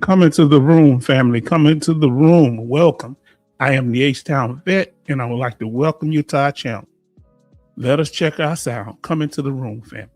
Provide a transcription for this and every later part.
Come into the room, family. Come into the room. Welcome. I am the H-Town Vet, and I would like to welcome you to our channel. Let us check our sound. Come into the room, family.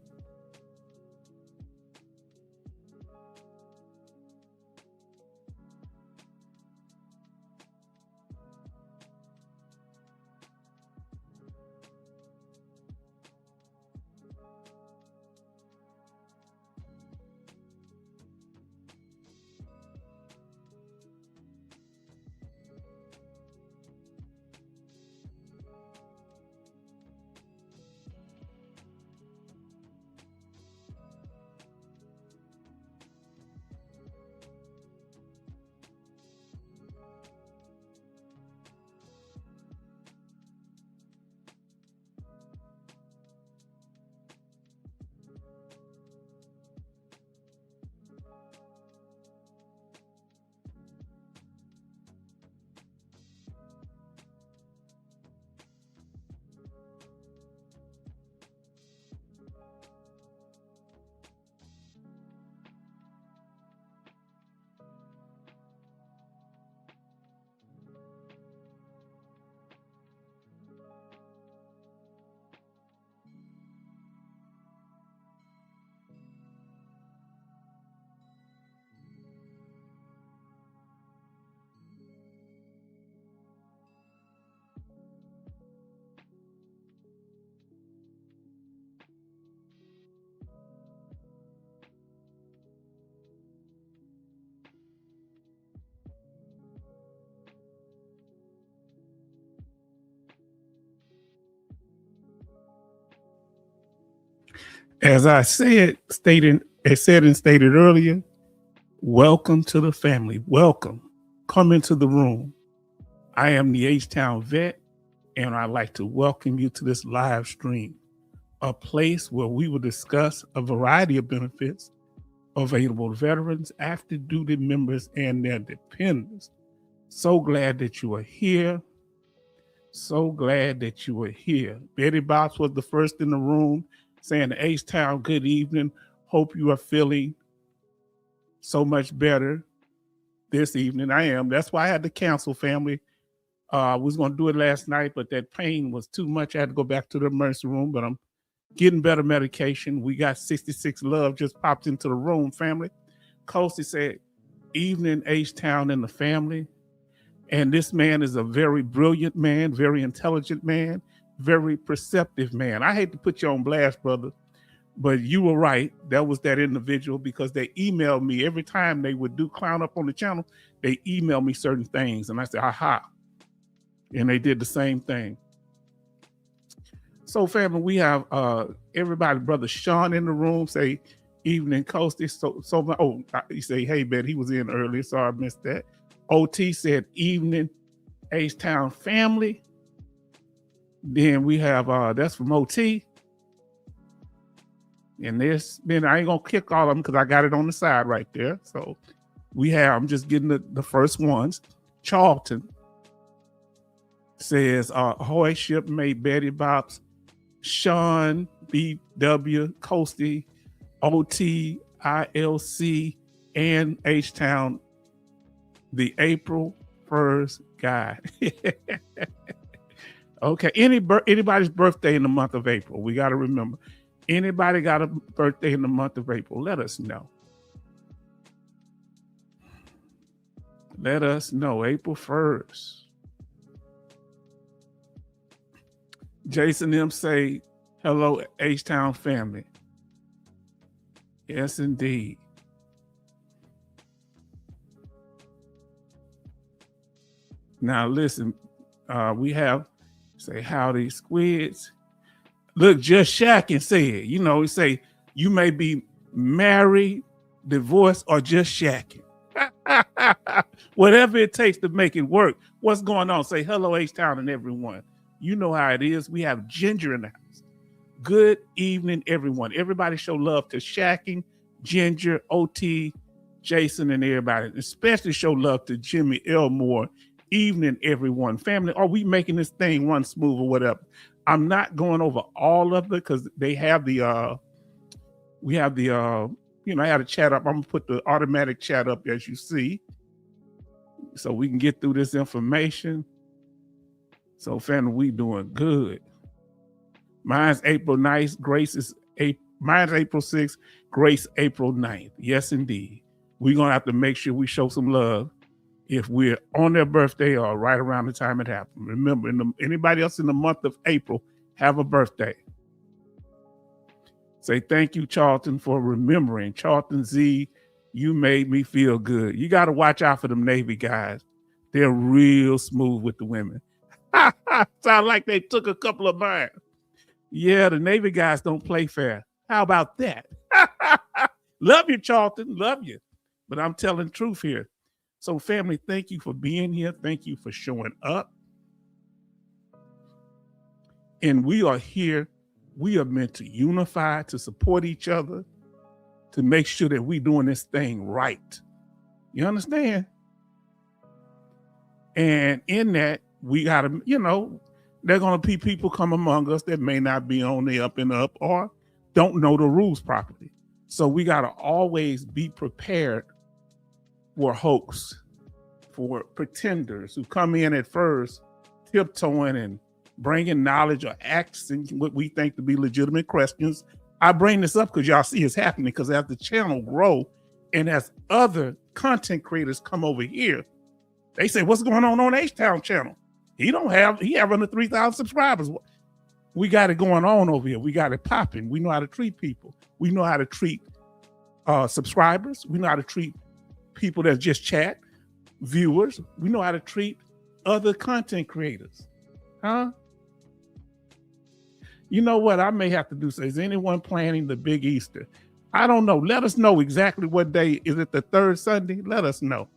As I stated earlier, welcome to the family. Welcome. Come into the room. I am the H-Town Vet, and I'd like to welcome you to this live stream, a place where we will discuss a variety of benefits available to veterans, active duty members, and their dependents. So glad that you are here. So glad that you are here. Betty Bops was the first in the room saying to H-Town, good evening. Hope you are feeling so much better this evening. I am. That's why I had to cancel, family. I was going to do it last night, but that pain was too much. I had to go back to the emergency room, but I'm getting better medication. We got 66 Love just popped into the room, family. Coasty said, evening, H-Town and the family. And this man is a very brilliant man, very intelligent man, very perceptive man. I hate to put you on blast, brother, but you were right. That was that individual, because they emailed me every time they would do Clown Up on the channel. They emailed me certain things, and I said, aha. And they did the same thing. So, family, we have everybody, brother Sean in the room, say evening, Coasty. You say, hey, Ben, he was in earlier, so I missed that. OT said evening, H-Town family. Then we have, that's from OT. And then I ain't gonna kick all of them because I got it on the side right there. So I'm just getting the first ones. Charlton says, Ahoy shipmate Betty Bops, Sean, BW, Coasty, OT, ILC, and H-Town, the April 1st guy. Okay, anybody's birthday in the month of April, we got to remember. Anybody got a birthday in the month of April, let us know. Let us know, April 1st. Jason M say, hello, H-Town family. Yes, indeed. Now, listen, we have, say, howdy, squids. Look, Just Shacking said, he say, you may be married, divorced, or just shacking. Whatever it takes to make it work. What's going on? Say hello, H-Town and everyone. You know how it is. We have Ginger in the house. Good evening, everyone. Everybody show love to Shacking, Ginger, OT, Jason, and everybody. Especially show love to Jimmy Elmore. Evening, everyone. Family, are we making this thing run smooth or whatever? I'm not going over all of it because they have we have the I had a chat up. I'm gonna put the automatic chat up as you see, so we can get through this information. So family, we doing good. Mine's April 9th. Mine's April 6th. Grace April 9th. Yes, indeed. We're gonna have to make sure we show some love if we're on their birthday or right around the time it happened. Remember, anybody else in the month of April have a birthday. Say thank you, Charlton, for remembering. Charlton Z, you made me feel good. You got to watch out for them Navy guys. They're real smooth with the women. Sound like they took a couple of mine. Yeah, the Navy guys don't play fair. How about that? Love you, Charlton. Love you. But I'm telling the truth here. So family, thank you for being here. Thank you for showing up. And we are here. We are meant to unify, to support each other, to make sure that we're doing this thing right. You understand? And in that, we got to, there are going to be people come among us that may not be on the up and up or don't know the rules properly. So we got to always be prepared for hoax, for pretenders who come in at first tiptoeing and bringing knowledge or asking what we think to be legitimate questions. I bring this up because y'all see it's happening, because as the channel grow and as other content creators come over here, they say, what's going on H-Town channel? He have under 3,000 subscribers. We got it going on over here. We got it popping. We know how to treat people. We know how to treat subscribers. We know how to treat people that just chat, viewers. We know how to treat other content creators. Huh? You know what I may have to do? Is anyone planning the big Easter? I don't know. Let us know exactly what day. Is it the third Sunday? Let us know.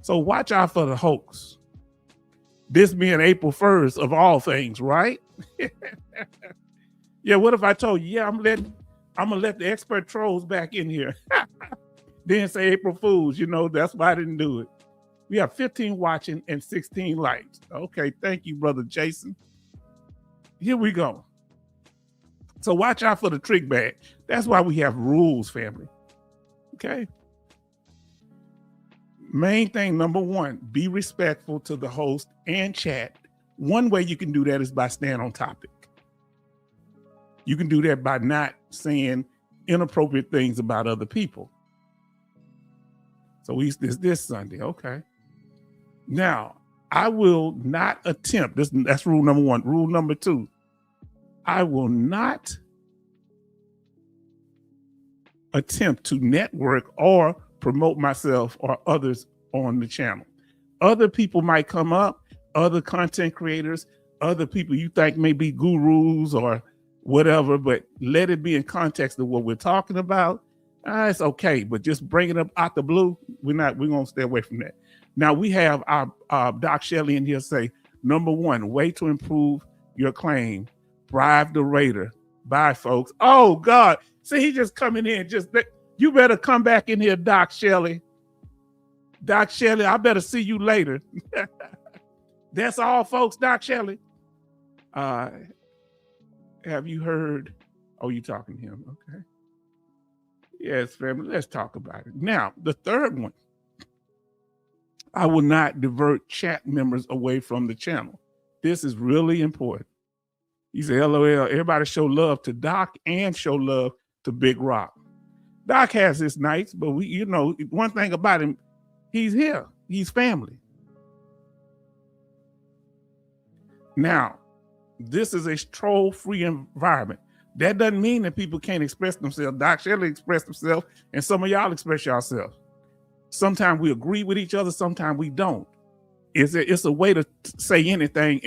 So watch out for the hoax. This being April 1st of all things, right? Yeah, what if I told you, I'm gonna let the expert trolls back in here. Then say April Fools, that's why I didn't do it. We have 15 watching and 16 likes. Okay, thank you, brother Jason. Here we go. So watch out for the trick bag. That's why we have rules, family. Okay. Main thing, number one, be respectful to the host and chat. One way you can do that is by staying on topic. You can do that by not saying inappropriate things about other people. So this Sunday, okay. Now, I will not attempt, that's rule number one. Rule number two, I will not attempt to network or promote myself or others on the channel. Other people might come up, other content creators, other people you think may be gurus or whatever, but let it be in context of what we're talking about. It's okay, but just bring it up out the blue, we're gonna stay away from that. Now we have our Doc Shelley in here say, number one, way to improve your claim, bribe the raider. Bye, folks. Oh God, see, he just coming in, you better come back in here, Doc Shelley. Doc Shelley, I better see you later. That's all, folks, Doc Shelley. Have you heard? Oh, you talking to him? Okay. Yes, family, let's talk about it. Now, the third one, I will not divert chat members away from the channel. This is really important. He said, LOL, everybody show love to Doc and show love to Big Rock. Doc has his nights, but one thing about him, he's here. He's family. Now, this is a troll-free environment. That doesn't mean that people can't express themselves. Doc Shelley expressed himself, and some of y'all express yourselves. Sometimes we agree with each other, sometimes we don't. It's a way to say anything.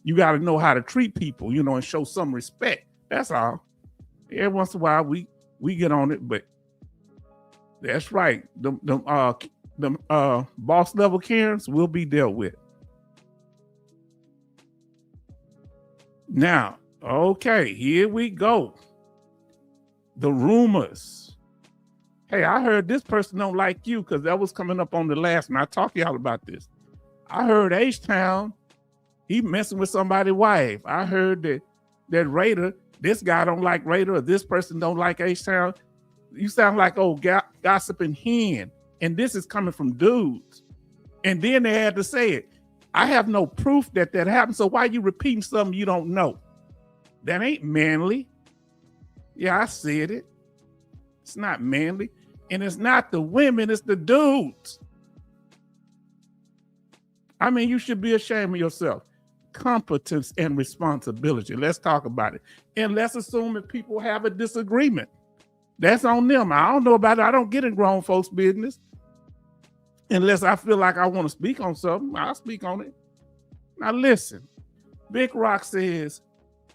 You got to know how to treat people, and show some respect. That's all. Every once in a while, we get on it, but that's right. The boss level Karens will be dealt with. Now, okay, here we go. The rumors. Hey, I heard this person don't like you because that was coming up on the last one. I talked to y'all about this. I heard H-Town, he messing with somebody's wife. I heard that Raider, this guy don't like Raider, or this person don't like H-Town. You sound like old gossiping hen. And this is coming from dudes. And then they had to say it. I have no proof that happened. So why are you repeating something you don't know? That ain't manly. Yeah, I said it. It's not manly. And it's not the women, it's the dudes. I mean, you should be ashamed of yourself. Competence and responsibility. Let's talk about it. And let's assume that people have a disagreement. That's on them. I don't know about it. I don't get in grown folks' business. Unless I feel like I want to speak on something, I'll speak on it. Now listen, Big Rock says,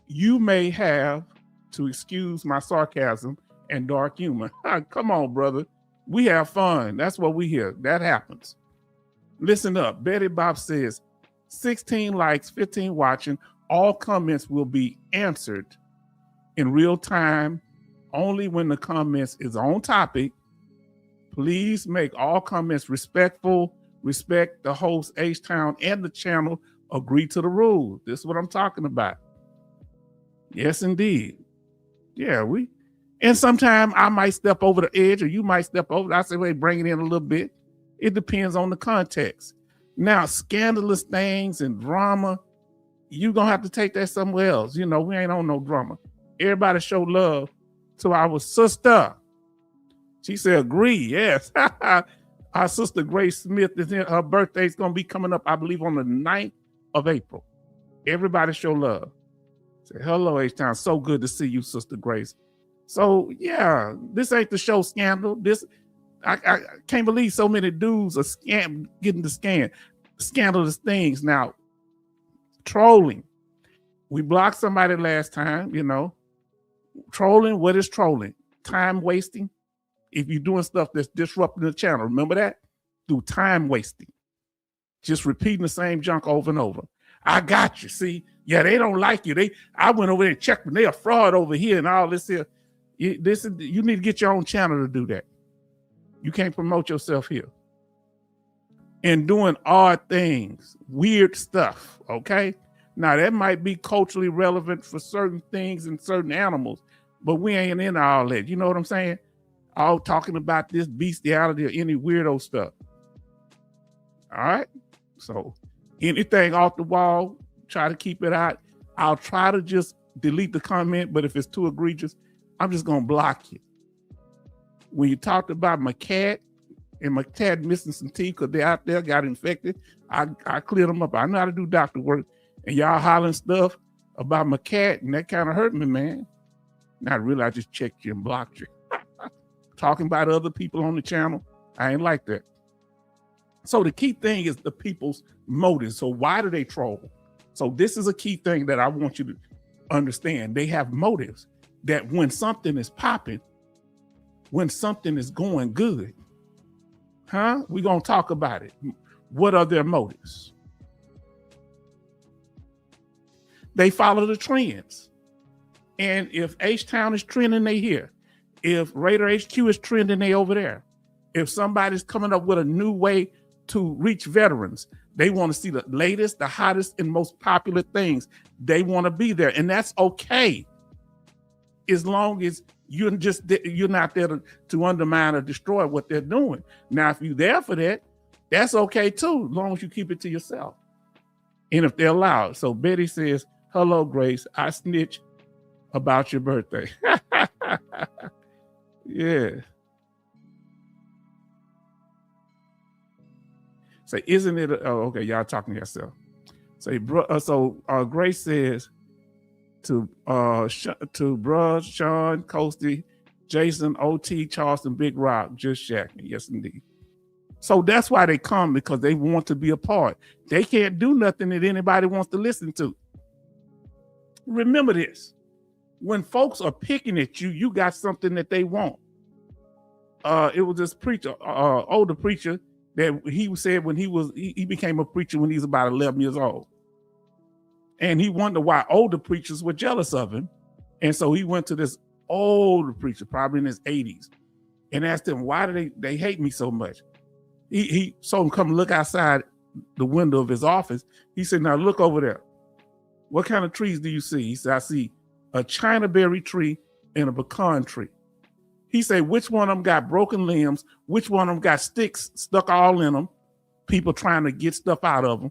you may have to excuse my sarcasm and dark humor. Come on, brother. We have fun. That's what we hear. That happens. Listen up. Betty Bob says, 16 likes, 15 watching. All comments will be answered in real time only when the comments is on topic. Please make all comments respectful. Respect the host, H-Town, and the channel. Agree to the rules. This is what I'm talking about. Yes, indeed. Yeah, and sometimes I might step over the edge or you might step over. I say, wait, bring it in a little bit. It depends on the context. Now, scandalous things and drama, you're going to have to take that somewhere else. You know, we ain't on no drama. Everybody show love to our sister. She said, agree, yes. Our sister Grace Smith, her birthday's going to be coming up, I believe, on the 9th of April. Everybody show love. Say, hello, H-Town. So good to see you, Sister Grace. So, yeah, this ain't the show scandal. I can't believe so many dudes are getting the scandalous things. Now, trolling. We blocked somebody last time, you know. Trolling, what is trolling? Time wasting. If you're doing stuff that's disrupting the channel, remember that? Do time wasting. Just repeating the same junk over and over. I got you. See, yeah, they don't like you. I went over there and checked, and they're a fraud over here and all this here. You need to get your own channel to do that. You can't promote yourself here. And doing odd things, weird stuff, okay? Now, that might be culturally relevant for certain things and certain animals, but we ain't into all that. You know what I'm saying? All talking about this bestiality or any weirdo stuff. All right? So anything off the wall, try to keep it out. I'll try to just delete the comment, but if it's too egregious, I'm just going to block you. When you talked about my cat and my cat missing some teeth because they're out there, got infected, I cleared them up. I know how to do doctor work. And y'all hollering stuff about my cat, and that kind of hurt me, man. Not really, I just checked you and blocked you. Talking about other people on the channel, I ain't like that. So the key thing is the people's motives. So why do they troll? So this is a key thing that I want you to understand. They have motives that when something is popping, when something is going good, we're going to talk about it. What are their motives? They follow the trends. And if H-Town is trending, they here. If Raider HQ is trending, they over there. If somebody's coming up with a new way to reach veterans, they want to see the latest, the hottest, and most popular things. They want to be there. And that's okay. As long as you're not there to undermine or destroy what they're doing. Now, if you're there for that, that's okay too, as long as you keep it to yourself. And if they're allowed. So Betty says, hello, Grace, I snitch about your birthday. Yeah. Say, isn't it? Okay, y'all talking to yourself. Say, Grace says to Bruh, Sean, Coasty, Jason, OT, Charleston, Big Rock, just shacking. Yes, indeed. So that's why they come, because they want to be a part. They can't do nothing that anybody wants to listen to. Remember this. When folks are picking at you, you got something that they want. It was this preacher, older preacher, that he said when he became a preacher when he was about 11 years old. And he wondered why older preachers were jealous of him. And so he went to this older preacher, probably in his 80s, and asked him, why do they hate me so much? He saw him come look outside the window of his office. He said, now look over there. What kind of trees do you see? He said, I see a China berry tree and a pecan tree. He said, which one of them got broken limbs? Which one of them got sticks stuck all in them? People trying to get stuff out of them.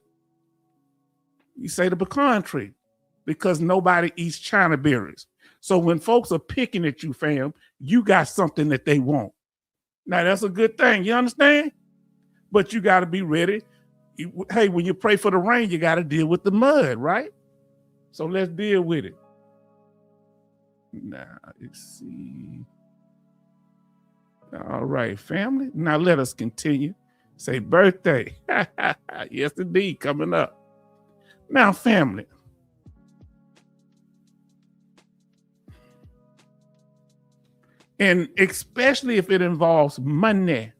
You say the pecan tree, because nobody eats China berries. So when folks are picking at you, fam, you got something that they want. Now, that's a good thing. You understand? But you got to be ready. Hey, when you pray for the rain, you got to deal with the mud, right? So let's deal with it. Now, let's see. All right, family. Now let us continue. Say birthday. Yes, indeed, coming up. Now, family. And especially if it involves money.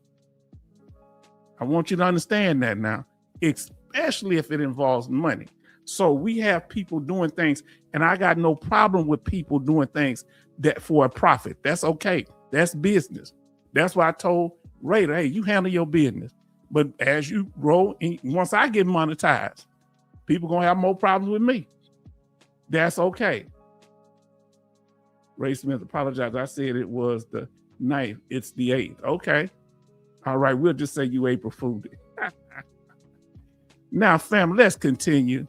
I want you to understand that now. Especially if it involves money. So we have people doing things, and I got no problem with people doing things that for a profit. That's okay. That's business. That's why I told Raider, hey, you handle your business. But as you grow, once I get monetized, people gonna have more problems with me. That's okay. Ray Smith, apologize. I said it was the 9th. It's the 8th. Okay. All right. We'll just say you April Fooled it. Now, family, let's continue.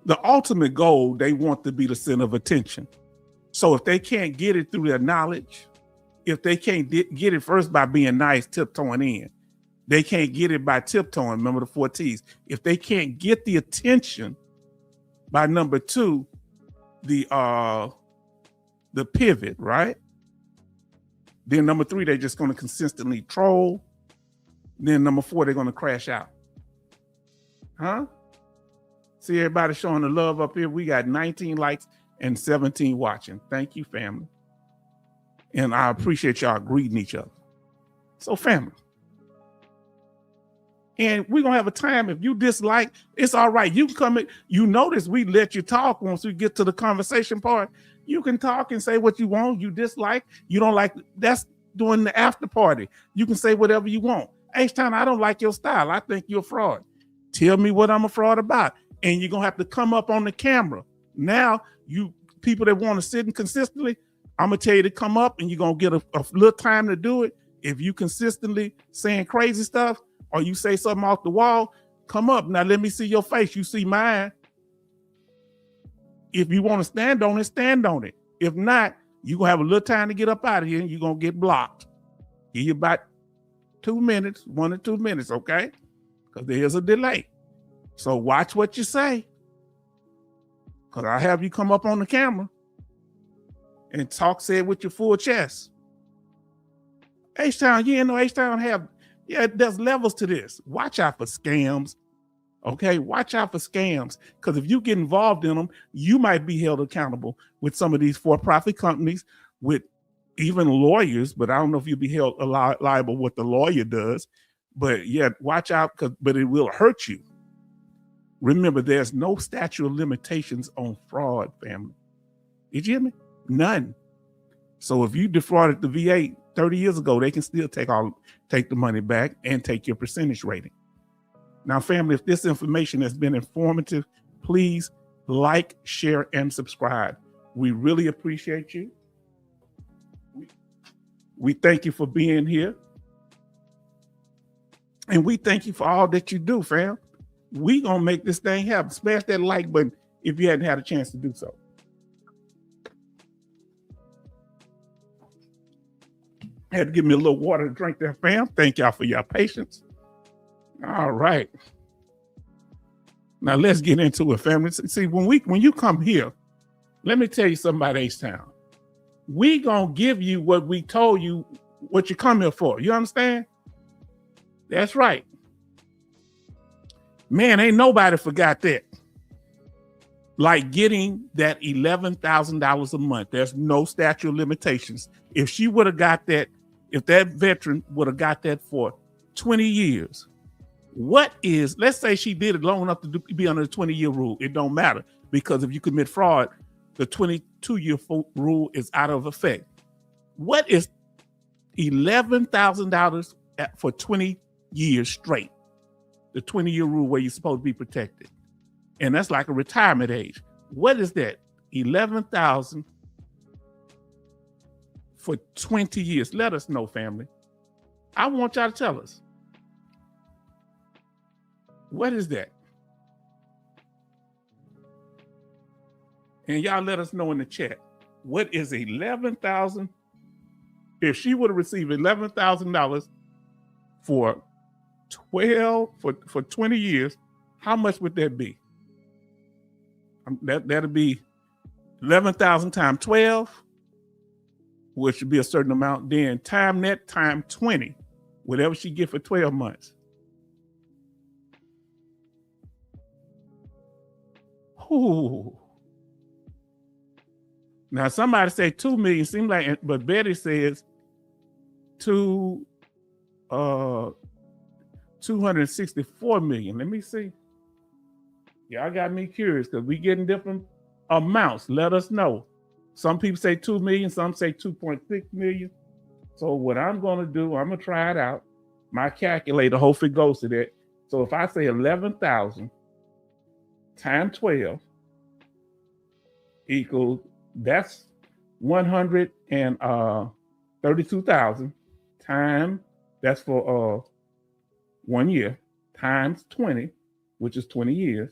The ultimate goal, they want to be the center of attention. So if they can't get it through their knowledge, if they can't get it first by being nice, tiptoeing in, they can't get it by tiptoeing. Remember the 4 T's. If they can't get the attention by number 2, the pivot, right? Then number 3, they're just going to consistently troll. Then number 4, they're going to crash out. Huh? See everybody showing the love up here. We got 19 likes and 17 watching. Thank you, family. And I appreciate y'all greeting each other. So, family. And we're going to have a time. If you dislike, it's all right. You can come in. You notice we let you talk once we get to the conversation part. You can talk and say what you want. You dislike, you don't like. That's during the after party. You can say whatever you want. H-Town, I don't like your style. I think you're a fraud. Tell me what I'm a fraud about. And you're going to have to come up on the camera. Now, you people that want to sit in consistently, I'm going to tell you to come up and you're going to get a little time to do it. If you consistently saying crazy stuff or you say something off the wall, come up. Now, let me see your face. You see mine. If you want to stand on it, stand on it. If not, you're going to have a little time to get up out of here and you're going to get blocked. Give you about 2 minutes, 1 or 2 minutes, okay? Because there's a delay. So watch what you say. Because I have you come up on the camera and talk, say it with your full chest. H-Town, you know H-Town have, there's levels to this. Watch out for scams. Okay, watch out for scams. Because if you get involved in them, you might be held accountable with some of these for-profit companies, with even lawyers, but I don't know if you'll be held liable what the lawyer does. But yeah, watch out, but it will hurt you. Remember, there's no statute of limitations on fraud, family. Did you hear me? None. So if you defrauded the VA 30 years ago, they can still take the money back and take your percentage rating. Now, family, if this information has been informative, please like, share, and subscribe. We really appreciate you. We thank you for being here. And we thank you for all that you do, fam. We gonna make this thing happen. Smash that like button if you hadn't had a chance to do so. Had to give me a little water to drink there, fam. Thank y'all for your patience. All right. Now let's get into it, family. See, when you come here, let me tell you something about H-Town. We gonna give you what we told you, what you come here for. You understand? That's right. Man, ain't nobody forgot that. Like getting that $11,000 a month. There's no statute of limitations. If she would have got that, if that veteran would have got that for 20 years, let's say she did it long enough to be under the 20-year rule. It don't matter, because if you commit fraud, the 22-year rule is out of effect. What is $11,000 for 20 years straight? The 20-year rule where you're supposed to be protected. And that's like a retirement age. What is that? $11,000 for 20 years. Let us know, family. I want y'all to tell us. What is that? And y'all let us know in the chat. What is $11,000? If she would have received $11,000 for 20 years, how much would that be? That'd be 11,000 times 12, which would be a certain amount. Then time that time 20, whatever she get for 12 months. Ooh. Now somebody say 2 million, seems like, but Betty says 264 million. Let me see. Y'all got me curious because we getting different amounts. Let us know. Some people say 2 million, some say 2.6 million. So what I'm going to do, I'm going to try it out. My calculator hopefully goes to that. So if I say 11,000 times 12 equals, that's 132,000 times, that's for 1 year, times 20, which is 20 years.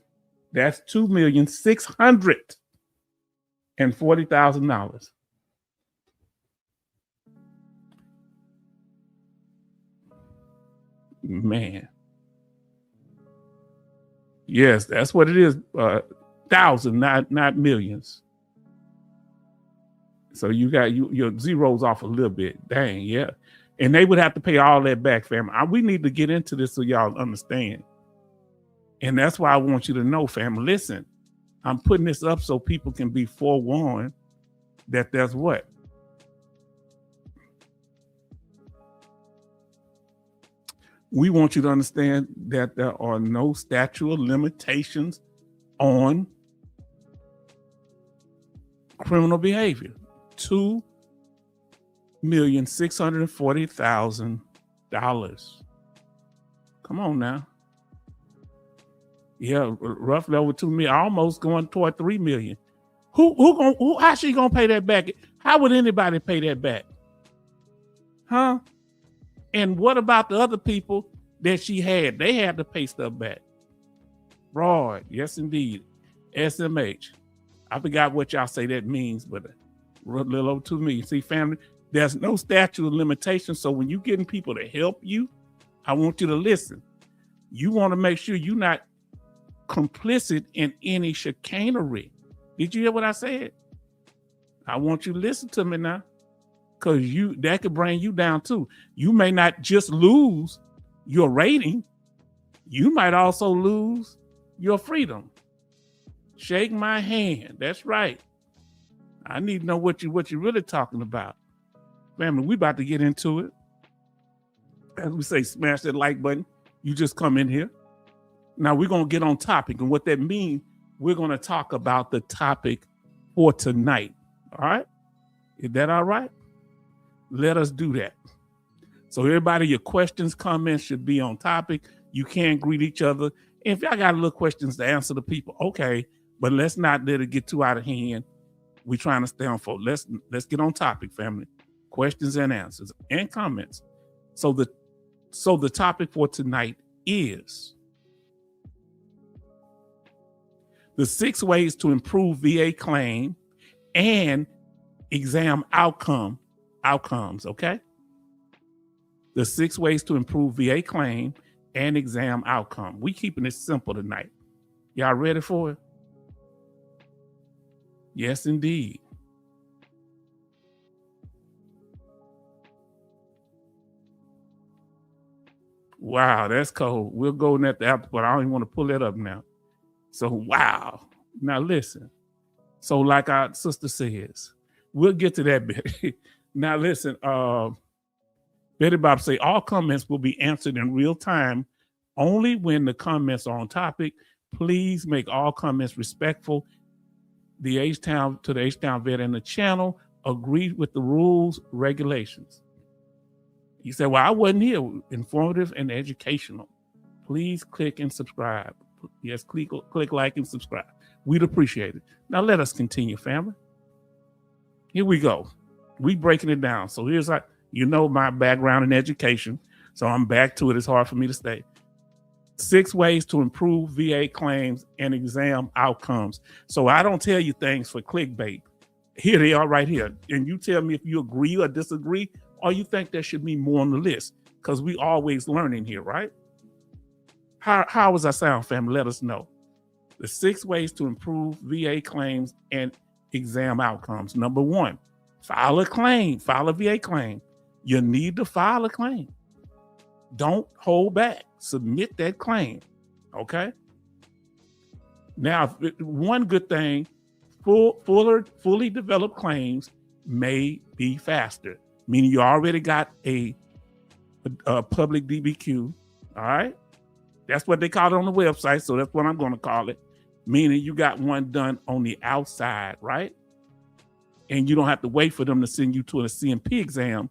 That's $2,640,000. Man. Yes, that's what it is. Thousand, not millions. So you got your zeros off a little bit. Dang, yeah. And they would have to pay all that back, family. We need to get into this so y'all understand. And that's why I want you to know, family. Listen, I'm putting this up so people can be forewarned that there's what? We want you to understand that there are no statute of limitations on criminal behavior. $2,640,000. Come on now. Yeah, roughly over 2 million, almost going toward 3 million. How's she gonna pay that back? How would anybody pay that back? Huh? And what about the other people that she had? They had to pay stuff back. Fraud, yes indeed. SMH. I forgot what y'all say that means, but a little over 2 million. See, family, there's no statute of limitations. So when you're getting people to help you, I want you to listen. You want to make sure you're not complicit in any chicanery. Did you hear what I said? I want you to listen to me now, because that could bring you down too. You may not just lose your rating, you might also lose your freedom. Shake my hand. That's right. I need to know what you're really talking about. Family, we about to get into it. As we say, smash that like button. You just come in here. Now we're going to get on topic. And what that means, we're going to talk about the topic for tonight. All right? Is that all right? Let us do that. So everybody, your questions, comments should be on topic. You can greet each other. If y'all got a little questions to answer the people, okay. But let's not let it get too out of hand. We're trying to stay on focus. Let's get on topic, family. Questions and answers and comments. So the topic for tonight is the 6 ways to improve VA claim and exam outcomes, okay? The 6 ways to improve VA claim and exam outcome. We keeping it simple tonight. Y'all ready for it? Yes, indeed. Wow, that's cold. We'll go in at the after, but I don't even want to pull that up now. So, wow. Now listen. So like our sister says, we'll get to that bit. Now listen, Betty Bob say all comments will be answered in real time only when the comments are on topic. Please make all comments respectful. The H-Town vet and the channel agree with the rules, regulations. You said, well, I wasn't here. Informative and educational. Please click and subscribe. Yes, click like and subscribe. We'd appreciate it. Now let us continue, family. Here we go. We breaking it down. So here's how, you know, my background in education. So I'm back to it. It's hard for me to stay. 6 ways to improve VA claims and exam outcomes. So I don't tell you things for clickbait. Here they are right here. And you tell me if you agree or disagree, or you think there should be more on the list, because we always learning here, right? How does that sound, family? Let us know. The 6 ways to improve VA claims and exam outcomes. Number 1, file a claim, file a VA claim. You need to file a claim. Don't hold back. Submit that claim, okay? Now, one good thing, fully developed claims may be faster, meaning you already got a public DBQ, all right? That's what they call it on the website, so that's what I'm going to call it, meaning you got one done on the outside, right? And you don't have to wait for them to send you to a CMP exam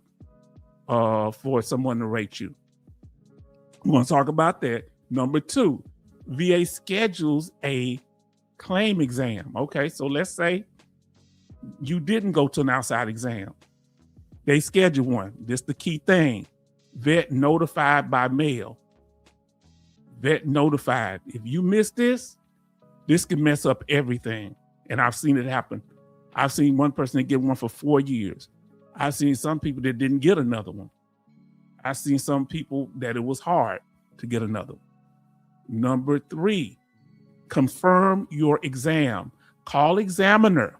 for someone to rate you. We're going to talk about that. Number 2, VA schedules a claim exam. Okay, so let's say you didn't go to an outside exam. They schedule one. This is the key thing. Vet notified by mail. Vet notified. If you miss this can mess up everything. And I've seen it happen. I've seen one person that get one for 4 years. I've seen some people that didn't get another one. I've seen some people that it was hard to get another one. Number 3, confirm your exam. Call examiner,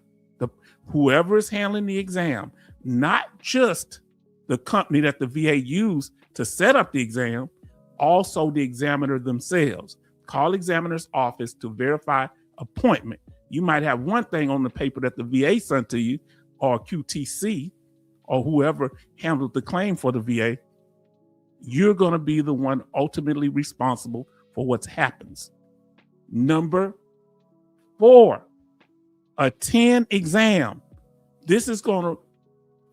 whoever is handling the exam, not just the company that the VA used to set up the exam, also the examiner themselves. Call examiner's office to verify appointment. You might have one thing on the paper that the VA sent to you, or QTC, or whoever handled the claim for the VA. You're going to be the one ultimately responsible for what happens. Number 4, attend exam. This is going to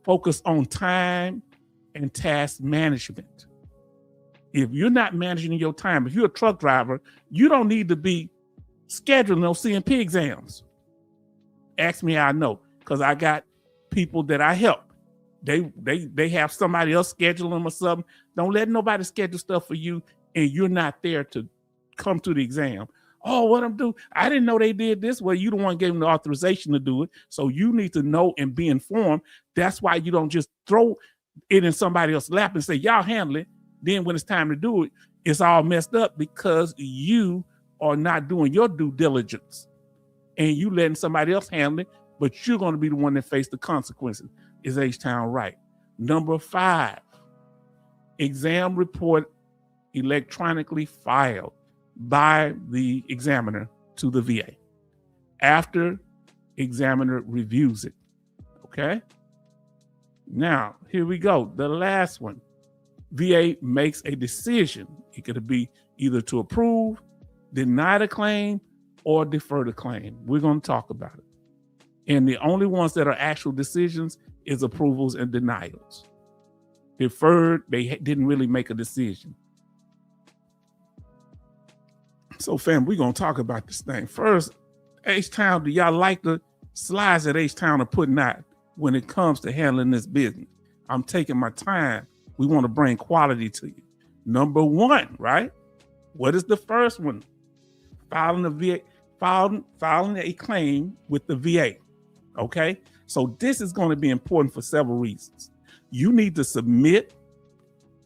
focus on time and task management. If you're not managing your time, if you're a truck driver, you don't need to be scheduling those CMP exams. Ask me how I know, because I got people that I help. They have somebody else schedule them or something. Don't let nobody schedule stuff for you and you're not there to come to the exam. Oh, what I'm doing? I didn't know they did this. Well, you the one gave them the authorization to do it. So you need to know and be informed. That's why you don't just throw it in somebody else's lap and say, y'all handle it. Then when it's time to do it, it's all messed up because you are not doing your due diligence and you letting somebody else handle it, but you're going to be the one that face the consequences. Is H-Town right? Number 5, exam report electronically filed by the examiner to the VA after examiner reviews it. Okay. Now, here we go. The last one. VA makes a decision. It could be either to approve, deny the claim, or defer the claim. We're going to talk about it. And the only ones that are actual decisions is approvals and denials. Deferred, they didn't really make a decision. So fam, we're going to talk about this thing. First, H-Town, do y'all like the slides that H-Town are putting out when it comes to handling this business? I'm taking my time. We want to bring quality to you. Number 1, right? What is the first one? Filing a claim with the VA. Okay, so this is going to be important for several reasons. You need to submit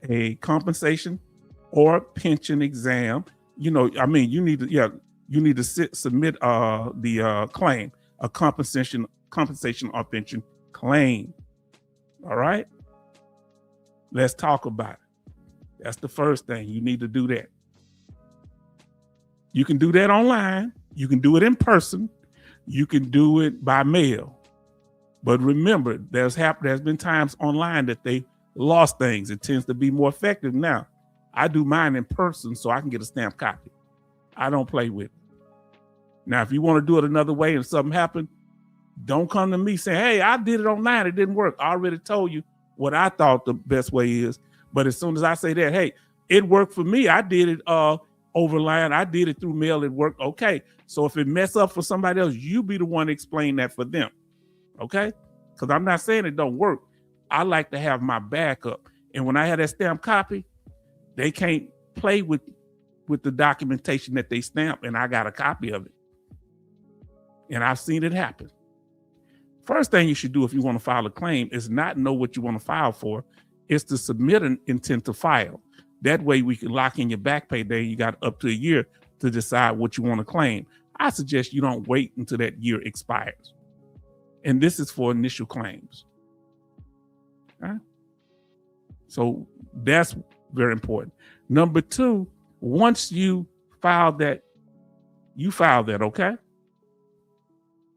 a compensation or pension exam. You need to submit the claim, a compensation or pension claim. All right, let's talk about it. That's the first thing. You need to do that. You can do that online. You can do it in person. You can do it by mail. But remember, there's been times online that they lost things. It tends to be more effective now. I do mine in person so I can get a stamped copy. I don't play with it. Now, if you want to do it another way and something happened, don't come to me saying, hey, I did it online. It didn't work. I already told you what I thought the best way is. But as soon as I say that, hey, it worked for me. I did it overline. I did it through mail at work. Okay. So if it mess up for somebody else, you be the one to explain that for them. Okay. Because I'm not saying it don't work. I like to have my backup. And when I had that stamped copy, they can't play with the documentation that they stamp, and I got a copy of it. And I've seen it happen. First thing you should do if you want to file a claim is not know what you want to file for. It's to submit an intent to file. That way we can lock in your back pay day. You got up to a year to decide what you want to claim. I suggest you don't wait until that year expires. And this is for initial claims. Okay? So that's very important. Number two, once you file that, okay?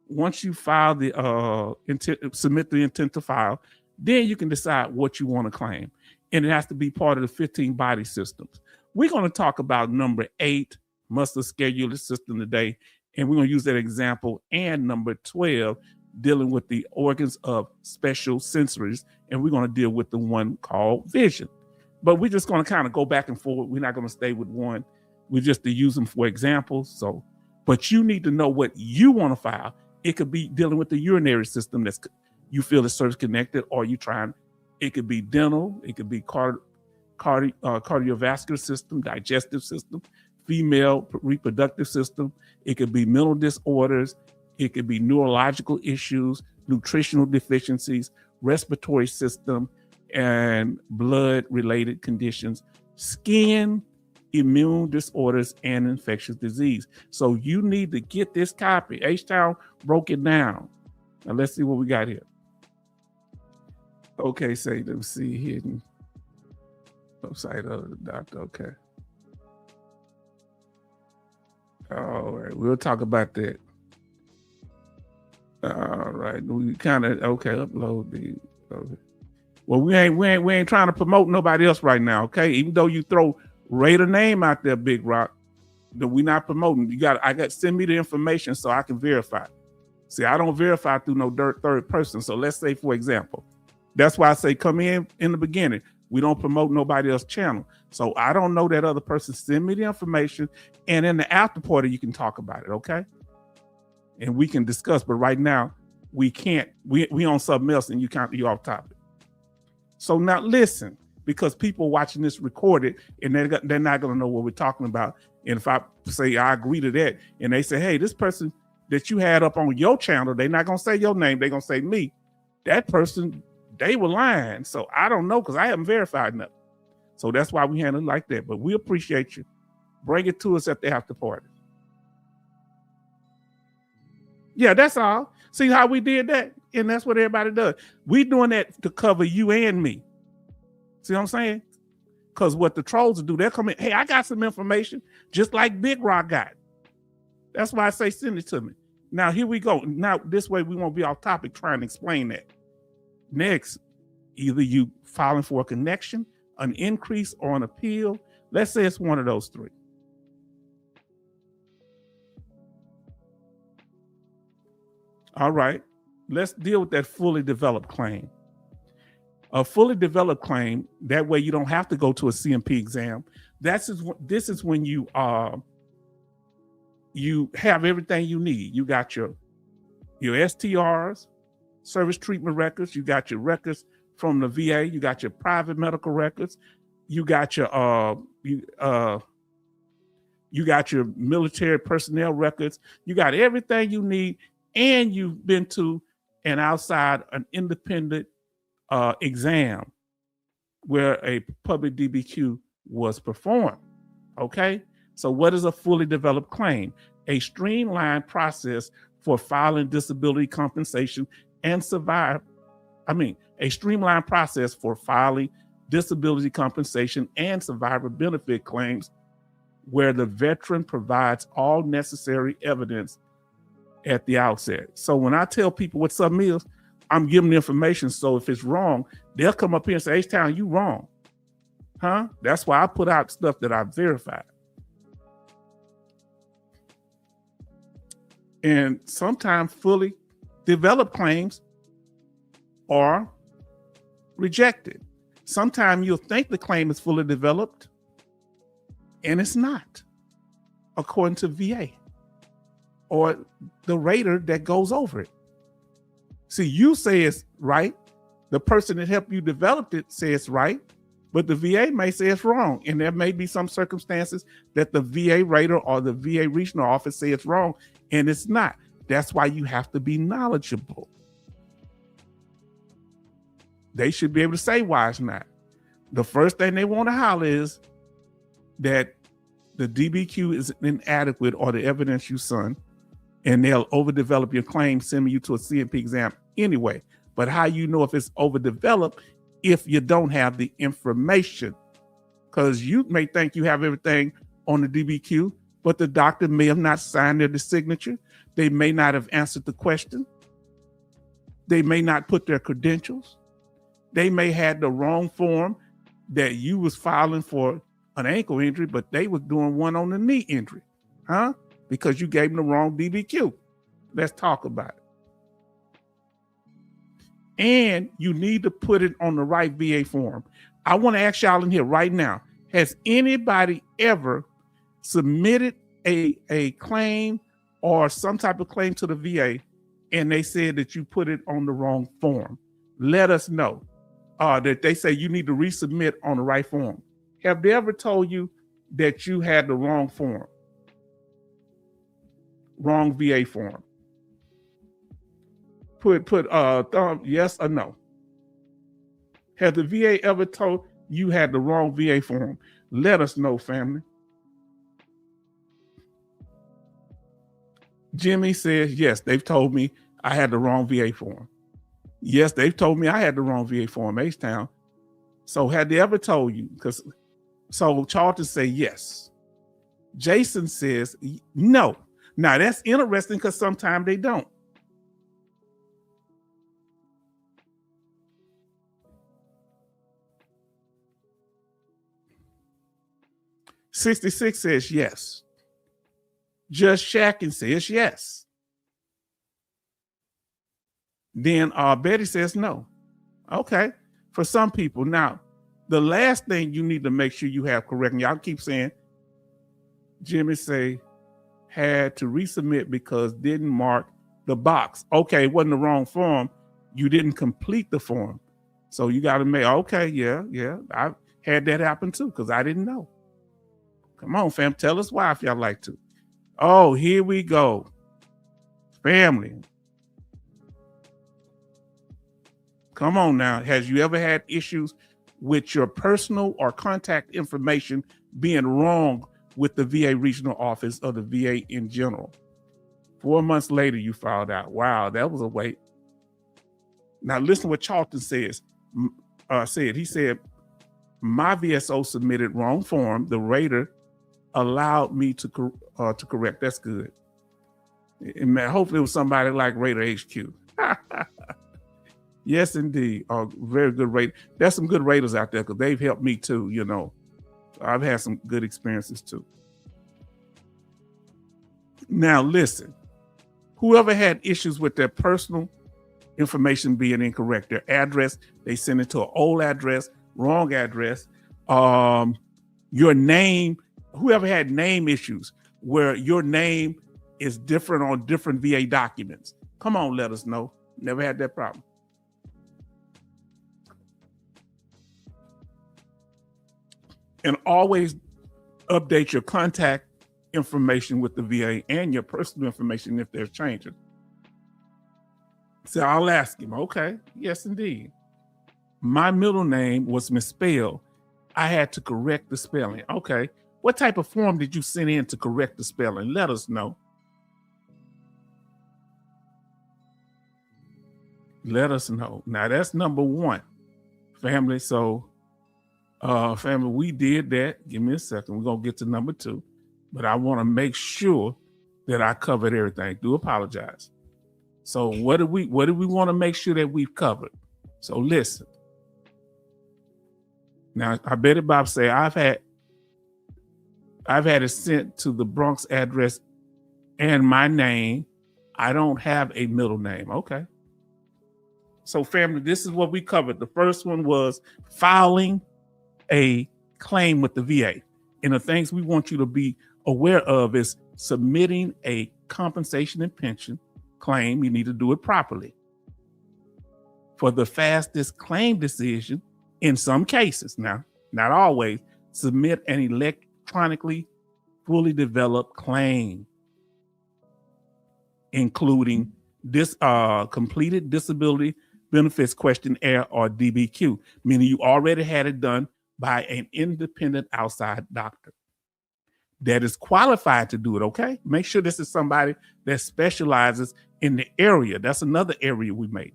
Once you file the submit the intent to file, then you can decide what you want to claim. And it has to be part of the 15 body systems. We're going to talk about number 8, musculoskeletal system today. And we're going to use that example, and number 12, dealing with the organs of special sensories. And we're going to deal with the one called vision. But we're just going to kind of go back and forward. We're not going to stay with one. We're just to use them for examples. So, but you need to know what you want to file. It could be dealing with the urinary system that's you feel is service connected, or you trying. It could be dental. It could be cardiovascular system, digestive system, female reproductive system. It could be mental disorders. It could be neurological issues, nutritional deficiencies, respiratory system, and blood-related conditions, skin, immune disorders, and infectious disease. So you need to get this copy. H-Town broke it down. Now let's see what we got here. Okay, say, let me see, hidden website of the doctor. Okay. All right, we'll talk about that. All right, we kind of, okay, upload the, okay. Well, we ain't trying to promote nobody else right now, okay? Even though you throw Raider name out there, Big Rock, that we not promoting. I got send me the information so I can verify. See, I don't verify through no third person. So let's say, for example, that's why I say come in the beginning. We don't promote nobody else's channel. So I don't know that other person. Send me the information, and in the after party you can talk about it, okay? And we can discuss. But right now we can't. We on something else, and you off topic. So now listen, because people watching this recorded, and they're not going to know what we're talking about. And if I say I agree to that, and they say, hey, this person that you had up on your channel, they're not going to say your name. They're going to say me. That person, they were lying. So I don't know, because I haven't verified nothing. So that's why we handle it like that. But we appreciate you. Bring it to us at the after party. Yeah, that's all. See how we did that? And that's what everybody does. We doing that to cover you and me. See what I'm saying? Because what the trolls do, they'll come in, hey, I got some information, just like Big Rock got. That's why I say send it to me. Now, here we go. Now, this way we won't be off topic trying to explain that. Next, either you filing for a connection, an increase, or an appeal. Let's say it's one of those three. All right, let's deal with that fully developed claim. A fully developed claim, that way you don't have to go to a CMP exam. This is when you have everything you need. You got your STRs, service treatment records. You got your records from the VA. You got your private medical records. You got your you got your military personnel records. You got everything you need, and you've been to an independent exam where a public DBQ was performed. Okay, so what is a fully developed claim? A streamlined process for filing disability compensation and a streamlined process for filing disability compensation and survivor benefit claims where the veteran provides all necessary evidence at the outset. So when I tell people what something is, I'm giving the information. So if it's wrong, they'll come up here and say, H-Town, you wrong. Huh? That's why I put out stuff that I've verified. And sometimes fully developed claims are rejected. Sometimes you'll think the claim is fully developed, and it's not. according to VA or the rater that goes over it. See, you say it's right. The person that helped you develop it says it's right, but the VA may say it's wrong. And there may be some circumstances that the VA rater or the VA regional office say it's wrong, and it's not. That's why you have to be knowledgeable. They should be able to say why it's not. The first thing they want to holler is that the DBQ is inadequate or the evidence you son, and they'll overdevelop your claim, sending you to a CMP exam anyway. But how you know if it's overdeveloped if you don't have the information? Because you may think you have everything on the DBQ, but the doctor may have not signed the signature. They may not have answered the question. They may not put their credentials. They may have the wrong form that you was filing for an ankle injury, but they was doing one on the knee injury, huh? Because you gave them the wrong DBQ. Let's talk about it. And you need to put it on the right VA form. I want to ask y'all in here right now, has anybody ever submitted a claim or some type of claim to the VA and they said that you put it on the wrong form? Let us know. That they say you need to resubmit on the right form. Have they ever told you that you had the wrong form? Wrong VA form? Put thumb yes or no. Has the VA ever told you had the wrong VA form? Let us know, family. Jimmy says, yes, they've told me I had the wrong VA form. Yes, they've told me I had the wrong VA form, H-Town. So had they ever told you? So Charlton say yes. Jason says no. Now that's interesting because sometimes they don't. $66 says yes. Just Shacking says yes. Then Betty says no. Okay. For some people. Now, the last thing you need to make sure you have correct, and y'all keep saying, Jimmy say, had to resubmit because didn't mark the box. Okay, it wasn't the wrong form. You didn't complete the form. So you got to make, okay, yeah. I had that happen too because I didn't know. Come on, fam. Tell us why if y'all like to. Oh, here we go. Family. Come on now. Has you ever had issues with your personal or contact information being wrong with the VA regional office or the VA in general? 4 months later, you found out. Wow, that was a wait. Now listen what Charlton says. He said, my VSO submitted wrong form. The rater allowed me to correct. That's good. And man, hopefully it was somebody like Rater HQ. Yes, indeed. Very good rate. There's some good raters out there because they've helped me too, you know. I've had some good experiences too. Now listen, whoever had issues with their personal information being incorrect, their address, they send it to an old address, wrong address, your name, whoever had name issues where your name is different on different VA documents. Come on, let us know. Never had that problem. And always update your contact information with the VA and your personal information if there's changes. So I'll ask him, okay, yes, indeed. My middle name was misspelled. I had to correct the spelling. Okay, what type of form did you send in to correct the spelling? Let us know. Let us know. Now that's number one, family. So family, we did that. Give me a second. We're going to get to number two. But I want to make sure that I covered everything. Do apologize. So what do we want to make sure that we've covered? So listen. Now, I bet it Bob say, I've had it sent to the Bronx address and my name. I don't have a middle name. Okay. So family, this is what we covered. The first one was filing a claim with the VA. And the things we want you to be aware of is submitting a compensation and pension claim. You need to do it properly. For the fastest claim decision, in some cases, now, not always, submit an electronically fully developed claim, including this completed disability benefits questionnaire, or DBQ, meaning you already had it done by an independent outside doctor that is qualified to do it, okay? Make sure this is somebody that specializes in the area. That's another area we make.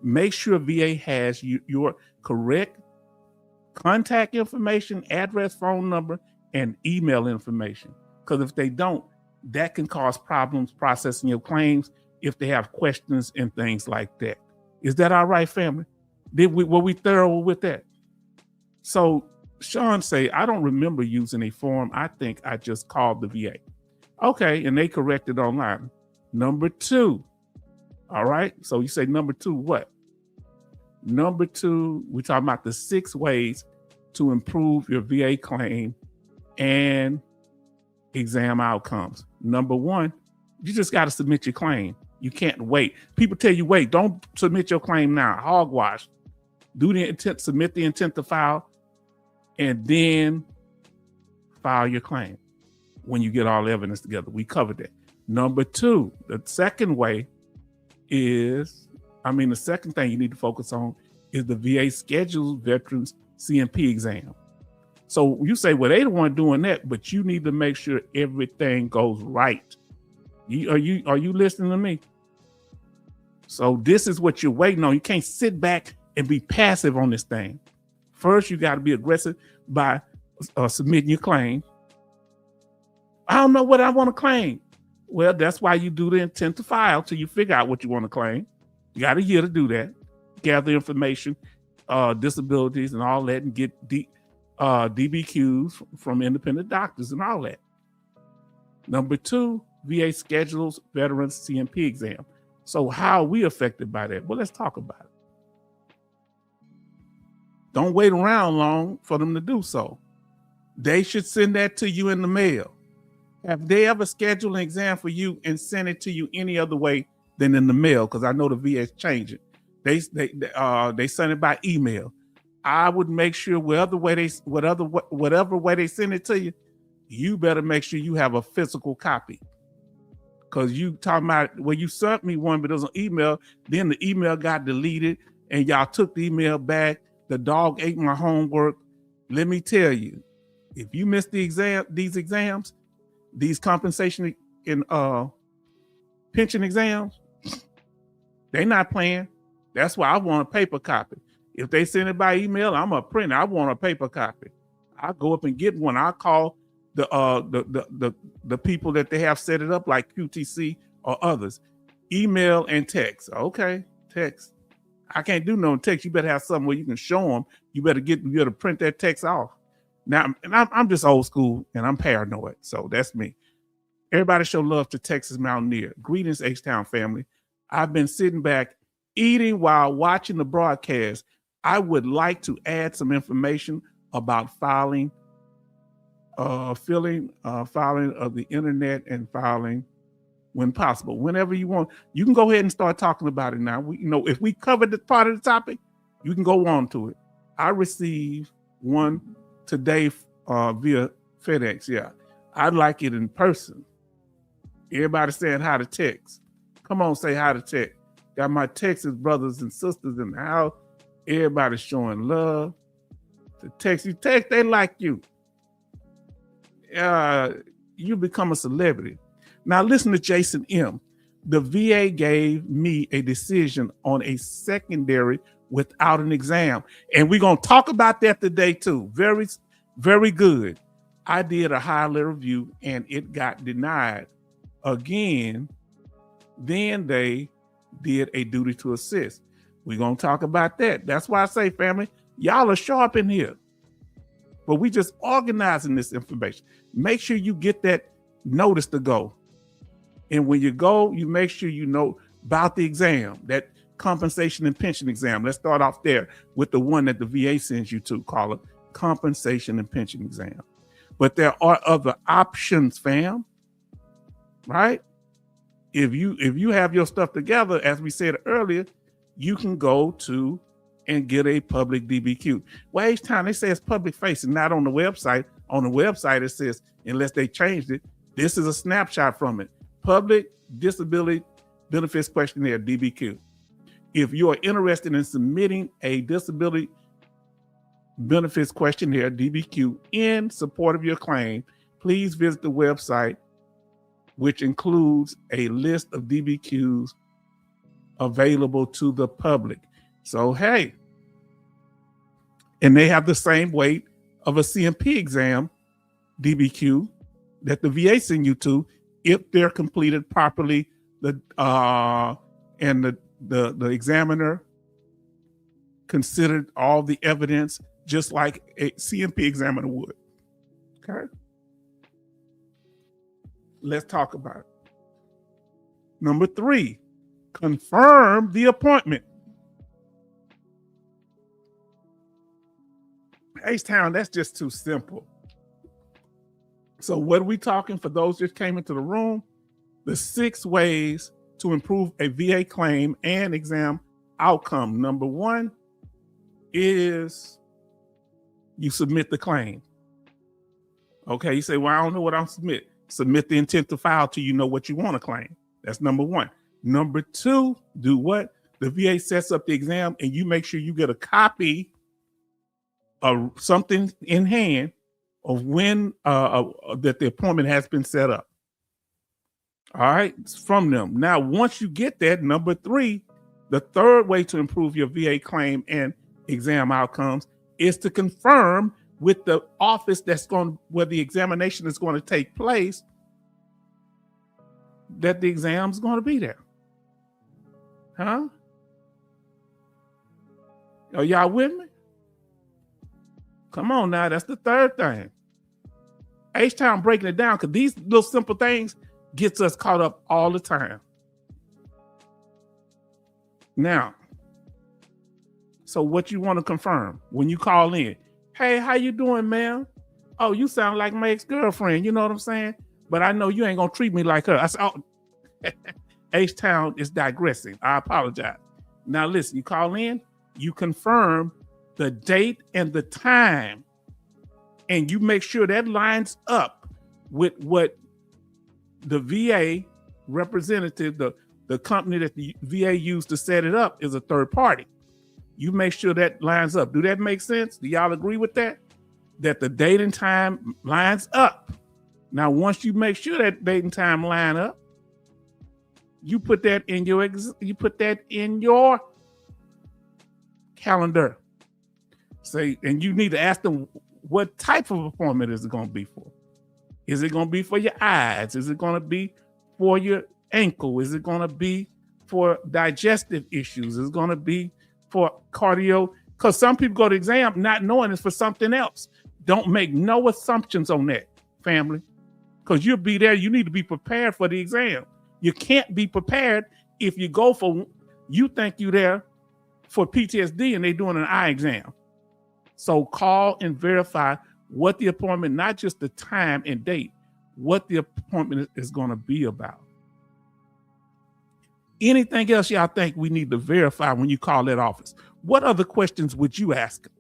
Make sure VA has your correct contact information, address, phone number, and email information. Because if they don't, that can cause problems processing your claims if they have questions and things like that. Is that all right, family? Were we thorough with that? So Sean say, I don't remember using a form. I think I just called the VA. Okay, and they corrected online. Number 2. All right, so you say number 2, what? Number 2, we're talking about the 6 ways to improve your VA claim and exam outcomes. Number 1, you just got to submit your claim. You can't wait. People tell you, wait, don't submit your claim now. Hogwash. Do the intent, submit the intent to file, and then file your claim when you get all the evidence together. We covered that. Number 2, the second way is, the second thing you need to focus on is the VA scheduled veterans CMP exam. So you say, well, they the one doing that, but you need to make sure everything goes right. Are you listening to me? So this is what you're waiting on. You can't sit back and be passive on this thing. First, you got to be aggressive by submitting your claim. I don't know what I want to claim. Well, that's why you do the intent to file till you figure out what you want to claim. You got a year to do that. Gather information, disabilities and all that, and get DBQs from independent doctors and all that. Number 2, VA schedules veterans CMP exam. So how are we affected by that? Well, let's talk about it. Don't wait around long for them to do so. They should send that to you in the mail. Have they ever scheduled an exam for you and sent it to you any other way than in the mail? Because I know the VA is changing. They send it by email. I would make sure whatever way they send it to you, you better make sure you have a physical copy. Because you talking about, well, you sent me one, but it was an email. Then the email got deleted and y'all took the email back. The dog ate my homework. Let me tell you, if you miss these exams, these compensation and pension exams, they not playing. That's why I want a paper copy. If they send it by email, I'm a printer. I want a paper copy. I'll go up and get one. I'll call the people that they have set it up, like QTC or others. Email and text. Okay, text. I can't do no text. You better have something where you can show them. You better print that text off. Now, and I'm just old school and I'm paranoid, so that's me. Everybody show love to Texas Mountaineer. Greetings, H-Town family. I've been sitting back eating while watching the broadcast. I would like to add some information about filing of the internet and filing when possible. Whenever you want, you can go ahead and start talking about it now. If we covered the part of the topic, you can go on to it. I received one today via FedEx. Yeah, I'd like it in person. Everybody saying hi to text. Come on, say hi to text. Got my Texas brothers and sisters in the house. Everybody's showing love. To text, they like you. You become a celebrity. Now listen to Jason M. The VA gave me a decision on a secondary without an exam. And we're going to talk about that today too. Very, very good. I did a high-level review and it got denied again. Then they did a duty to assist. We're going to talk about that. That's why I say, family, y'all are sharp in here. But we just organizing this information. Make sure you get that notice to go. And when you go, you make sure you know about the exam, that compensation and pension exam. Let's start off there with the one that the VA sends you to, call it compensation and pension exam. but there are other options, fam. Right? If you have your stuff together, as we said earlier, you can go to and get a public DBQ. Well, each time they say it's public facing, not on the website. On the website, it says, unless they changed it, this is a snapshot from it. Public Disability Benefits Questionnaire, DBQ. If you are interested in submitting a disability benefits questionnaire, DBQ, in support of your claim, please visit the website, which includes a list of DBQs available to the public. So, hey, and they have the same weight of a CMP exam DBQ that the VA send you to if they're completed properly. And the examiner considered all the evidence just like a CMP examiner would. Okay. Let's talk about it. Number 3, confirm the appointment. H-Town, that's just too simple. So what are we talking for those that came into the room? The 6 ways to improve a VA claim and exam outcome. Number 1 is you submit the claim. Okay, you say, well, I don't know what I'm submit. Submit the intent to file till you know what you want to claim. That's number 1. Number 2, do what? The VA sets up the exam and you make sure you get a copy of something in hand of when that the appointment has been set up. All right, it's from them. Now, once you get that, number 3, the third way to improve your VA claim and exam outcomes is to confirm with the office where the examination is going to take place that the exam's going to be there. Huh? Are y'all with me? Come on now, that's the third thing. H-Town breaking it down because these little simple things gets us caught up all the time. Now, so what you want to confirm when you call in? Hey, how you doing, ma'am? Oh, you sound like my ex-girlfriend. You know what I'm saying? But I know you ain't gonna treat me like her. I said, oh, H-Town is digressing. I apologize. Now listen, you call in, you confirm the date and the time, and you make sure that lines up with what the VA representative, the company that the VA used to set it up, is a third party. You make sure that lines up. Do that make sense? Do y'all agree with that? That the date and time lines up. Now, once you make sure that date and time line up, you put that in your calendar. Say, and you need to ask them what type of appointment is it going to be for? Is it going to be for your eyes? Is it going to be for your ankle? Is it going to be for digestive issues? Is it going to be for cardio? Because some people go to exam not knowing it's for something else. Don't make no assumptions on that, family, because you'll be there. You need to be prepared for the exam. You can't be prepared if you go for, you think you're there for PTSD and they're doing an eye exam. So call and verify what the appointment, not just the time and date, what the appointment is going to be about. Anything else y'all think we need to verify when you call that office? What other questions would you ask them?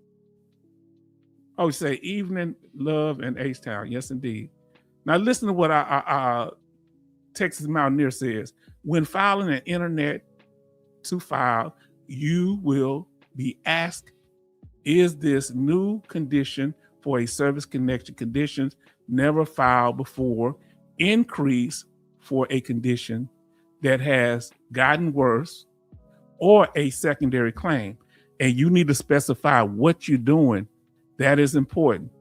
Oh, say evening, love, and H-Town. Yes, indeed. Now listen to what our Texas Mountaineer says. When filing an internet to file, you will be asked, is this new condition for a service connection conditions never filed before, increase for a condition that has gotten worse, or a secondary claim? And you need to specify what you're doing. That is important.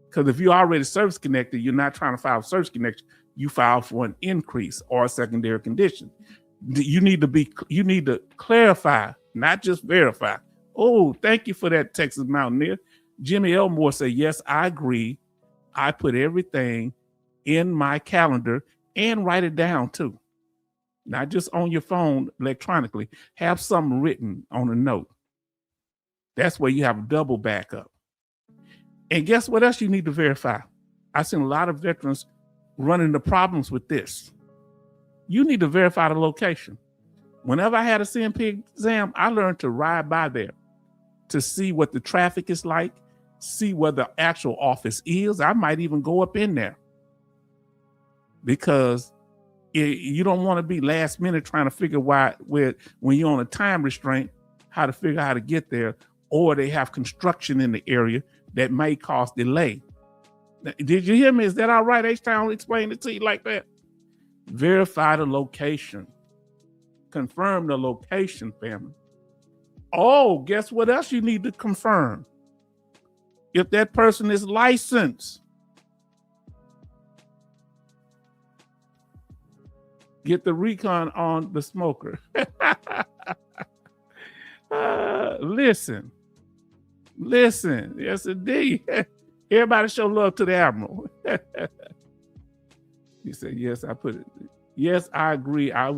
Because if you're already service connected, you're not trying to file service connection. You file for an increase or a secondary condition. You need to clarify, not just verify. Oh, thank you for that, Texas Mountaineer. Jimmy Elmore said, yes, I agree. I put everything in my calendar and write it down too. Not just on your phone electronically. Have something written on a note. That's where you have a double backup. And guess what else you need to verify? I've seen a lot of veterans running into problems with this. You need to verify the location. Whenever I had a CMP exam, I learned to ride by there to see what the traffic is like, see where the actual office is. I might even go up in there because you don't want to be last minute trying to figure when you're on a time restraint, how to figure out how to get there, or they have construction in the area that may cause delay. Did you hear me? Is that all right? H-Town explained it to you like that. Verify the location. Confirm the location, family. Oh, guess what else you need to confirm? If that person is licensed. Get the recon on the smoker. Listen. Yes, indeed. Everybody show love to the Admiral. He said, yes, I put it. Yes, I agree. I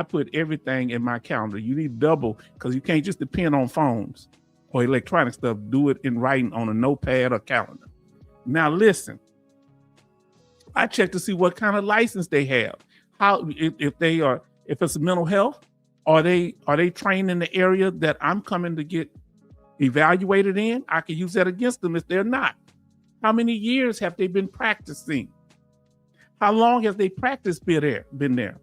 put everything in my calendar. You need double because you can't just depend on phones or electronic stuff. Do it in writing on a notepad or calendar. Now, listen. I check to see what kind of license they have. If it's mental health, are they trained in the area that I'm coming to get evaluated in? I can use that against them if they're not. How many years have they been practicing? How long has they practiced been there?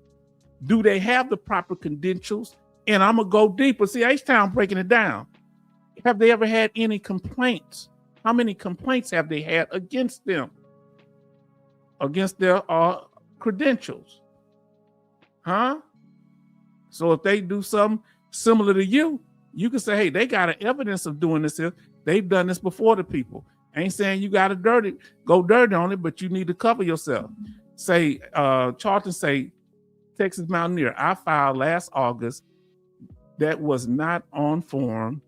Do they have the proper credentials? And I'm gonna go deeper. See, H-Town breaking it down. Have they ever had any complaints? How many complaints have they had against them? Against their credentials? Huh? So if they do something similar to you, you can say, hey, they got an evidence of doing this here. They've done this before to people. Ain't saying you got to go dirty on it, but you need to cover yourself. Say, Charlton say, Texas Mountaineer, I filed last August. That was not on form.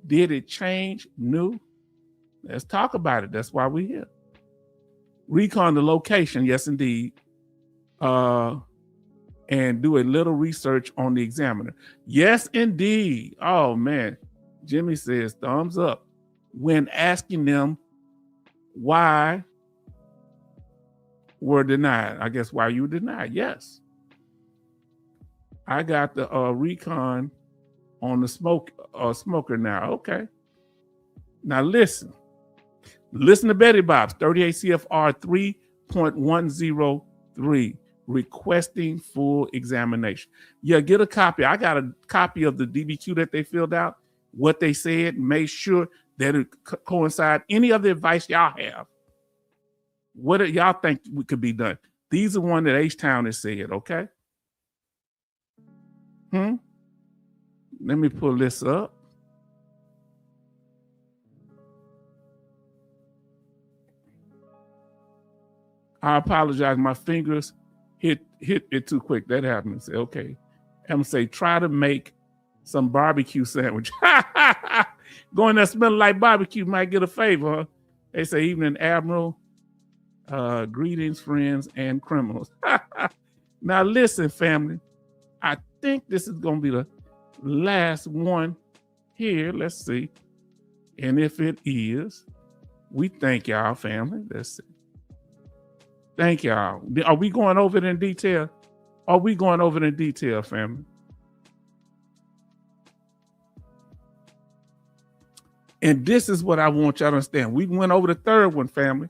Did it change? New? Let's talk about it. That's why we're here. Recon the location, yes, indeed. And do a little research on the examiner. Yes, indeed. Oh, man. Jimmy says, thumbs up. When asking them why were denied. I guess why you were denied. Yes. I got the recon on the smoker now. Okay. Now listen to Betty Bob's 38 CFR 3.103, requesting full examination. Yeah, get a copy. I got a copy of the DBQ that they filled out, what they said, make sure that it coincide any other advice y'all have. What do y'all think could be done? These are one that H-Town has said, okay? Let me pull this up. I apologize. My fingers hit it too quick. That happens. Okay. I'm gonna say, try to make some barbecue sandwich. Going there smelling like barbecue might get a favor. Huh? They say, evening, Admiral. Greetings, friends and criminals. Now listen, family. I think this is gonna be the last one here. Let's see. And if it is, we thank y'all, family. Let's see. Thank y'all. Are we going over it in detail? Are we going over it in detail, family? And this is what I want y'all to understand. We went over the third one, family.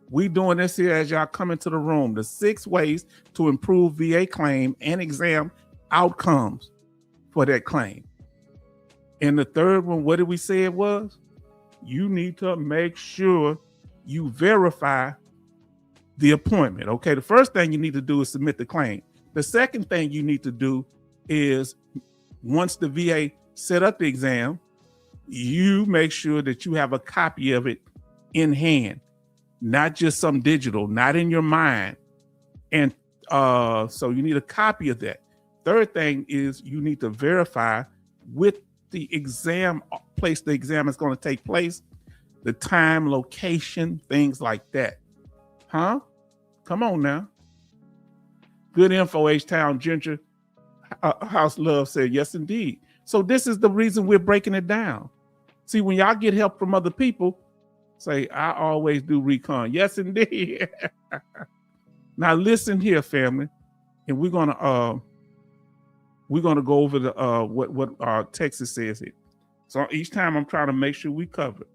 We doing this here as y'all come into the room. The 6 ways to improve VA claim and exam outcomes for that claim. And the third one, what did we say it was? You need to make sure you verify the appointment. Okay, the first thing you need to do is submit the claim. The second thing you need to do is, once the VA set up the exam, you make sure that you have a copy of it in hand, not just some digital, not in your mind. And so you need a copy of that. Third thing is you need to verify with the exam place the exam is going to take place, the time, location, things like that. Huh? Come on now. Good info, H-Town. Ginger House Love said, yes, indeed. So this is the reason we're breaking it down. See, when y'all get help from other people, Say, I always do recon. Yes, indeed. Now listen here, family, and we're gonna go over the what Texas says here. So each time I'm trying to make sure we cover it.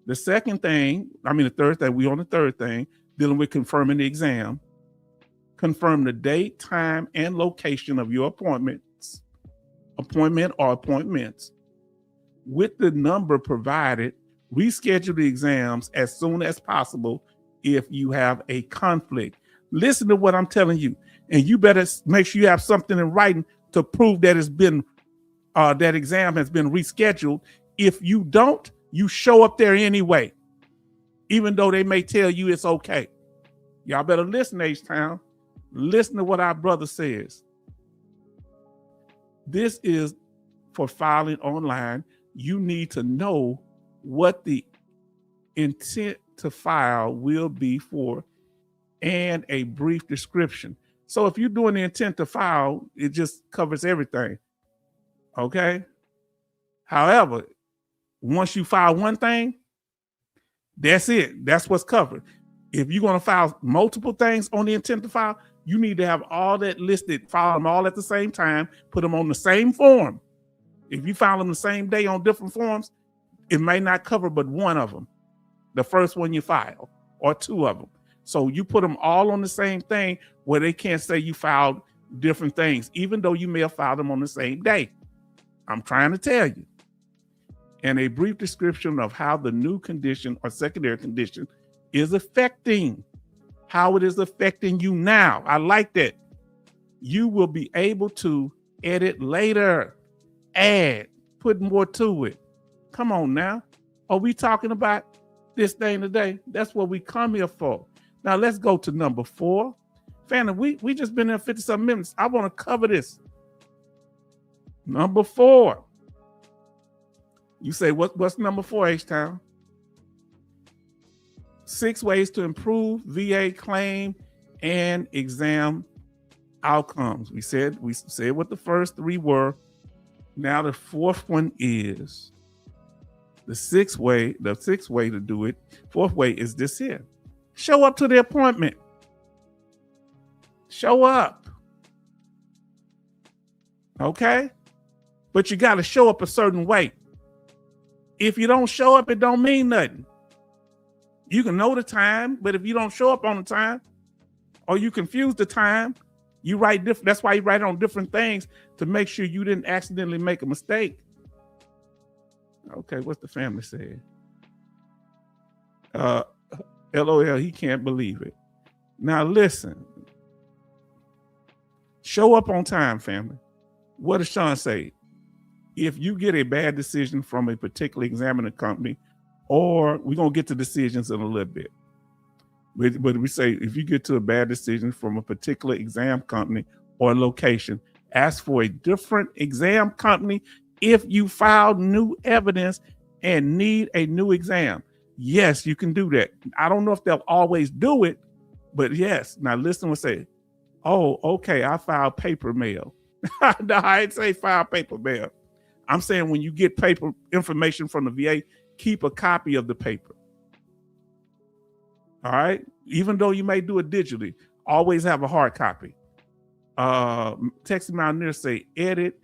The second thing, the third thing, we on the third thing, dealing with confirming the exam. Confirm the date, time, and location of your appointment or appointments with the number provided. Reschedule the exams as soon as possible if you have a conflict. Listen to what I'm telling you, and you better make sure you have something in writing to prove that it's been that exam has been rescheduled. If you don't, you show up there anyway, even though they may tell you it's okay. Y'all better listen, H-Town. Listen to what our brother says. This is for filing online. You need to know what the intent to file will be for and a brief description. So if you're doing the intent to file, it just covers everything. Okay? However, once you file one thing, that's it. That's what's covered. If you're going to file multiple things on the intent to file, you need to have all that listed, file them all at the same time, put them on the same form. If you file them the same day on different forms, it may not cover but one of them, the first one you file, or two of them. So you put them all on the same thing where they can't say you filed different things, even though you may have filed them on the same day. I'm trying to tell you. And a brief description of how the new condition or secondary condition is affecting, how it is affecting you now. I like that. You will be able to edit later, add, put more to it. Come on now. Are we talking about this thing today? That's what we come here for. Now let's go to number 4. Family, we just been there 50-something minutes. I want to cover this. Number 4. You say, what's number 4, H-Town? 6 ways to improve VA claim and exam outcomes. We said what the first 3 were. Now the 4th one is the 6th way. The 6th way to do it. 4th way is this here. Show up to the appointment. Show up. Okay? But you got to show up a certain way. If you don't show up, it don't mean nothing. You can know the time, but if you don't show up on the time, or you confuse the time, you write different. That's why you write on different things, to make sure you didn't accidentally make a mistake. Okay, what's the family saying? LOL, he can't believe it. Now listen. Show up on time, family. What does Sean say? If you get a bad decision from a particular examining company, or we're going to get to decisions in a little bit. But we say, if you get to a bad decision from a particular exam company or location, ask for a different exam company if you filed new evidence and need a new exam. Yes, you can do that. I don't know if they'll always do it, but yes. Now listen what say. Oh, okay, I filed paper mail. No, I didn't say file paper mail. I'm saying when you get paper information from the VA, keep a copy of the paper. All right? Even though you may do it digitally, always have a hard copy. Texas Mountaineer say edit,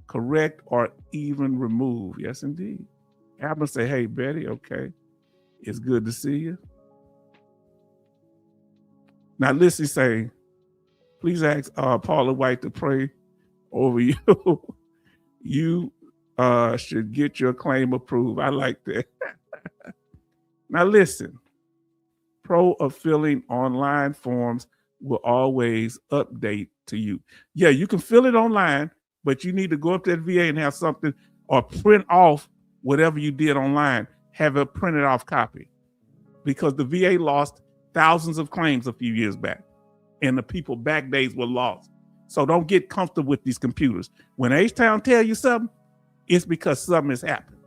correct, or even remove. Yes, indeed. Abner say, hey, Betty, okay. It's good to see you. Now, Lissy say, please ask Paula White to pray over you. You should get your claim approved. I like that. Now listen, pro of filling online forms will always update to you. Yeah, you can fill it online, but you need to go up to the VA and have something, or print off whatever you did online, have a printed off copy. Because the VA lost thousands of claims a few years back, and the people back days were lost. So don't get comfortable with these computers. When H-Town tell you something, it's because something has happened.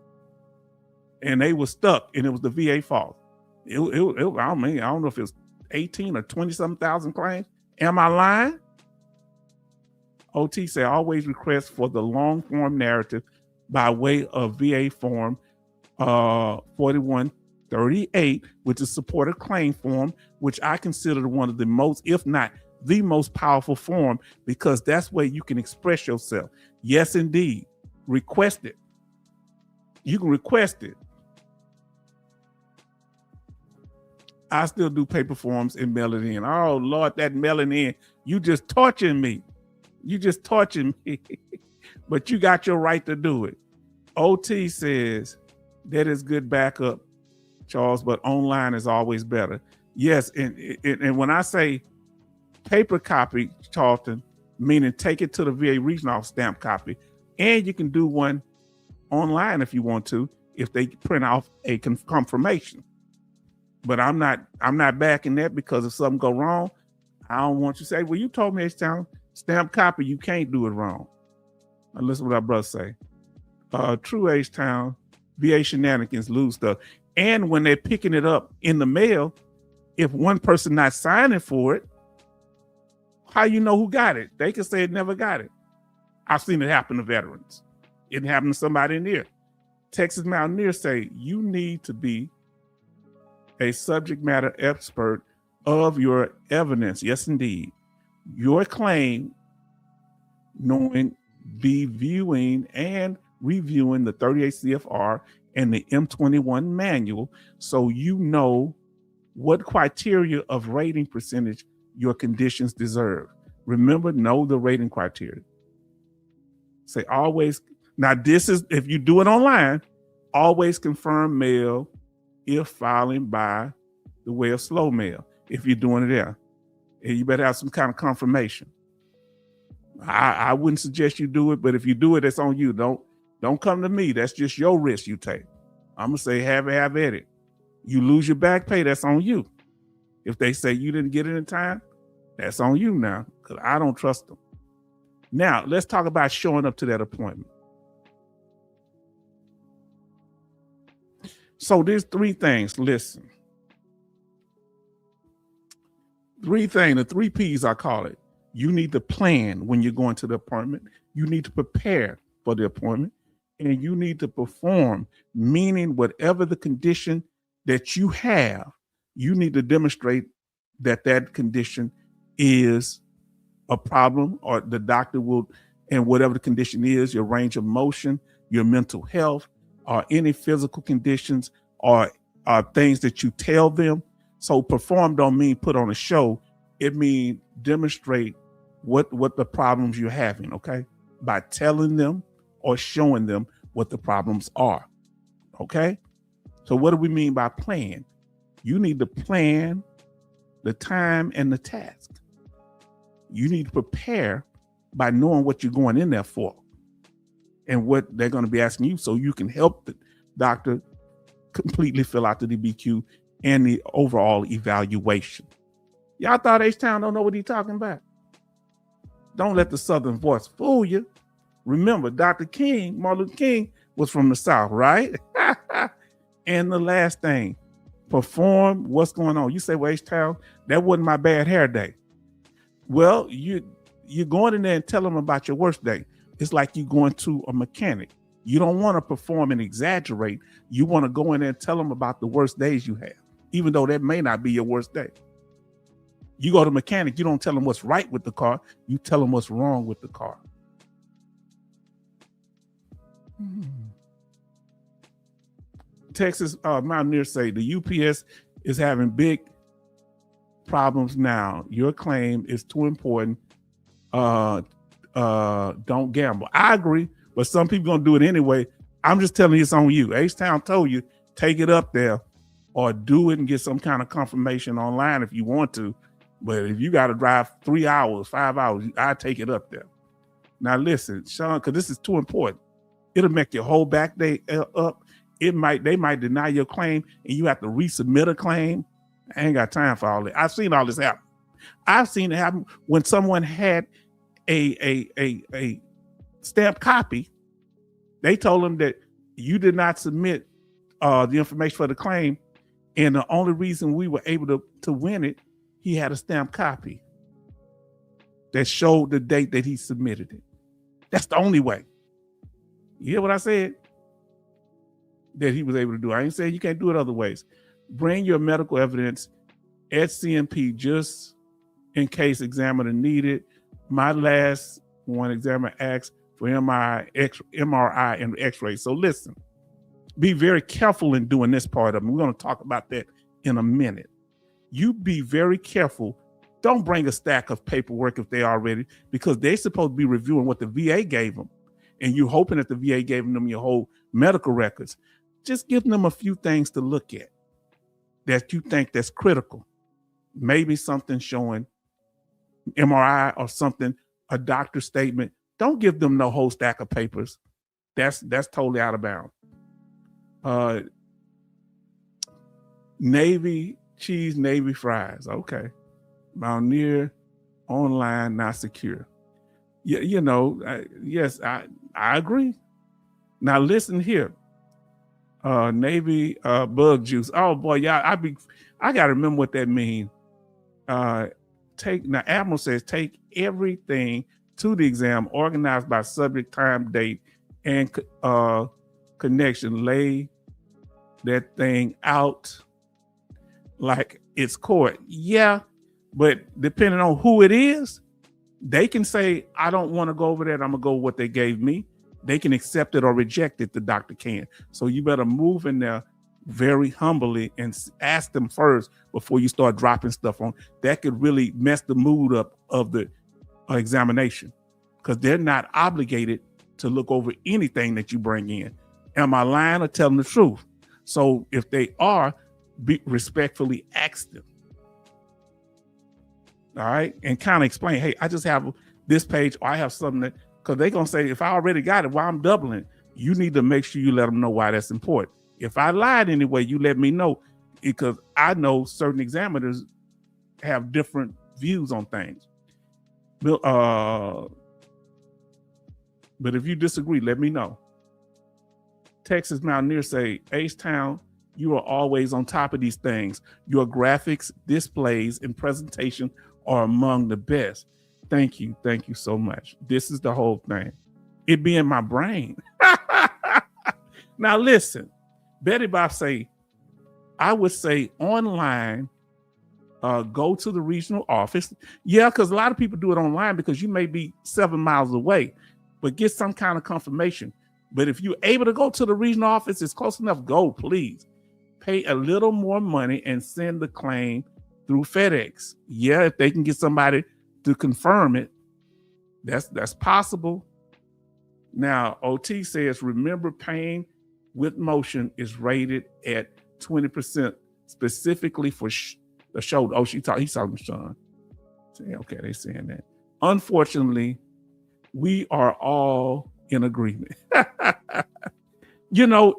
And they were stuck, and it was the VA fault. I don't know if it was 18 or 20-something thousand claims. Am I lying? OT said, always request for the long form narrative by way of VA form 4130 38, which is support a claim form, which I consider one of the most, if not the most powerful form, because that's where you can express yourself. Yes, indeed. Request it. You can request it. I still do paper forms and mail it in. Oh, Lord, that mailing in, you just torturing me. You just torturing me. But you got your right to do it. OT says that is good backup, Charles, but online is always better. Yes, and when I say paper copy, Charlton, meaning take it to the VA regional stamp copy, and you can do one online if you want to, if they print off a confirmation. But I'm not backing that, because if something go wrong, I don't want you to say, well, you told me H-Town, stamp copy, you can't do it wrong. Now listen to what our brother say. True H-Town, VA shenanigans lose stuff. And when they're picking it up in the mail, if one person not signing for it, how you know who got it? They can say it never got it. I've seen it happen to veterans. It happened to somebody in there. Texas Mountaineer say you need to be a subject matter expert of your evidence. Yes, indeed. Your claim, knowing, be viewing and reviewing the 38 CFR and the M21 manual, so you know what criteria of rating percentage your conditions deserve. Remember, know the rating criteria. Say always, now this is, if you do it online, always confirm mail if filing by the way of slow mail. If you're doing it there, and you better have some kind of confirmation. I wouldn't suggest you do it, but if you do it, it's on you. Don't come to me. That's just your risk you take. I'm gonna say have at it. You lose your back pay, that's on you. If they say you didn't get it in time, that's on you now, because I don't trust them. Now, let's talk about showing up to that appointment. So there's three things, listen. Three things, the 3 P's I call it. You need to plan when you're going to the appointment. You need to prepare for the appointment, and you need to perform, meaning whatever the condition that you have, you need to demonstrate that that condition is a problem, or the doctor will, and whatever the condition is, your range of motion, your mental health, or any physical conditions, or things that you tell them. So perform don't mean put on a show. It means demonstrate what the problems you're having, okay? By telling them or showing them what the problems are, okay? So what do we mean by plan? You need to plan the time and the task. You need to prepare by knowing what you're going in there for and what they're going to be asking you, so you can help the doctor completely fill out the DBQ and the overall evaluation. Y'all thought H-Town don't know what he's talking about. Don't let the Southern voice fool you. Remember, Dr. King, Martin Luther King, was from the South, right? And the last thing, perform what's going on. You say, well, H-Town, that wasn't my bad hair day. Well, you're going in there and tell them about your worst day. It's like you going to a mechanic. You don't want to perform and exaggerate. You want to go in there and tell them about the worst days you have, even though that may not be your worst day. You go to a mechanic, you don't tell them what's right with the car. You tell them what's wrong with the car. Texas Mountaineers say the UPS is having big problems now. Your claim is too important. Don't gamble. I agree, but some people gonna do it anyway. I'm just telling you it's on you. H-Town told you, take it up there or do it and get some kind of confirmation online if you want to. But if you got to drive 3 hours, 5 hours, I take it up there. Now listen, Sean, because this is too important. It'll make your whole back day up. They might deny your claim and you have to resubmit a claim. I ain't got time for all that. I've seen all this happen. I've seen it happen when someone had a stamped copy. They told them that you did not submit the information for the claim, and the only reason we were able to win it, he had a stamped copy that showed the date that he submitted it. That's the only way. You hear what I said? That he was able to do. I ain't saying you can't do it other ways, Bring your medical evidence at CMP just in case examiner needed. My last one, examiner asked for MRI and X-ray. So listen, be very careful in doing this part of it. We're going to talk about that in a minute. You be very careful. Don't bring a stack of paperwork if they are ready, because they're supposed to be reviewing what the VA gave them. And you're hoping that the VA gave them your whole medical records. Just give them a few things to look at that you think that's critical. Maybe something showing MRI or something, a doctor's statement. Don't give them no whole stack of papers. That's totally out of bounds. Navy cheese, Navy fries. Okay. Mountaineer online, not secure. Yeah, yes, I agree. Now listen here. Navy bug juice. Oh boy, yeah, I gotta remember what that means. Admiral says take everything to the exam, organized by subject, time, date, and connection. Lay that thing out like it's court. Yeah, but depending on who it is, they can say, I don't want to go over that. I'm gonna go with what they gave me. They can accept it or reject it. The doctor can. So you better move in there very humbly and ask them first before you start dropping stuff on. That could really mess the mood up of the examination, because they're not obligated to look over anything that you bring in. Am I lying or telling the truth? So if they are, respectfully ask them. All right. And kind of explain, hey, I just have this page, or I have something that, because they're going to say, if I already got it, why I'm doubling it? You need to make sure you let them know why that's important. If I lied anyway, you let me know, because I know certain examiners have different views on things. But if you disagree, let me know. Texas Mountaineer say, H-Town, you are always on top of these things. Your graphics, displays, and presentation are among the best. Thank you. Thank you so much. This is the whole thing. It be in my brain. Now listen, Betty Bob say, I would say online, go to the regional office. Yeah, because a lot of people do it online because you may be 7 miles away, but get some kind of confirmation. But if you're able to go to the regional office, it's close enough, go, please. Pay a little more money and send the claim through FedEx. Yeah, if they can get somebody to confirm it, that's possible. Now, OT says, remember, pain with motion is rated at 20% specifically for the shoulder. Oh, he's talking to Sean. Okay, they're saying that. Unfortunately, we are all in agreement.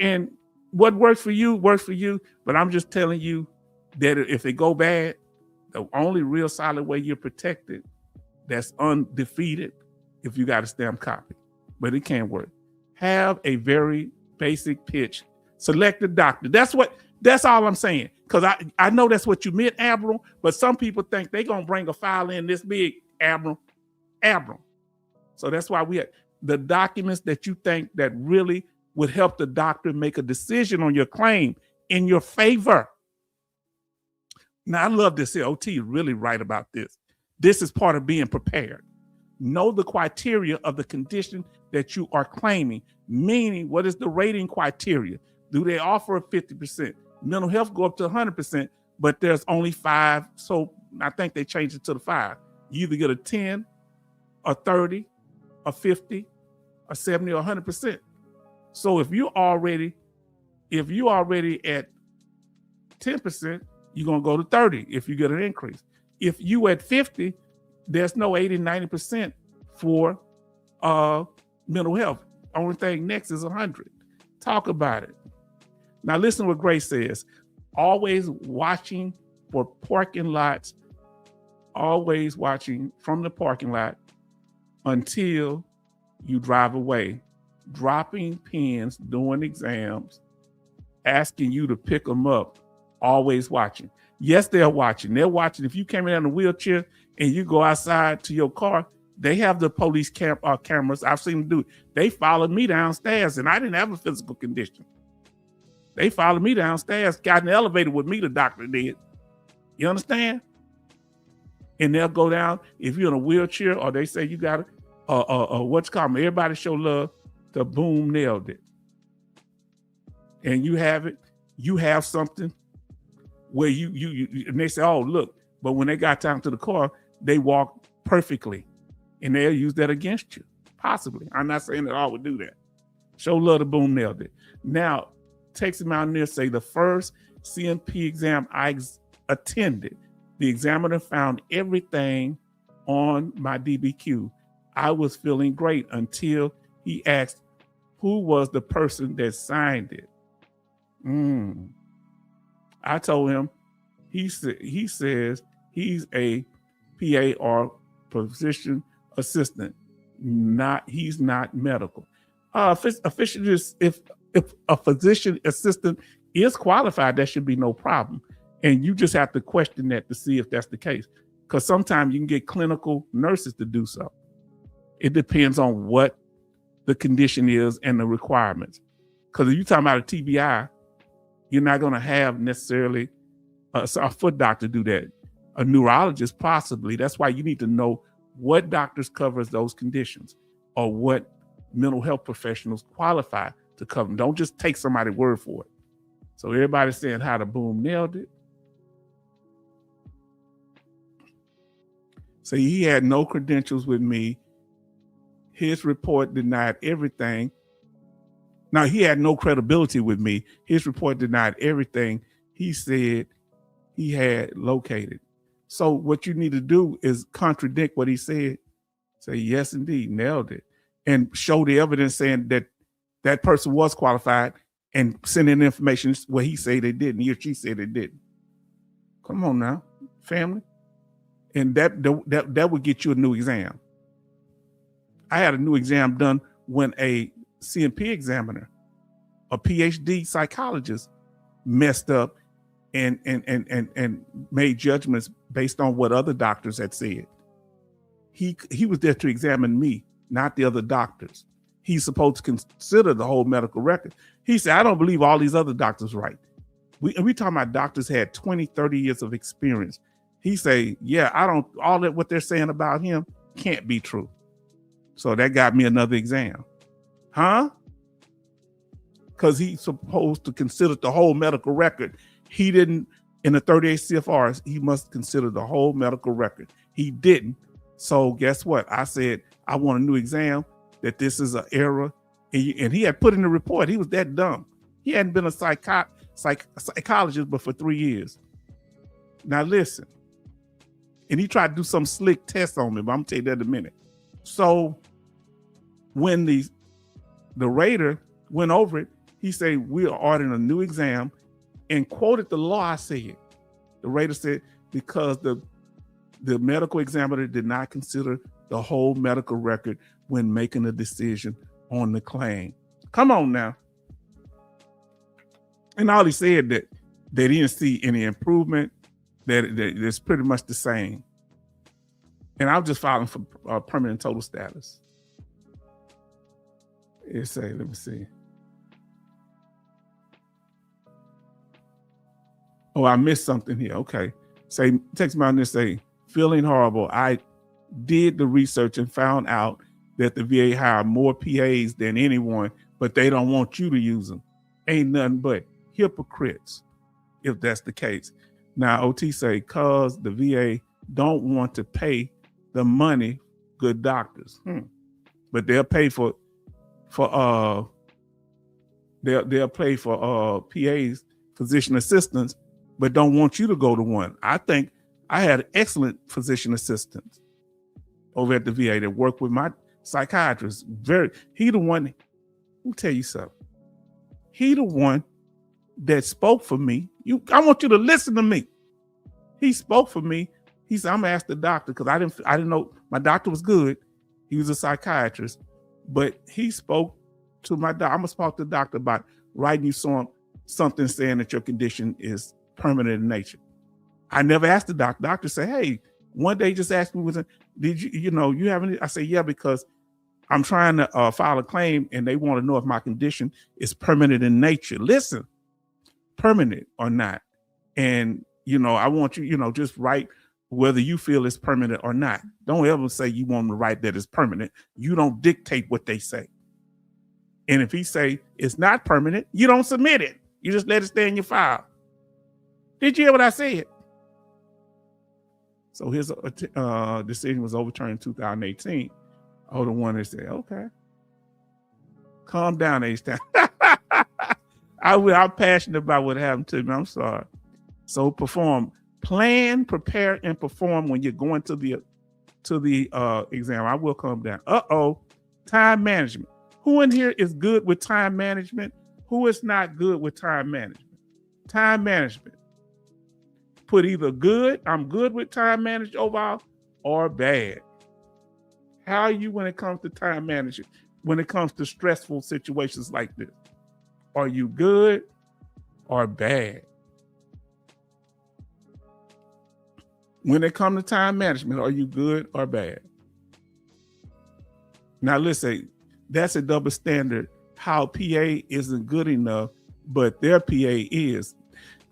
And what works for you, but I'm just telling you that if they go bad, the only real solid way you're protected, that's undefeated, if you got a stamp copy. But it can't work. Have a very basic pitch. Select the doctor. That's all I'm saying. Because I know that's what you meant, Admiral, but some people think they're going to bring a file in this big, Admiral. So that's why we have the documents that you think that really would help the doctor make a decision on your claim in your favor. Now, I love this here. OT is really right about this. This is part of being prepared. Know the criteria of the condition that you are claiming, meaning what is the rating criteria? Do they offer a 50%? Mental health go up to 100%, but there's only 5. So I think they changed it to the 5. You either get a 10, a 30, a 50, a 70, or 100%. So if you already at 10%, you're going to go to 30 if you get an increase. If you at 50, there's no 80, 90% for mental health. Only thing next is 100. Talk about it. Now listen to what Grace says. Always watching for parking lots, always watching from the parking lot until you drive away. Dropping pins, doing exams, asking you to pick them up, always watching. Yes, they're watching. They're watching. If you came in on a wheelchair and you go outside to your car, they have the police cameras. I've seen them do it. They followed me downstairs and I didn't have a physical condition. They followed me downstairs, got in the elevator with me, the doctor did. You understand? And they'll go down, if you're in a wheelchair or they say you got what's called, everybody show love, the boom nailed it. And you have it, you have something where you and they say, oh, look, but when they got down to the car, they walk perfectly. And they'll use that against you, possibly. I'm not saying that all would do that. Show love, the boom nailed it. Now, Texas Mountaineer say the first CMP exam I attended, the examiner found everything on my DBQ. I was feeling great until he asked who was the person that signed it. I told him, he says he's a PA or physician assistant. He's not medical. If a physician assistant is qualified, that should be no problem. And you just have to question that to see if that's the case. Because sometimes you can get clinical nurses to do so. It depends on what the condition is and the requirements. Because if you're talking about a TBI, you're not going to have necessarily a foot doctor do that. A neurologist, possibly. That's why you need to know what doctors covers those conditions or what mental health professionals qualify to cover them. Don't just take somebody's word for it. So everybody's saying how the boom nailed it. So he had no credentials with me. His report denied everything. Now, he had no credibility with me. His report denied everything he said he had located. So what you need to do is contradict what he said. Say, yes, indeed, nailed it. And show the evidence saying that that person was qualified and send in information where he said they didn't, he or she said they didn't. Come on now, family. And that would get you a new exam. I had a new exam done when a CMP examiner, a PhD psychologist, messed up and made judgments based on what other doctors had said. He was there to examine me, not the other doctors. He's supposed to consider the whole medical record. He said, I don't believe all these other doctors right. We talking about doctors had 20, 30 years of experience. He say, yeah, all that what they're saying about him can't be true. So that got me another exam. Huh? Because he's supposed to consider the whole medical record. He didn't, in the 38 CFRs, he must consider the whole medical record. He didn't. So guess what? I said, I want a new exam, that this is an error. And he had put in the report, he was that dumb. He hadn't been a psychologist, but for 3 years. Now listen. And he tried to do some slick test on me, but I'm gonna tell you that in a minute. So when the rater went over it, he said, we are ordering a new exam, and quoted the law I said. The rater said, because the medical examiner did not consider the whole medical record when making a decision on the claim. Come on now. And all he said that they didn't see any improvement, that it's pretty much the same. And I was just filing for permanent total status. Let me see. Oh, I missed something here. Okay. Text me on this, say, feeling horrible. I did the research and found out that the VA hired more PAs than anyone, but they don't want you to use them. Ain't nothing but hypocrites, if that's the case. Now, OT say, cause the VA don't want to pay the money, good doctors. But they'll pay for PAs, physician assistants, but don't want you to go to one. I think I had excellent physician assistants over at the VA that worked with my psychiatrist. He the one, let me tell you something. He the one that spoke for me. I want you to listen to me. He spoke for me. He said, I'm gonna ask the doctor, because I didn't know, my doctor was good. He was a psychiatrist, but he spoke to my doctor. I'm gonna talk to the doctor about writing you something saying that your condition is permanent in nature. I never asked the doctor. Doctor said, hey, one day just asked me, did you have any? I said, yeah, because I'm trying to file a claim and they want to know if my condition is permanent in nature. Listen, permanent or not. And, I want you, just write whether you feel it's permanent or not. Don't ever say you want to write that it's permanent. You don't dictate what they say. And if he say it's not permanent, you don't submit it. You just let it stay in your file. Did you hear what I said? So his decision was overturned in 2018. Oh, the one that said, okay, calm down, H-Town. I'm passionate about what happened to me. I'm sorry. So perform, plan, prepare, and perform when you're going to the exam. I will calm down. Time management. Who in here is good with time management? Who is not good with time management? Time management. Put either good, I'm good with time management overall, or bad. How are you when it comes to time management? When it comes to stressful situations like this? Are you good or bad? When it comes to time management, are you good or bad? Now, listen, that's a double standard. How PA isn't good enough, but their PA is.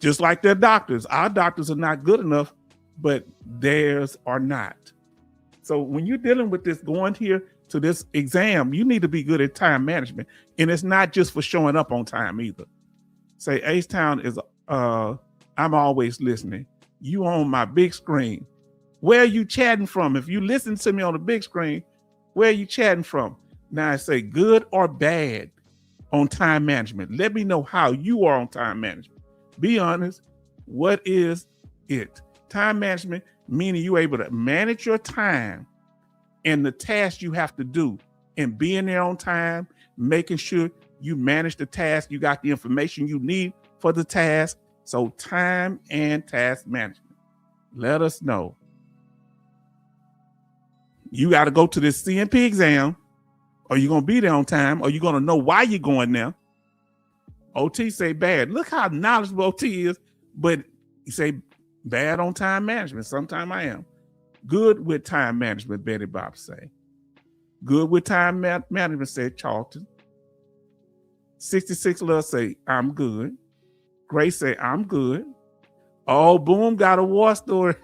Just like their doctors. Our doctors are not good enough, but theirs are not. So when you're dealing with this, going here to this exam, you need to be good at time management. And it's not just for showing up on time either. Say, H-Town is, I'm always listening. You on my big screen. Where are you chatting from? If you listen to me on the big screen, where are you chatting from? Now I say good or bad on time management. Let me know how you are on time management. Be honest. What is it? Time management, meaning you're able to manage your time and the tasks you have to do and being there on time, making sure you manage the task, you got the information you need for the task. So time and task management. Let us know. You got to go to this CNP exam. Are you going to be there on time? Are you going to know why you're going there? OT say bad. Look how knowledgeable OT is, but you say bad on time management. Sometimes I am. Good with time management, Betty Bob say. Good with time management, said Charlton. 66 Love say, I'm good. Grace say, I'm good. Oh, Boom got a war story.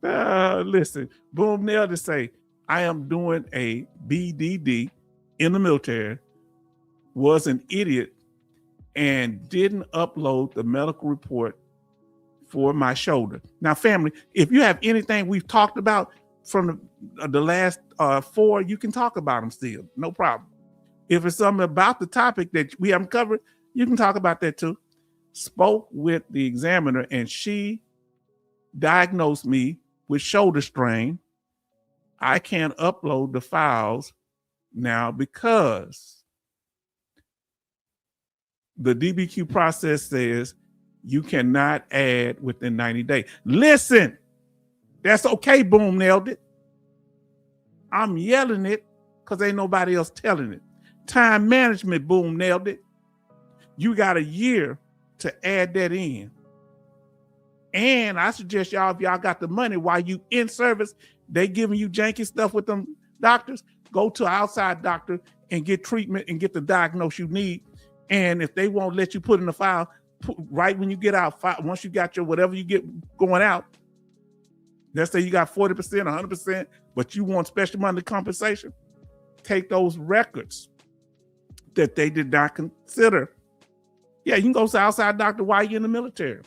Listen, Boom nailed to say, I am doing a BDD in the military, was an idiot, and didn't upload the medical report for my shoulder. Now, family, if you have anything we've talked about from the last 4, you can talk about them still, no problem. If it's something about the topic that we haven't covered, you can talk about that too. Spoke with the examiner and she diagnosed me with shoulder strain. I can't upload the files now because the DBQ process says you cannot add within 90 days. Listen, that's okay, Boom nailed it. I'm yelling it because ain't nobody else telling it. Time management, Boom nailed it. You got a year to add that in. And I suggest y'all, if y'all got the money while you in service, they giving you janky stuff with them doctors, go to an outside doctor and get treatment and get the diagnosis you need. And if they won't let you put in the file, right when you get out, once you got your whatever you get going out, let's say you got 40%, 100%, but you want special money compensation, take those records that they did not consider. Yeah, you can go to the outside doctor while you're in the military.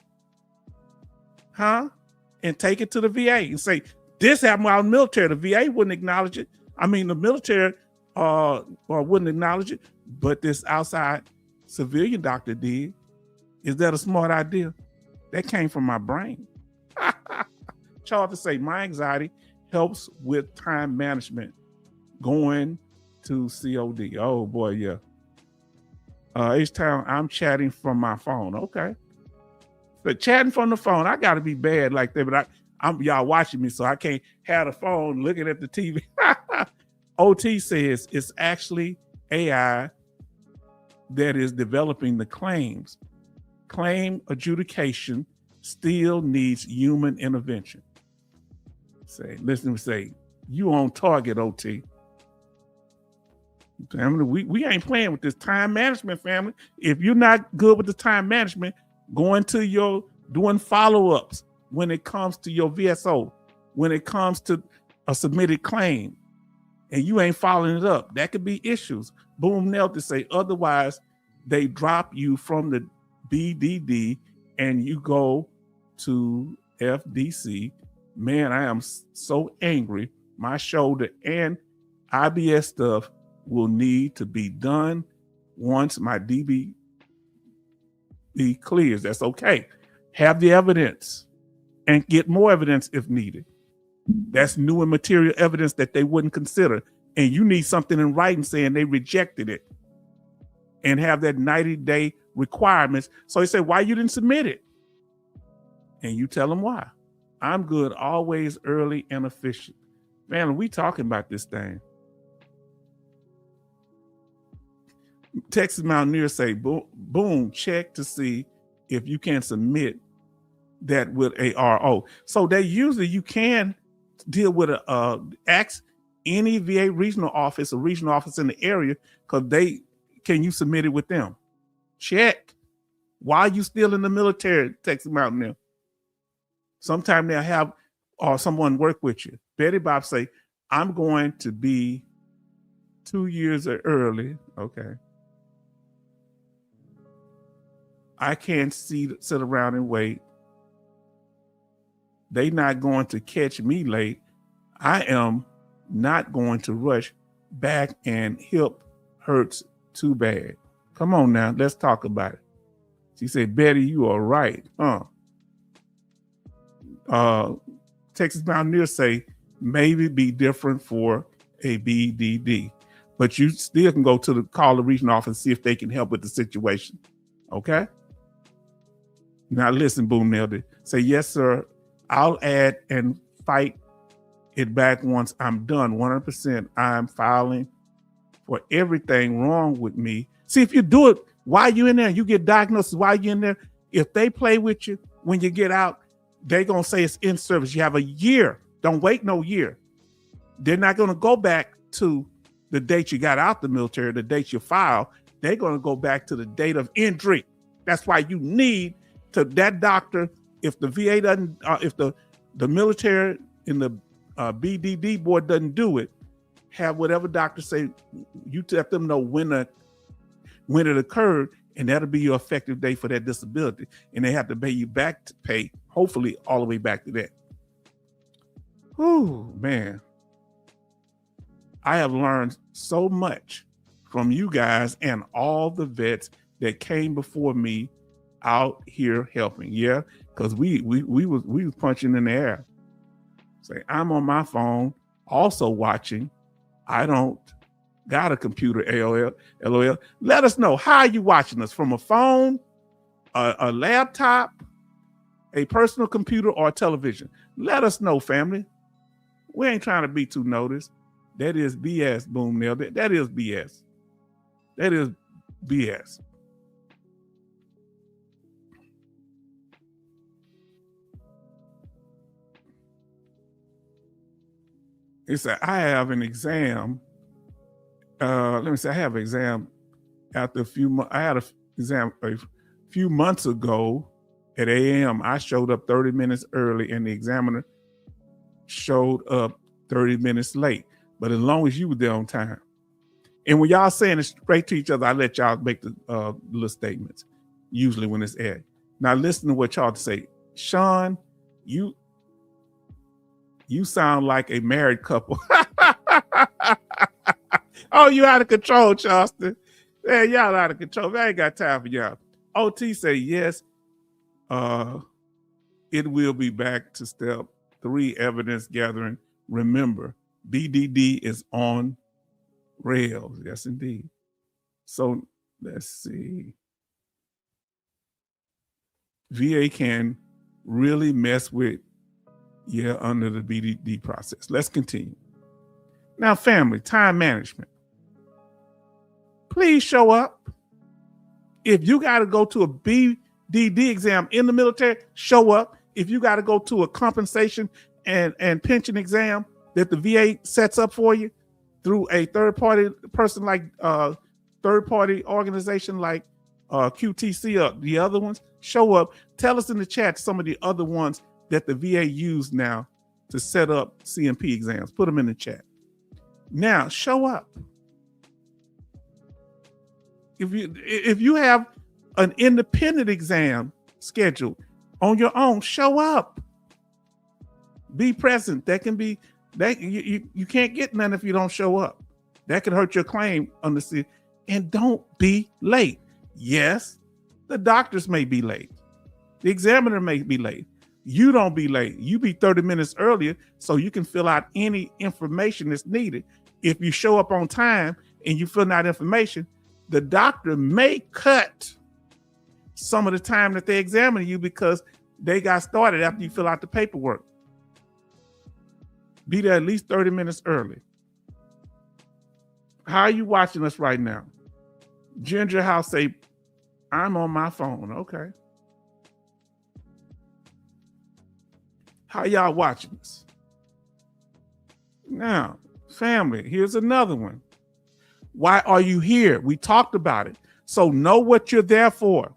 And take it to the VA and say, this happened while in the military. The VA wouldn't acknowledge it. I mean, the military wouldn't acknowledge it, but this outside civilian doctor did. Is that a smart idea? That came from my brain. Charles to say, my anxiety helps with time management going to COD. Oh boy, yeah. H-Town, I'm chatting from my phone. Okay. But chatting from the phone, I got to be bad like that, but I'm y'all watching me, so I can't have the phone looking at the TV. OT says it's actually AI that is developing the claims. Claim adjudication still needs human intervention. Say, you on target, OT. Family, we ain't playing with this time management, family. If you're not good with the time management, going to your doing follow-ups when it comes to your VSO, when it comes to a submitted claim, and you ain't following it up, that could be issues. Boom, nailed to say otherwise, they drop you from the BDD and you go to FDC. Man, I am so angry. My shoulder and IBS stuff will need to be done once my DB clears. That's okay. Have the evidence and get more evidence if needed. That's new and material evidence that they wouldn't consider. And you need something in writing saying they rejected it and have that 90-day requirements. So they say, why you didn't submit it? And you tell them why. I'm good, always early and efficient. Man, we talking about this thing. Texas Mountaineer say, boom, check to see if you can submit that with a RO. So they usually you can deal with ask any VA regional office or regional office in the area, because can you submit it with them? Check. While you still in the military, Texas Mountaineer. Sometime they'll have someone work with you. Betty Bob say, I'm going to be 2 years early. Okay. I can't sit around and wait. They not going to catch me late. I am not going to rush back and hip hurts too bad. Come on now, let's talk about it. She said, Betty, you are right. Texas Mountaineer say, maybe be different for a BDD, but you still can go to call the regional office and see if they can help with the situation. Okay? Now listen, Boom nailed it. Say, yes, sir. I'll add and fight it back once I'm done. 100%. I'm filing for everything wrong with me. See, if you do it while you're in there, you get diagnosed while you're in there. If they play with you when you get out, they're going to say it's in service. You have a year. Don't wait no year. They're not going to go back to the date you got out the military, the date you filed. They're going to go back to the date of injury. That's why you need to that doctor. If the VA doesn't, if the military in the BDD board doesn't do it, have whatever doctor say, you let them know when it occurred, and that'll be your effective date for that disability. And they have to pay you back to pay, hopefully all the way back to that. Whew, man. I have learned so much from you guys and all the vets that came before me out here helping. Yeah, because we was punching in the air. Say, I'm on my phone also watching. I don't got a computer, LOL. Let us know, how are you watching us? From a phone, a laptop, a personal computer, or a television? Let us know, family. We ain't trying to be too noticed. That is BS, Boom nailed it. That is BS. That is BS. It said, I have an exam. Let me say, I have an exam after a few months. I had an exam a few months ago at 8 a.m. I showed up 30 minutes early and the examiner showed up 30 minutes late. But as long as you were there on time. And when y'all saying it straight to each other, I let y'all make the little statements, usually when it's aired. Now listen to what y'all say. Sean, you sound like a married couple. Oh, you out of control, Charleston. Man, y'all out of control. I ain't got time for y'all. OT say yes. It will be back to step 3, evidence gathering. Remember, BDD is on rails. Yes, indeed. So let's see. VA can really mess with under the BDD process. Let's continue. Now, family, time management. Please show up. If you got to go to a BDD exam in the military, show up. If you got to go to a compensation and pension exam that the VA sets up for you, through a third party person like third party organization like QTC or the other ones, show up. Tell us in the chat some of the other ones that the VA use now to set up CMP exams. Put them in the chat. Now, show up. If you have an independent exam scheduled on your own, show up. Be present. That can be that you can't get none if you don't show up. That could hurt your claim on the C. And don't be late. Yes, the doctors may be late. The examiner may be late. You don't be late. You be 30 minutes earlier so you can fill out any information that's needed. If you show up on time and you fill out information, the doctor may cut some of the time that they examine you because they got started after you fill out the paperwork. Be there at least 30 minutes early. How are you watching us right now? Ginger House say, I'm on my phone. Okay. How y'all watching this? Now, family, here's another one. Why are you here? We talked about it. So know what you're there for.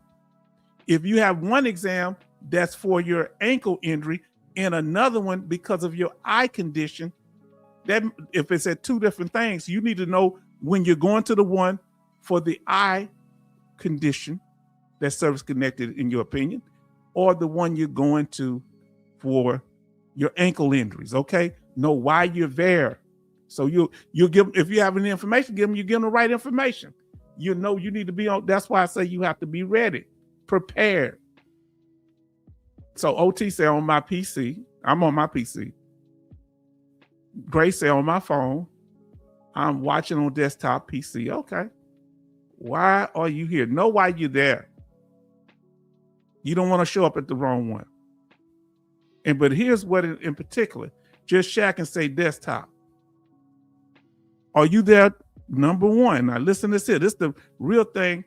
If you have one exam that's for your ankle injury and another one because of your eye condition, that if it's at two different things, you need to know when you're going to the one for the eye condition that's service connected in your opinion, or the one you're going to for your ankle injuries. Okay, know why you're there. So you give, if you have any information, you give them the right information. You know you need to be on. That's why I say you have to be ready, prepared. So OT say on my PC, I'm on my PC. Grace say on my phone, I'm watching on desktop PC. Okay. Why are you here? Know why you're there. You don't want to show up at the wrong one. But here's what in particular, just check and say desktop. Are you there? Number one. Now listen to this here. This is the real thing.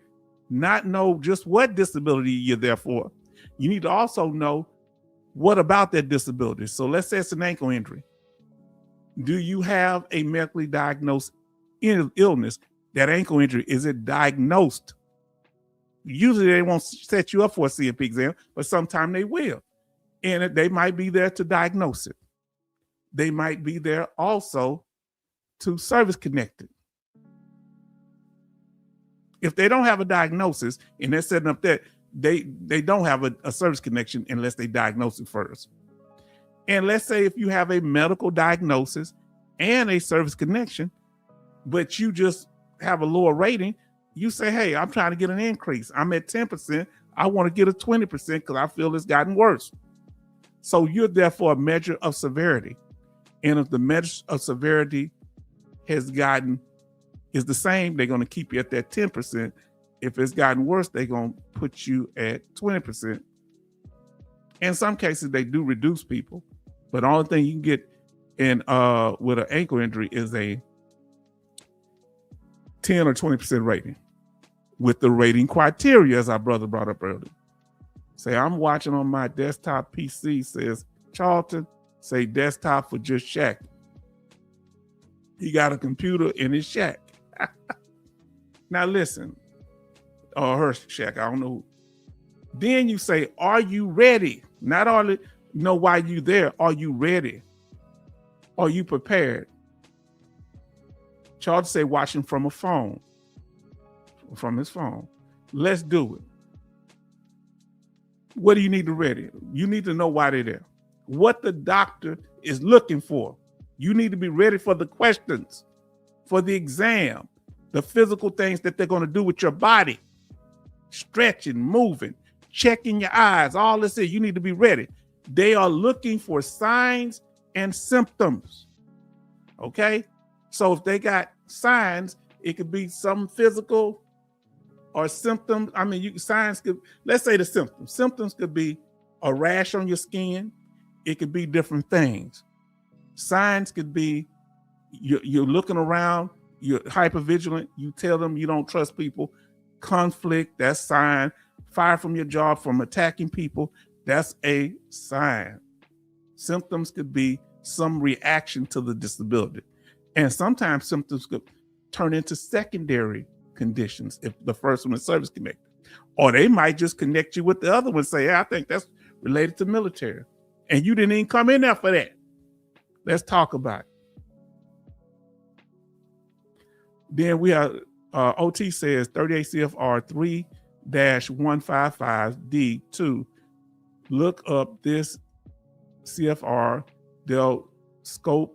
Not know just what disability you're there for. You need to also know what about that disability. So let's say it's an ankle injury. Do you have a medically diagnosed illness? That ankle injury, is it diagnosed? Usually they won't set you up for a CMP exam, but sometimes they will. And they might be there to diagnose it. They might be there also to service connect it. If they don't have a diagnosis and they're setting up that, they don't have a service connection unless they diagnose it first. And let's say if you have a medical diagnosis and a service connection, but you just have a lower rating, you say, hey, I'm trying to get an increase. I'm at 10%. I want to get a 20% because I feel it's gotten worse. So you're there for a measure of severity. And if the measure of severity is the same, they're going to keep you at that 10%. If it's gotten worse, they're going to put you at 20%. In some cases, they do reduce people, but the only thing you can get in with an ankle injury is a 10 or 20% rating with the rating criteria, as our brother brought up earlier. Say, I'm watching on my desktop PC, says Charlton, say desktop for just Shaq. He got a computer in his shack. Now listen, or her shack, I don't know. Then you say, are you ready? Not only know why you there, are you ready? Are you prepared? Charles say watching from a phone, from his phone. Let's do it. What do you need to ready? You need to know why they're there. What the doctor is looking for. You need to be ready for the questions, for the exam, the physical things that they're going to do with your body, stretching, moving, checking your eyes, all this is, you need to be ready. They are looking for signs and symptoms. Okay? So if they got signs, it could be some physical or symptoms. I mean, signs could, let's say the symptoms. Symptoms could be a rash on your skin. It could be different things. Signs could be you're looking around, you're hypervigilant, you tell them you don't trust people. Conflict, that's sign. Fire from your job from attacking people, that's a sign. Symptoms could be some reaction to the disability. And sometimes symptoms could turn into secondary conditions if the first one is service connected. Or they might just connect you with the other one and say, I think that's related to military. And you didn't even come in there for that. Let's talk about it. Then we have OT says 38 CFR 3-155D2. Look up this CFR. They'll scope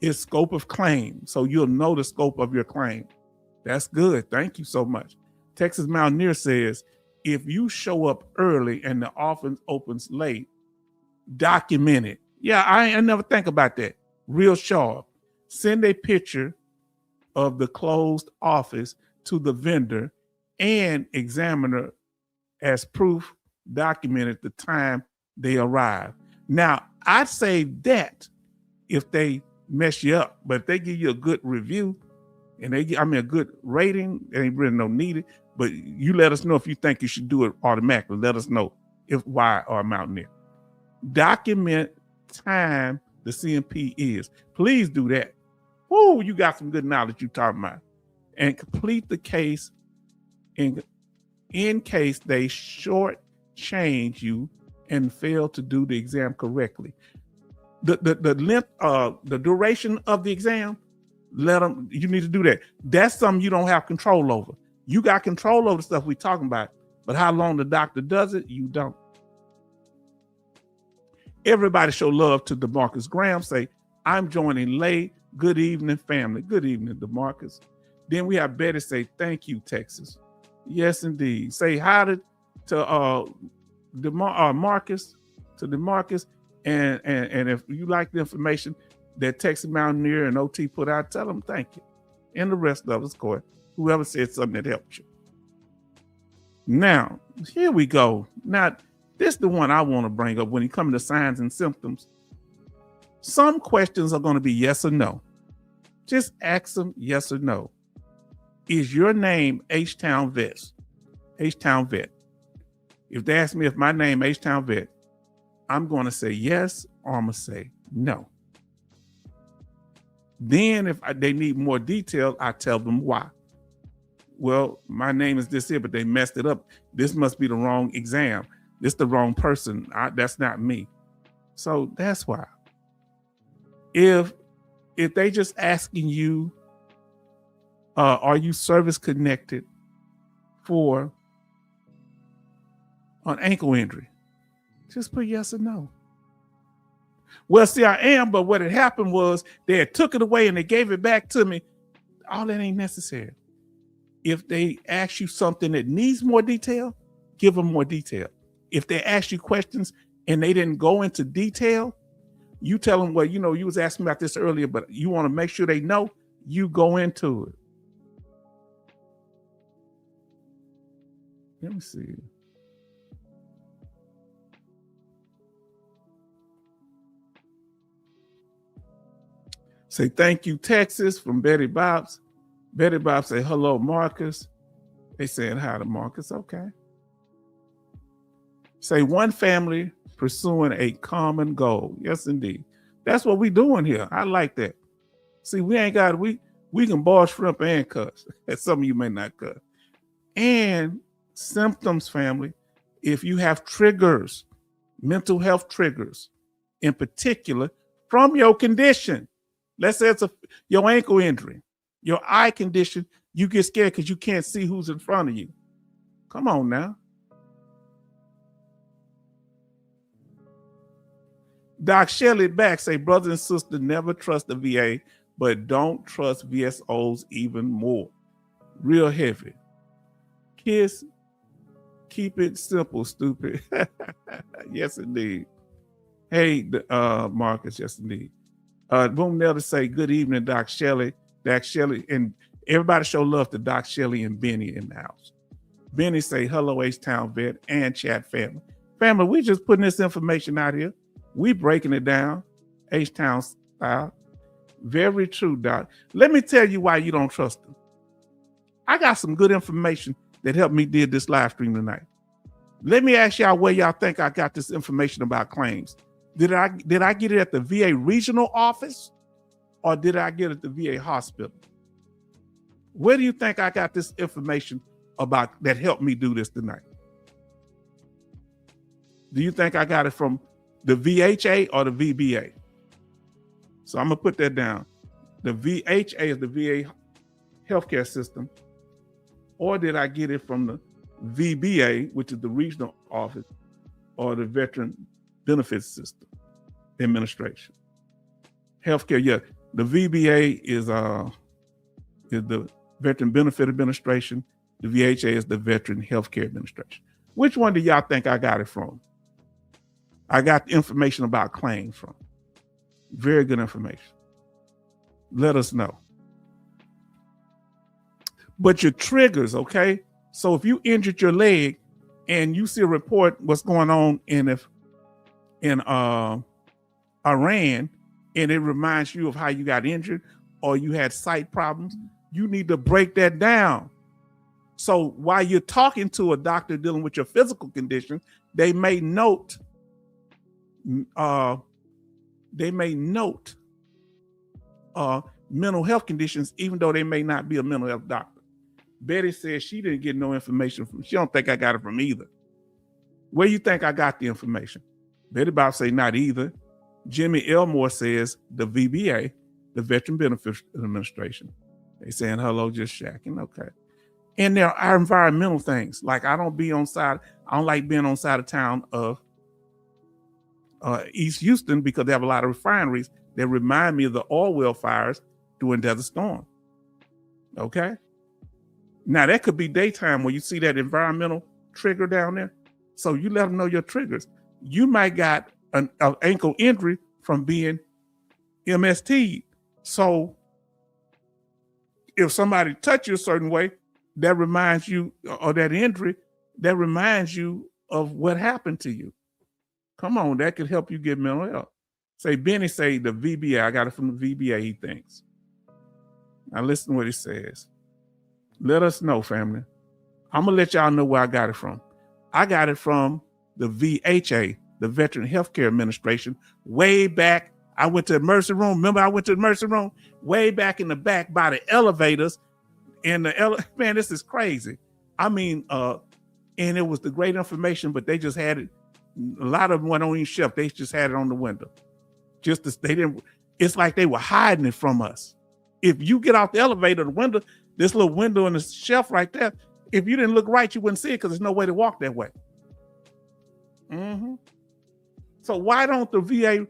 of claim. So you'll know the scope of your claim. That's good. Thank you so much. Texas Mountaineer says, if you show up early and the office opens late, document it. Yeah, I never think about that. Real sharp. Send a picture of the closed office to the vendor and examiner as proof documented the time they arrive. Now, I'd say that if they mess you up, but if they give you a good review and they give, a good rating, there ain't really no needed, but you let us know if you think you should do it automatically. Let us know if why or Mountaineer. Document time the CMP is. Please do that. Woo, you got some good knowledge you talking about. And complete the case in case they shortchange you and fail to do the exam correctly. The length, the duration of the exam, you need to do that. That's something you don't have control over. You got control over the stuff we talking about, but how long the doctor does it, you don't. Everybody show love to DeMarcus Graham. Say, I'm joining late. Good evening, family. Good evening, DeMarcus. Then we have Betty say, thank you, Texas. Yes, indeed. Say hi to DeMarcus, and if you like the information that Texas Mountaineer and OT put out, tell them thank you. And the rest of us, of course, whoever said something that helped you. Now, here we go. Now, this is the one I want to bring up when it comes to signs and symptoms. Some questions are going to be yes or no. Just ask them yes or no. Is your name H-Town Vet? H-Town Vet. If they ask me if my name H-Town Vet, I'm going to say yes or I'm going to say no. Then if they need more detail, I tell them why. Well, my name is this here, but they messed it up. This must be the wrong exam. This the wrong person. That's not me. So that's why. If they just asking you, are you service connected for an ankle injury? Just put yes or no. Well, see, I am, but what had happened was they had took it away and they gave it back to me. All that ain't necessary. If they ask you something that needs more detail, give them more detail. If they ask you questions and they didn't go into detail, you tell them, well, you know, you was asking about this earlier, but you want to make sure they know, you go into it. Let me see. Say thank you, Texas, from Betty Bob's. Betty Bob say hello, Marcus. They saying hi to Marcus. Okay. Say one family pursuing a common goal. Yes, indeed. That's what we doing here. I like that. See, we ain't got we can boil shrimp and cuss. Some of you may not cuss. And symptoms, family. If you have triggers, mental health triggers, in particular, from your condition. Let's say it's your ankle injury, your eye condition. You get scared because you can't see who's in front of you. Come on now. Doc Shelley back say, brothers and sisters, never trust the VA, but don't trust VSOs even more. Real heavy. Kids, keep it simple, stupid. Yes, indeed. Hey, Marcus, yes, indeed. Boom Nelder say, good evening, Doc Shelley. Doc Shelley, and everybody show love to Doc Shelley and Benny in the house. Benny say, hello, H-Town Vet and chat family. Family, we just putting this information out here. We breaking it down, H-Town style. Very true, Doc. Let me tell you why you don't trust them. I got some good information that helped me did this live stream tonight. Let me ask y'all where y'all think I got this information about claims. Did I get it at the VA regional office, or did I get it at the VA hospital? Where do you think I got this information about that helped me do this tonight? Do you think I got it from the VHA or the VBA? So I'm gonna put that down. The VHA is the VA healthcare system, or did I get it from the VBA, which is the regional office, or the Veteran Benefits System Administration? Healthcare, yeah. The VBA is the Veteran Benefit Administration. The VHA is the Veteran Healthcare Administration. Which one do y'all think I got it from? I got the information about claims from. Very good information. Let us know. But your triggers, okay? So if you injured your leg and you see a report what's going on in Iran, and it reminds you of how you got injured or you had sight problems, you need to break that down. So while you're talking to a doctor dealing with your physical condition, they may note mental health conditions, even though they may not be a mental health doctor. Betty says she didn't get no information from, she don't think I got it from either. Where you think I got the information? Betty Bob say not either. Jimmy Elmore says the VBA, the Veteran Benefits Administration. They saying hello, just shacking. Okay. And there are environmental things. Like I don't like being on side of town of East Houston because they have a lot of refineries that remind me of the oil well fires during Desert Storm. Okay. Now that could be daytime where you see that environmental trigger down there. So you let them know your triggers. You might got an ankle injury from being MST'd. So if somebody touch you a certain way, that reminds you, or that injury, that reminds you of what happened to you. Come on, that could help you get mental health. Say, Benny say the VBA, I got it from the VBA, he thinks. Now listen to what he says. Let us know, family. I'm gonna let y'all know where I got it from. I got it from the VHA, the Veteran Healthcare Administration, way back. I went to the emergency room. Remember, I went to the emergency room way back in the back by the elevators. And man, this is crazy. I mean, and it was the great information, but they just had it. A lot of them went on each shelf. They just had it on the window. It's like they were hiding it from us. If you get off the elevator, the window, this little window in the shelf right there, if you didn't look right, you wouldn't see it because there's no way to walk that way. So why don't the VA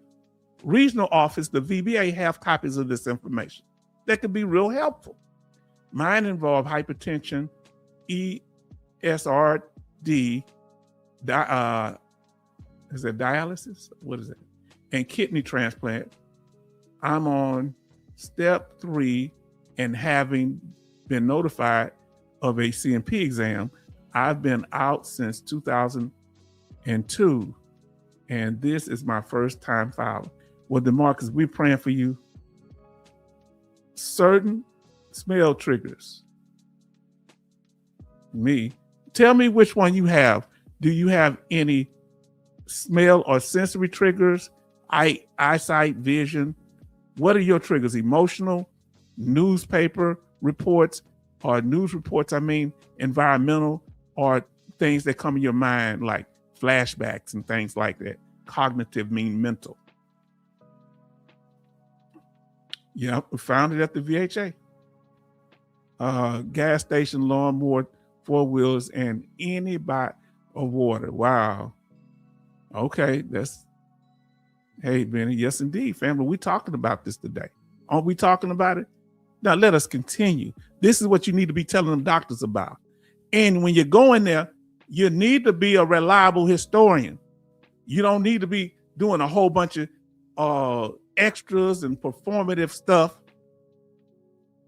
regional office, the VBA, have copies of this information? That could be real helpful. Mine involve hypertension, ESRD, is it dialysis? What is it? And kidney transplant. I'm on step 3 and having been notified of a CMP exam. I've been out since 2002, and this is my first time filing. Well, DeMarcus, we're praying for you. Certain smell triggers me. Tell me which one you have. Do you have any smell or sensory triggers? Eyesight, vision? What are your triggers? Emotional, newspaper reports, or news reports, environmental, or things that come in your mind like flashbacks and things like that. Cognitive mean mental. Yeah, we found it at the VHA. Gas station, lawnmower, 4-wheelers, and any bite of water. Wow. Okay, hey, Benny, yes, indeed, family. We're talking about this today. Aren't we talking about it? Now, let us continue. This is what you need to be telling them doctors about. And when you're going there, you need to be a reliable historian. You don't need to be doing a whole bunch of extras and performative stuff.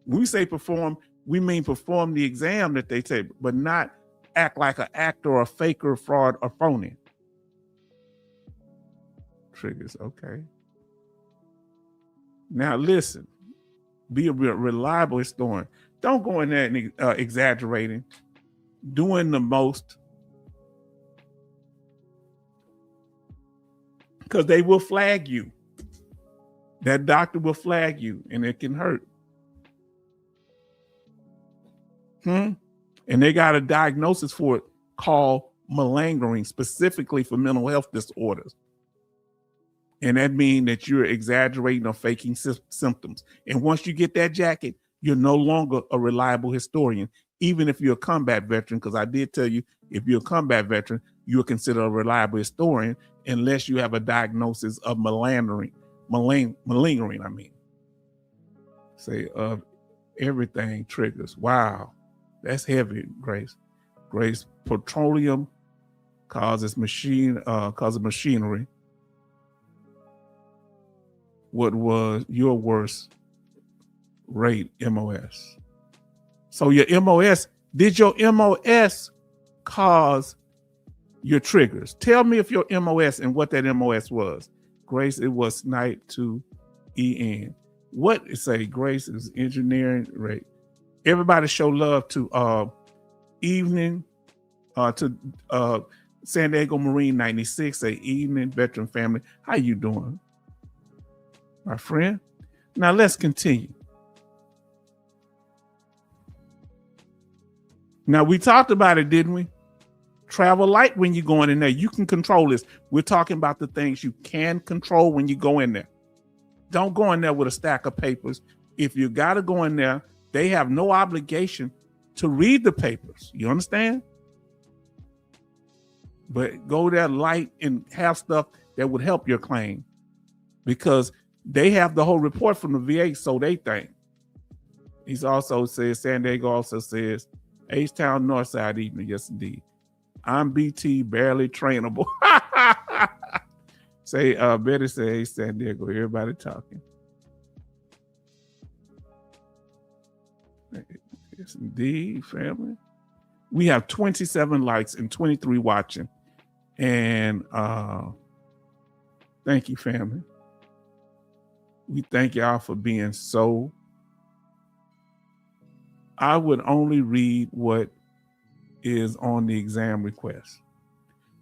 When we say perform, we mean perform the exam that they take, but not act like an actor or a faker, fraud, or phony. Triggers, okay. Now listen, be a reliable historian. Don't go in there and exaggerating, doing the most, because they will flag you. That doctor will flag you and it can hurt. And they got a diagnosis for it called malingering, specifically for mental health disorders. And that means that you're exaggerating or faking symptoms. And once you get that jacket, you're no longer a reliable historian, even if you're a combat veteran, because I did tell you, if you're a combat veteran, you're considered a reliable historian unless you have a diagnosis of malingering, I mean. Say, everything triggers. Wow, that's heavy, Grace. Grace, petroleum causes machinery. What was your worst rate MOS? So your MOS, did your MOS cause your triggers? Tell me if your MOS and what that MOS was. Grace, it was Snipe to EN. What it say? Grace is engineering rate. Everybody show love to evening to San Diego Marine 96, say evening veteran family. How you doing, my friend? Now let's continue. Now we talked about it, didn't we? Travel light when you're going in there. You can control this. We're talking about the things you can control when you go in there. Don't go in there with a stack of papers. If you got to go in there, they have no obligation to read the papers. You understand? But go there light and have stuff that would help your claim, because they have the whole report from the VA, so they think. He's also says, San Diego also says, H-Town Northside evening. Yes, indeed. I'm BT, barely trainable. Say, Betty say, hey, San Diego, everybody talking. Yes, indeed, family. We have 27 likes and 23 watching. And thank you, family. We thank y'all for being so. I would only read what is on the exam request.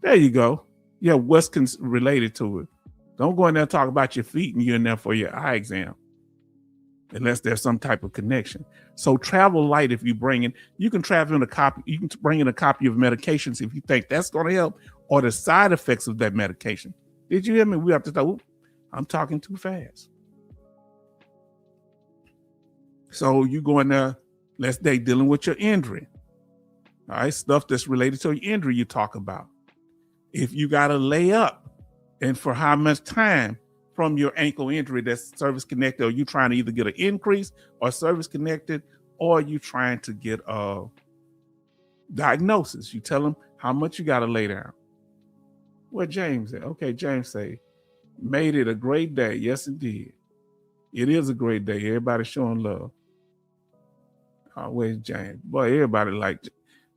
There you go. Yeah, what's related to it. Don't go in there and talk about your feet and you're in there for your eye exam, unless there's some type of connection. So travel light if you bring in, you can travel in a copy, you can bring in a copy of medications if you think that's going to help, or the side effects of that medication. Did you hear me? We have to talk. I'm talking too fast. So you go in there, let's say dealing with your injury. All right, stuff that's related to your injury you talk about. If you got to lay up, and for how much time from your ankle injury that's service connected, or you trying to either get an increase or service connected, or you trying to get a diagnosis. You tell them how much you got to lay down. What James said? Okay, James say, made it a great day. Yes, indeed. It is a great day. Everybody showing love. Where's James? Boy, everybody liked it.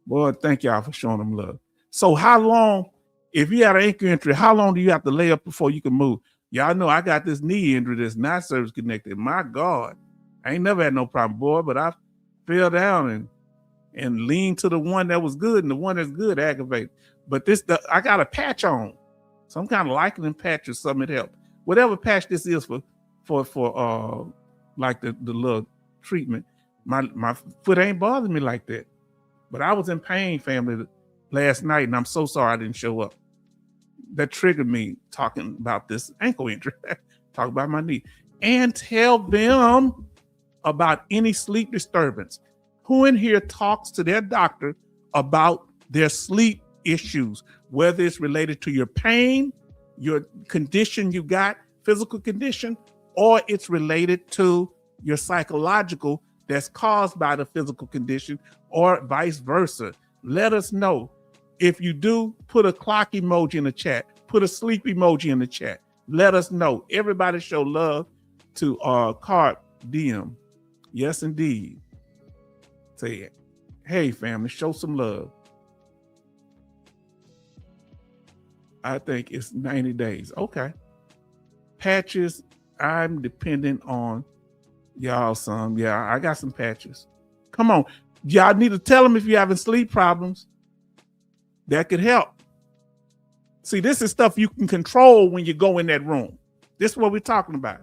Boy, thank y'all for showing them love. So how long, if you had an ankle injury, how long do you have to lay up before you can move? Y'all know I got this knee injury that's not service connected. My God, I ain't never had no problem, boy, but I fell down and leaned to the one that was good, and the one that's good aggravated. But I got a patch on, some kind of lichen patch or something that helped. Whatever patch this is for like the little treatment, my foot ain't bothering me like that. But I was in pain, family, last night, and I'm so sorry I didn't show up. That triggered me talking about this ankle injury, talk about my knee, and tell them about any sleep disturbance. Who in here talks to their doctor about their sleep issues, whether it's related to your pain, your condition you got, physical condition, or it's related to your psychological that's caused by the physical condition, or vice versa. Let us know. If you do, put a clock emoji in the chat. Put a sleep emoji in the chat. Let us know. Everybody show love to Card DM. Yes, indeed. Say it. Hey, family, show some love. I think it's 90 days. Okay. Patches, I'm dependent on y'all some. Yeah, I got some patches. Come on. Y'all need to tell them if you're having sleep problems. That could help. See, this is stuff you can control when you go in that room. This is what we're talking about.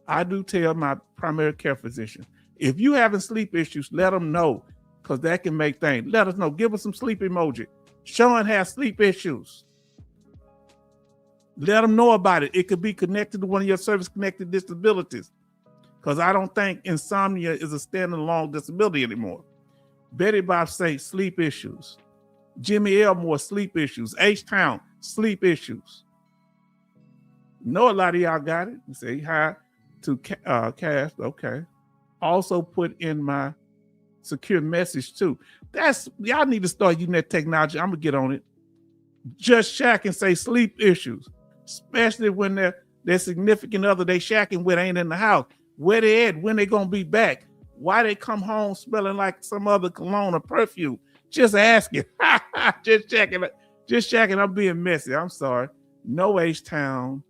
I do tell my primary care physician, if you having sleep issues, let them know, because that can make things. Let us know. Give us some sleep emoji. Sean has sleep issues. Let them know about it. It could be connected to one of your service-connected disabilities, because I don't think insomnia is a standalone disability anymore. Betty Bob say sleep issues. Jimmy Elmore, sleep issues. H-Town, sleep issues. Know a lot of y'all got it. You say hi to Cast. Okay. Also put in my secure message too. That's, y'all need to start using that technology. I'm gonna get on it. Just shack and say sleep issues, especially when their significant other they shacking with ain't in the house. Where they at? When they gonna be back? Why they come home smelling like some other cologne or perfume? Just asking. Just checking. Just checking. I'm being messy. I'm sorry. No H-Town.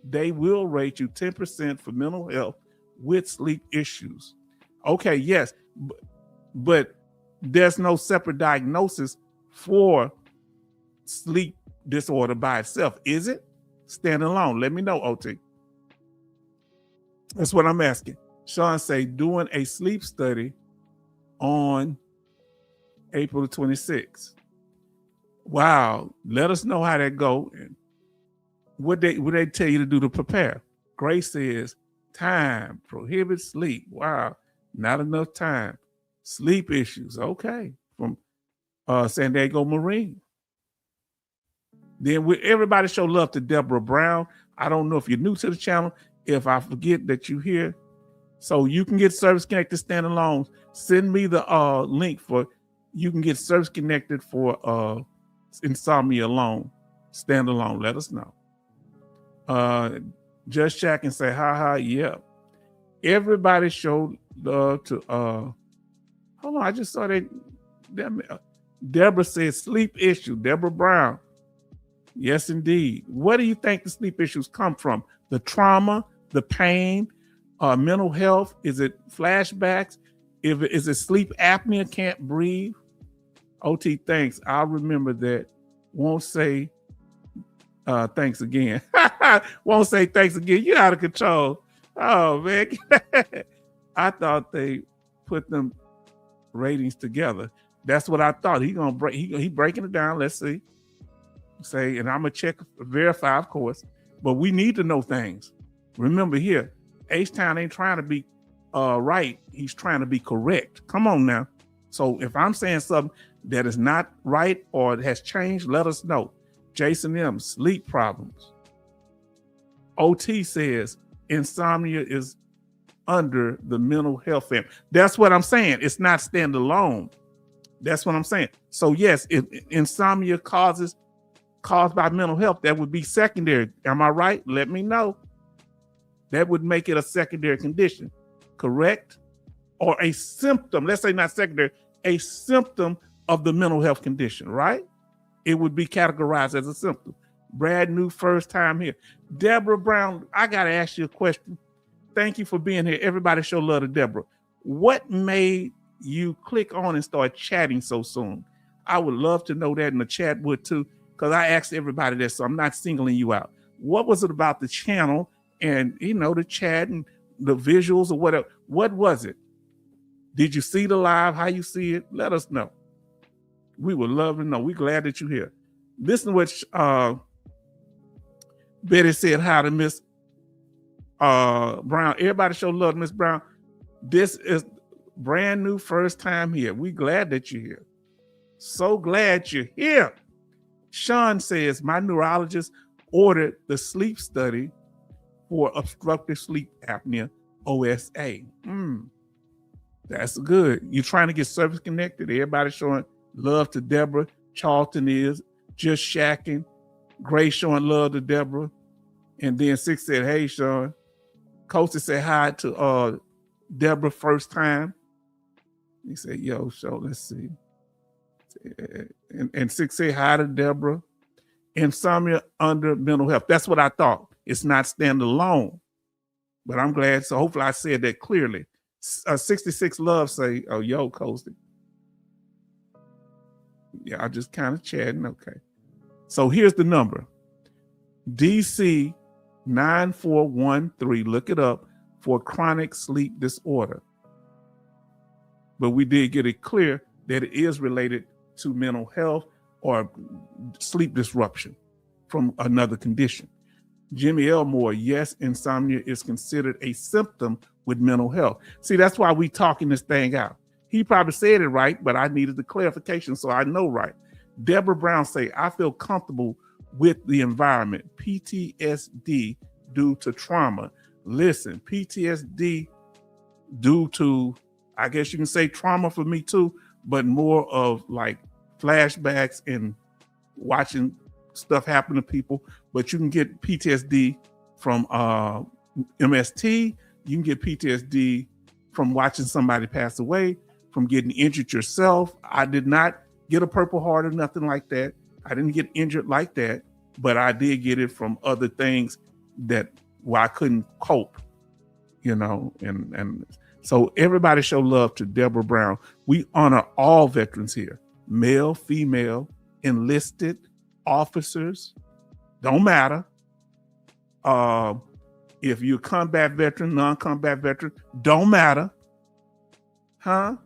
They will rate you 10% for mental health with sleep issues. Okay, yes, but there's no separate diagnosis for sleep disorder by itself, is it? Stand alone. Let me know, OT. That's what I'm asking. Sean say doing a sleep study on April the 26th. Wow. Let us know how that go. And what they tell you to do to prepare. Grace says time prohibits sleep. Wow. Not enough time. Sleep issues. Okay. From San Diego Marine. Then everybody show love to Deborah Brown. I don't know if you're new to the channel. If I forget that you're here, so you can get service connected standalone. Send me the link for you can get service connected for insomnia alone, standalone. Let us know. Just check and say ha. Yeah. Everybody showed love to hold on. I just saw that. Deborah says sleep issue. Deborah Brown. Yes, indeed. What do you think the sleep issues come from? The trauma, the pain, mental health? Is it flashbacks? Is it sleep apnea, can't breathe? OT, thanks. I'll remember that. Won't say thanks again. Won't say thanks again. You're out of control. Oh, man. I thought they put them ratings together. That's what I thought. He gonna break. He breaking it down. Let's see. Say, and I'm gonna check, verify, of course. But we need to know things. Remember here, H-Town ain't trying to be right. He's trying to be correct. Come on now. So if I'm saying something that is not right or it has changed, let us know. Jason M, sleep problems. OT says insomnia is under the mental health family. That's what I'm saying. It's not standalone. That's what I'm saying. So yes, if insomnia caused by mental health, that would be secondary. Am I right? Let me know. That would make it a secondary condition, correct? Or a symptom, let's say not secondary, a symptom of the mental health condition, right? It would be categorized as a symptom. Brad new, first time here. Deborah Brown, I got to ask you a question. Thank you for being here. Everybody show love to Deborah. What made you click on and start chatting so soon? I would love to know that, and the chat would too, because I asked everybody that, so I'm not singling you out. What was it about the channel and, the chat and the visuals or whatever? What was it? Did you see the live? How you see it? Let us know. We would love to know. We're glad that you're here. Listen to what Betty said, hi to Miss Brown. Everybody show love to Miss Brown. This is brand new, first time here. We glad that you're here. So glad you're here. Sean says, my neurologist ordered the sleep study for obstructive sleep apnea, OSA. That's good. You're trying to get service connected. Everybody showing love to Deborah. Charlton is just shacking. Grace showing love to Deborah. And then Six said, hey, Sean. Coach said hi to Deborah first time. He said, yo, so let's see. And Six said hi to Deborah. Insomnia under mental health. That's what I thought. It's not standalone. But I'm glad. So hopefully I said that clearly. 66 Love say, oh, yo, Coasting. Yeah, I just kind of chatting. Okay. So here's the number. DC 9413. Look it up. for chronic sleep disorder. But we did get it clear that it is related to mental health or sleep disruption from another condition. Jimmy Elmore, yes, insomnia is considered a symptom with mental health. See, that's why we talking this thing out. He probably said it right, but I needed the clarification so I know right. Deborah Brown say, I feel comfortable with the environment. PTSD due to trauma. Listen, PTSD due to, I guess you can say trauma for me too, but more of like flashbacks and watching stuff happen to people. But you can get PTSD from MST. You can get PTSD from watching somebody pass away, from getting injured yourself. I did not get a Purple Heart or nothing like that. I didn't get injured like that, but I did get it from other things that where I couldn't cope, you know, and so everybody show love to Deborah Brown. We honor all veterans here, male, female, enlisted, officers, don't matter. If you're a combat veteran, non-combat veteran, don't matter. Huh?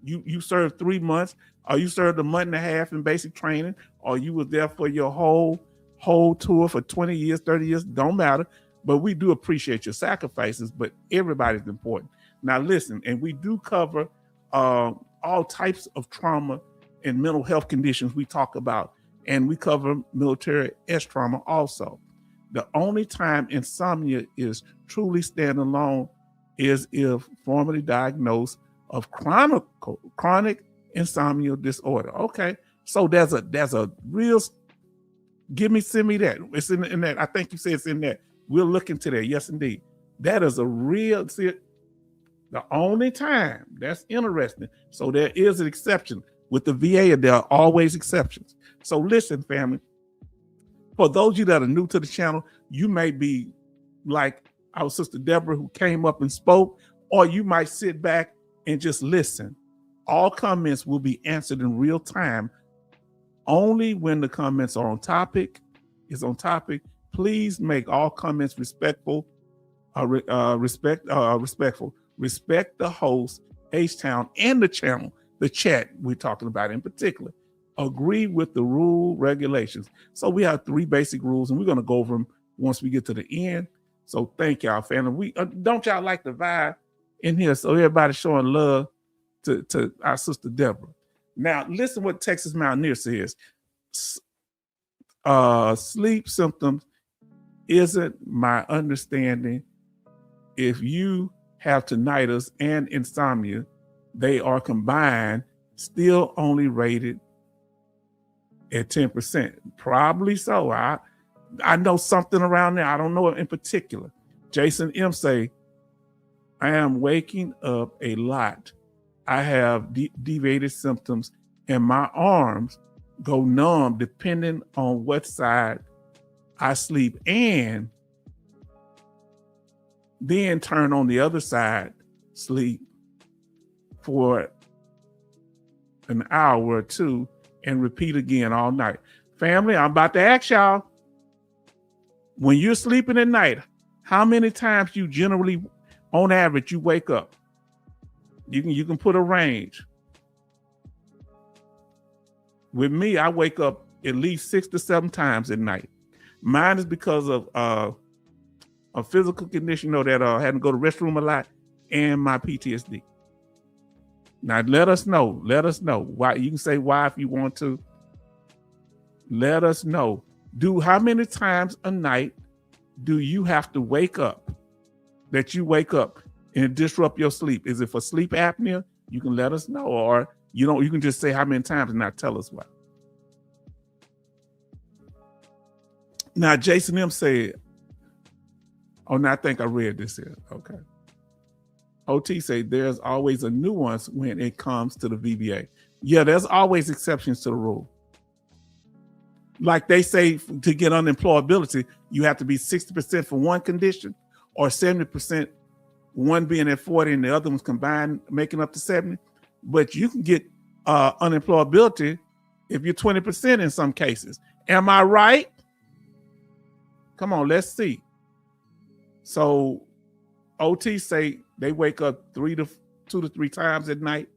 You served 3 months, or you served a month and a half in basic training, or you were there for your whole tour for 20 years, 30 years, don't matter. But we do appreciate your sacrifices, but everybody's important. Now listen, and we do cover all types of trauma and mental health conditions we talk about, and we cover military trauma also. The only time insomnia is truly standalone is if formally diagnosed of chronic insomnia disorder. Okay, so there's a real, send me that. It's in that. I think you said it's in that. We'll look into that. Yes, indeed. That is a real, see, the only time. That's interesting. So there is an exception. With the VA, there are always exceptions. So listen, family, for those of you that are new to the channel, you may be like our sister Deborah who came up and spoke, or you might sit back and just listen. All comments will be answered in real time, only when the comments are on topic. Please make all comments respectful. Respectful. Respect the host, H-Town, and the channel, the chat we're talking about in particular. Agree with the rule regulations. So we have 3 basic rules, and we're going to go over them once we get to the end. So thank y'all, family. We don't y'all like the vibe in here? So everybody showing love to our sister Deborah. Now listen what Texas Mountaineer says. Sleep symptoms isn't my understanding. If you have tinnitus and insomnia, they are combined, still only rated at 10%. Probably so. I know something around there. I don't know in particular. Jason M say, I am waking up a lot. I have deviated symptoms and my arms go numb depending on what side I sleep, and then turn on the other side, sleep for an hour or two, and repeat again all night. Family, I'm about to ask y'all, when you're sleeping at night, how many times you generally, on average, you wake up? You can put a range. With me, I wake up at least 6 to 7 times at night. Mine is because of a physical condition, that having to go to the restroom a lot, and my PTSD. Now let us know why. You can say why if you want to. Let us know. How many times a night do you have to wake up, that you wake up and disrupt your sleep? Is it for sleep apnea? You can let us know, or you can just say how many times and not tell us why. Now Jason M said, oh, no, I think I read this here. Okay. OT say there's always a nuance when it comes to the VBA. Yeah, there's always exceptions to the rule. Like they say, to get unemployability, you have to be 60% for one condition, or 70%, one being at 40 and the other one's combined, making up to 70. But you can get unemployability if you're 20% in some cases. Am I right? Come on, let's see. So OT say they wake up 2 to 3 times at night.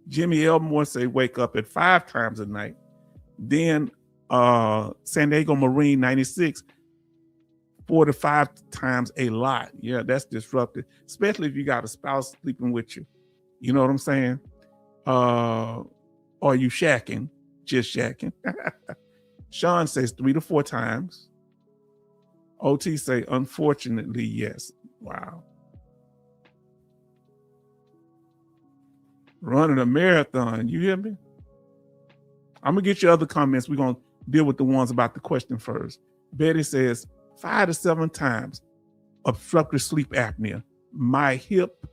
Jimmy Elmore say wake up at 5 times a night. Then San Diego Marine 96, 4 to 5 times a lot. Yeah, that's disruptive, especially if you got a spouse sleeping with you. You know what I'm saying? Or you shacking, just shacking. Sean says 3 to 4 times. OT say, unfortunately, yes. Wow. Running a marathon, you hear me? I'm gonna get your other comments. We're gonna deal with the ones about the question first. Betty says 5 to 7 times obstructive sleep apnea. My hip,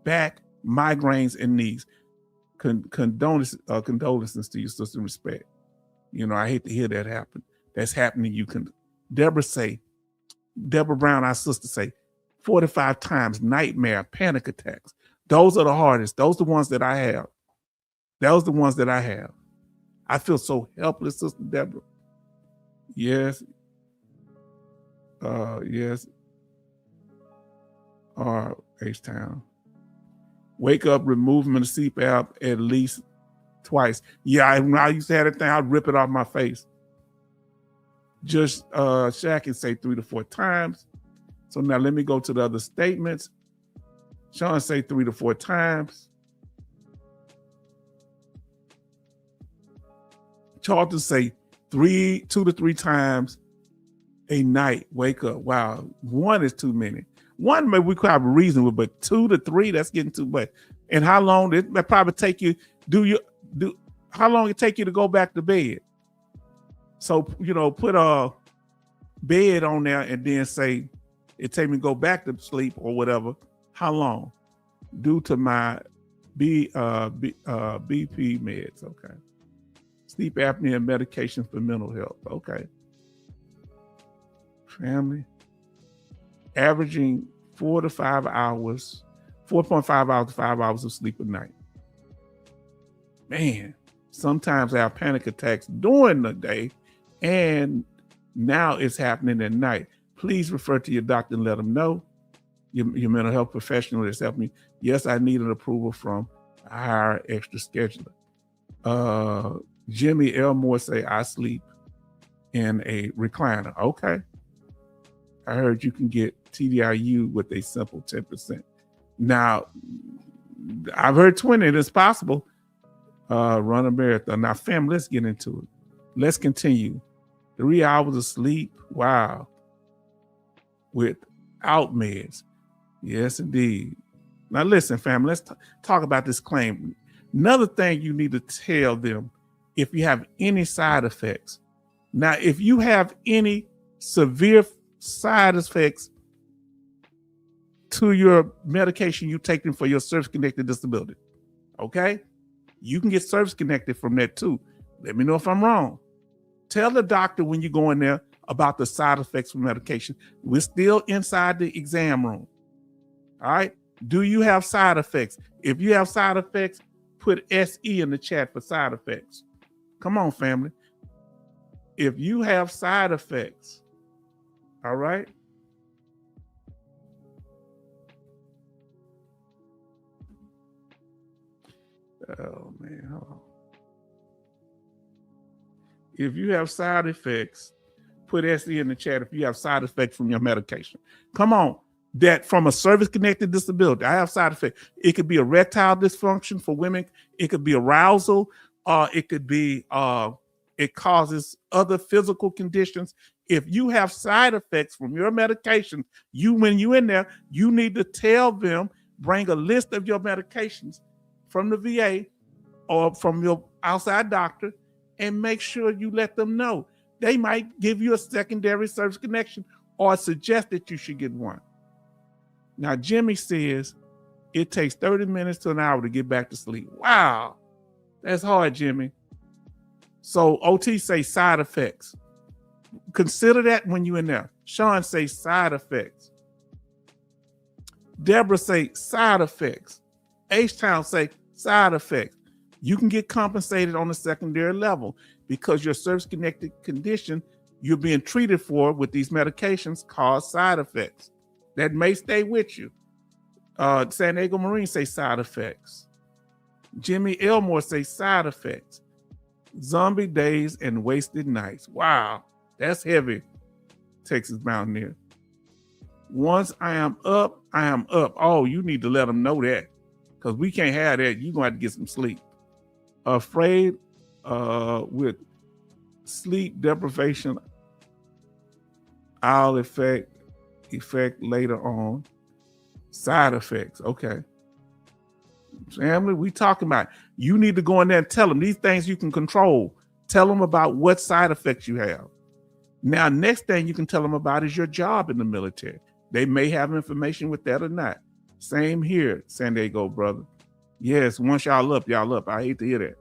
back, migraines, and knees. Condolences to your sister, respect. You know, I hate to hear that happen. That's happening. You can. Deborah Brown, our sister, say 4 to 5 times nightmare, panic attacks. Those are the hardest. Those are the ones that I have. Those are the ones that I have. I feel so helpless, Sister Deborah. Yes. Yes. H-Town. Wake up, remove them in the CPAP at least twice. Yeah, when I used to have that thing, I'd rip it off my face. Just Shaq can say 3 to 4 times. So now let me go to the other statements. Sean say 3 to 4 times. Charlton say 2 to 3 times a night. Wake up. Wow, 1 is too many. 1 maybe we could have a reason with, but 2 to 3, that's getting too much. And how long it probably take you? How long it take you to go back to bed? So, you know, put a bed on there and then say it take me to go back to sleep or whatever. How long? Due to my BP meds. Okay. Sleep apnea medication for mental health. Okay. Family. Averaging 4 to 5 hours, 4.5 hours to 5 hours of sleep a night. Man, sometimes I have panic attacks during the day, and now it's happening at night. Please refer to your doctor and let them know. Your mental health professional that's helped me. Yes, I need an approval from a higher extra scheduler. Jimmy Elmore say, I sleep in a recliner. Okay. I heard you can get TDIU with a simple 10%. Now, I've heard 20, it's possible. Run a marathon. Now, fam, let's get into it. Let's continue. 3 hours of sleep. Wow. Without meds. Yes, indeed. Now, listen, fam, let's talk about this claim. Another thing you need to tell them if you have any side effects. Now, if you have any severe side effects to your medication you're taking for your service-connected disability, okay? You can get service-connected from that too. Let me know if I'm wrong. Tell the doctor when you go in there about the side effects from medication. We're still inside the exam room, all right? Do you have side effects? If you have side effects, put SE in the chat for side effects. Come on, family. If you have side effects, all right? Oh, man, hold on. If you have side effects, put SE in the chat if you have side effects from your medication. Come on. That from a service-connected disability, I have side effects. It could be erectile dysfunction for women. It could be arousal. It could be, it causes other physical conditions. If you have side effects from your medication, when you're in there, you need to tell them, bring a list of your medications from the VA or from your outside doctor and make sure you let them know. They might give you a secondary service connection or suggest that you should get one. Now, Jimmy says it takes 30 minutes to an hour to get back to sleep. Wow, that's hard, Jimmy. So OT say side effects. Consider that when you're in there. Sean say side effects. Deborah say side effects. H-Town say side effects. You can get compensated on a secondary level because your service-connected condition you're being treated for with these medications cause side effects that may stay with you. San Diego Marine say side effects. Jimmy Elmore say side effects. Zombie days and wasted nights. Wow, that's heavy, Texas Mountaineer. Once I am up, I am up. Oh, you need to let them know that, because we can't have that. You're going to have to get some sleep. Afraid with sleep deprivation, owl effect later on. Side effects. Okay. Family, we talking about, you need to go in there and tell them these things you can control. Tell them about what side effects you have. Now, next thing you can tell them about is your job in the military. They may have information with that or not. Same here, San Diego brother. Yes, once y'all up, y'all up. I hate to hear that.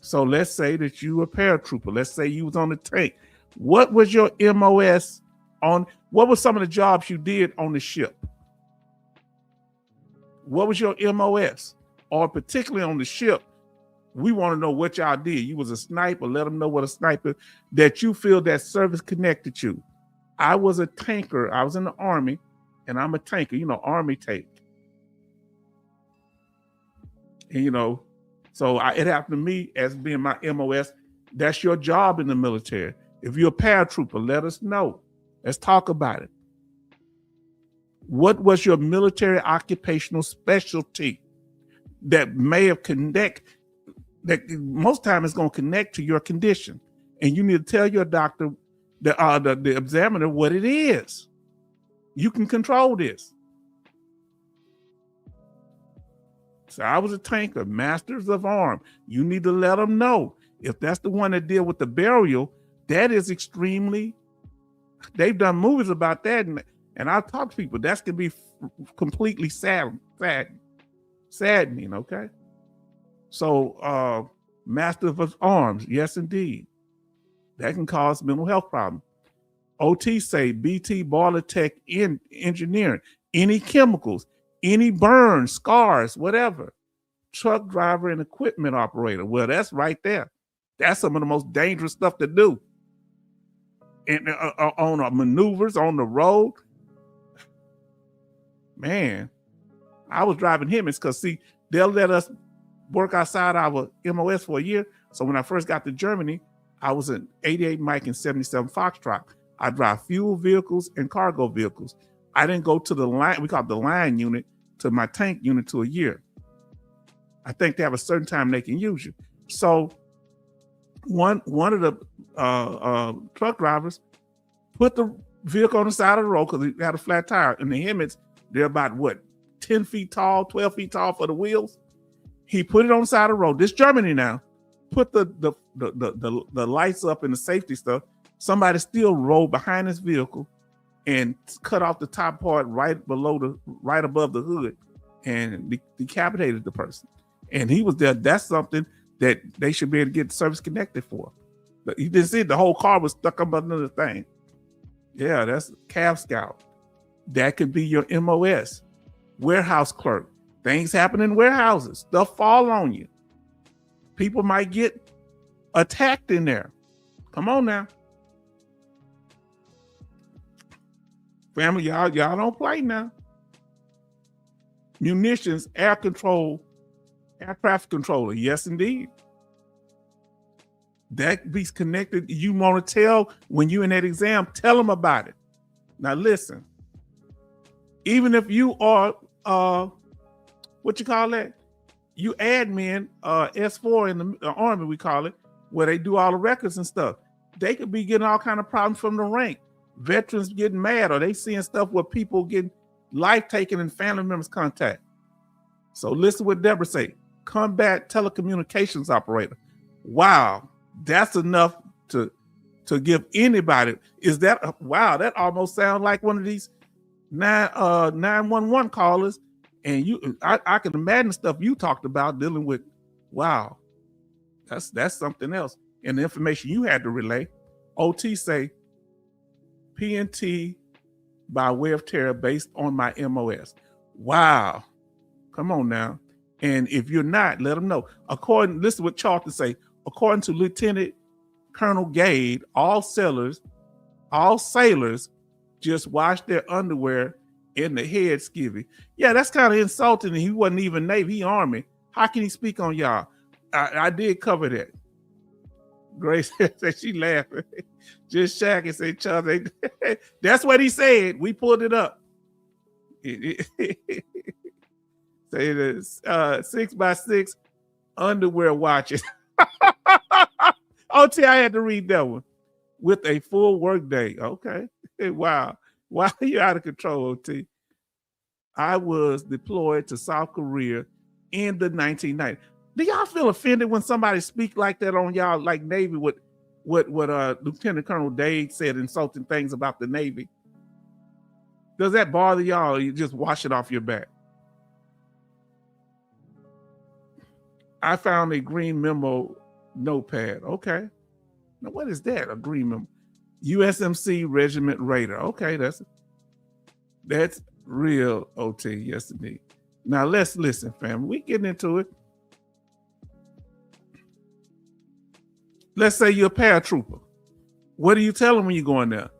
So let's say that you were a paratrooper. Let's say you was on the tank. What was your MOS on? What were some of the jobs you did on the ship? What was your MOS? Or particularly on the ship, we want to know what y'all did. You was a sniper. Let them know what a sniper, that you feel that service connected you. I was a tanker. I was in the Army, and I'm a tanker. You know, Army tank. And, you know, so it happened to me as being my MOS. That's your job in the military. If you're a paratrooper, let us know. Let's talk about it. What was your military occupational specialty that may have that most time is going to connect to your condition? And you need to tell your doctor, the examiner, what it is. You can control this. So I was a tanker, masters of arms. You need to let them know. If that's the one that deal with the burial, that is extremely, they've done movies about that. And I've talked to people, that's going to be completely saddening, okay? So master of arms, yes, indeed. That can cause mental health problems. OT say BT boiler tech in engineering, any chemicals, any burns, scars, whatever. Truck driver and equipment operator. Well, that's right there. That's some of the most dangerous stuff to do. And on maneuvers on the road. Man, I was driving Hemmings because, see, they'll let us work outside our MOS for a year. So when I first got to Germany, I was an 88 Mike and 77 Foxtrot. I drive fuel vehicles and cargo vehicles. I didn't go to the line, we call it the line unit, to my tank unit to a year. I think they have a certain time they can use you. So one of the truck drivers put the vehicle on the side of the road because it had a flat tire. And the Hemmings, they're about what, 10 feet tall, 12 feet tall for the wheels. He put it on the side of the road. This Germany now, put the lights up and the safety stuff. Somebody still rolled behind his vehicle and cut off the top part right above the hood and decapitated the person. And he was there. That's something that they should be able to get service connected for. But you didn't see it, the whole car was stuck up under the thing. Yeah, that's Cav Scout. That could be your MOS. Warehouse clerk. Things happen in warehouses. Stuff fall on you. People might get attacked in there. Come on now. Family, y'all don't play now. Munitions, air control, air traffic controller. Yes, indeed. That be connected. You want to tell when you're in that exam, tell them about it. Now listen, even if you are, what you call that? You admin, S4 in the Army, we call it, where they do all the records and stuff. They could be getting all kind of problems from the rank. Veterans getting mad, or they seeing stuff where people getting life taken and family members contact. So listen what Deborah say. Combat telecommunications operator. Wow, that's enough to give anybody. Is that wow? That almost sounds like one of these 911 callers. And I can imagine stuff you talked about dealing with. Wow, that's something else. And the information you had to relay. OT say PNT by way of terror based on my MOS. Wow, come on now. And if you're not, let them know. Listen what Charlton say. According to Lieutenant Colonel Gade, all sailors just wash their underwear in the head, skivvy. Yeah, that's kind of insulting. He wasn't even Navy, he Army. How can he speak on y'all? I did cover that. Grace said she laughing. Just Shaq and say, Charles, that's what he said. We pulled it up. Say this 6x6 underwear watches. OT, I had to read that one. With a full work day. Okay. Wow. Why are you out of control, OT? I was deployed to South Korea in the 1990s. Do y'all feel offended when somebody speak like that on y'all, like Navy, what Lieutenant Colonel Dade said, insulting things about the Navy? Does that bother y'all, or you just wash it off your back? I found a green memo notepad. Okay. Now, what is that? A green memo? USMC Regiment Raider. Okay, that's real, OT. Yes, indeed. Now, let's listen, family. We getting into it. Let's say you're a paratrooper. What do you tell them when you go in there?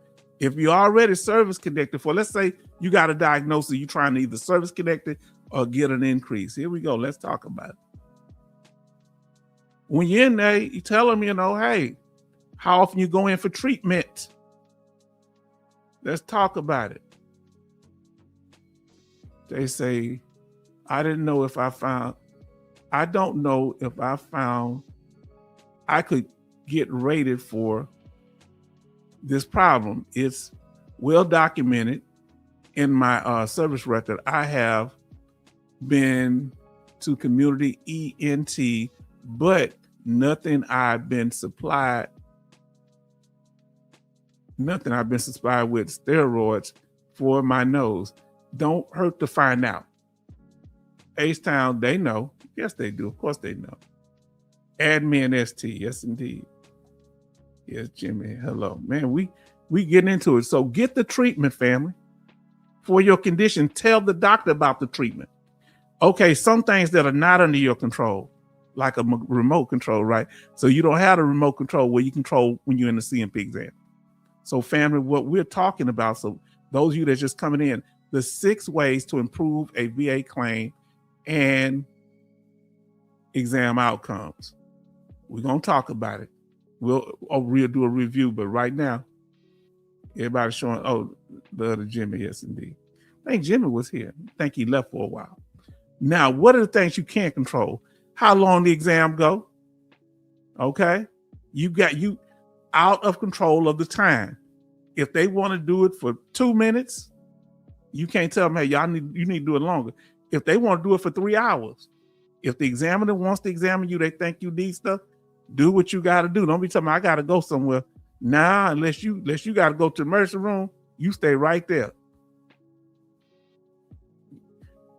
If you're already service connected for, let's say you got a diagnosis, you're trying to either service connected or get an increase. Here we go. Let's talk about it. When you're in there, you tell them, hey, how often you go in for treatment? Let's talk about it. They say, I don't know if I found I could get rated for this problem. It's well documented in my service record. I have been to community ENT, but nothing I've been supplied with steroids for my nose. Don't hurt to find out. H-Town, they know. Yes, they do. Of course they know. Admin ST, yes, indeed. Yes, Jimmy, hello. Man, we getting into it. So get the treatment, family, for your condition. Tell the doctor about the treatment. Okay, some things that are not under your control, like a remote control, right? So you don't have a remote control where you control when you're in the CMP exam. So family, what we're talking about, so those of you that's just coming in, the 6 ways to improve a VA claim and exam outcomes. We're going to talk about it. We'll do a review, but right now, everybody's showing, the other Jimmy, yes, indeed. I think Jimmy was here. I think he left for a while. Now, what are the things you can't control? How long the exam go? Okay. You out of control of the time. If they want to do it for 2 minutes, you can't tell them, hey, you need to do it longer. If they want to do it for 3 hours, if the examiner wants to examine you, they think you need stuff, do what you got to do. Don't be telling me I got to go somewhere. Nah, unless you got to go to the emergency room, you stay right there.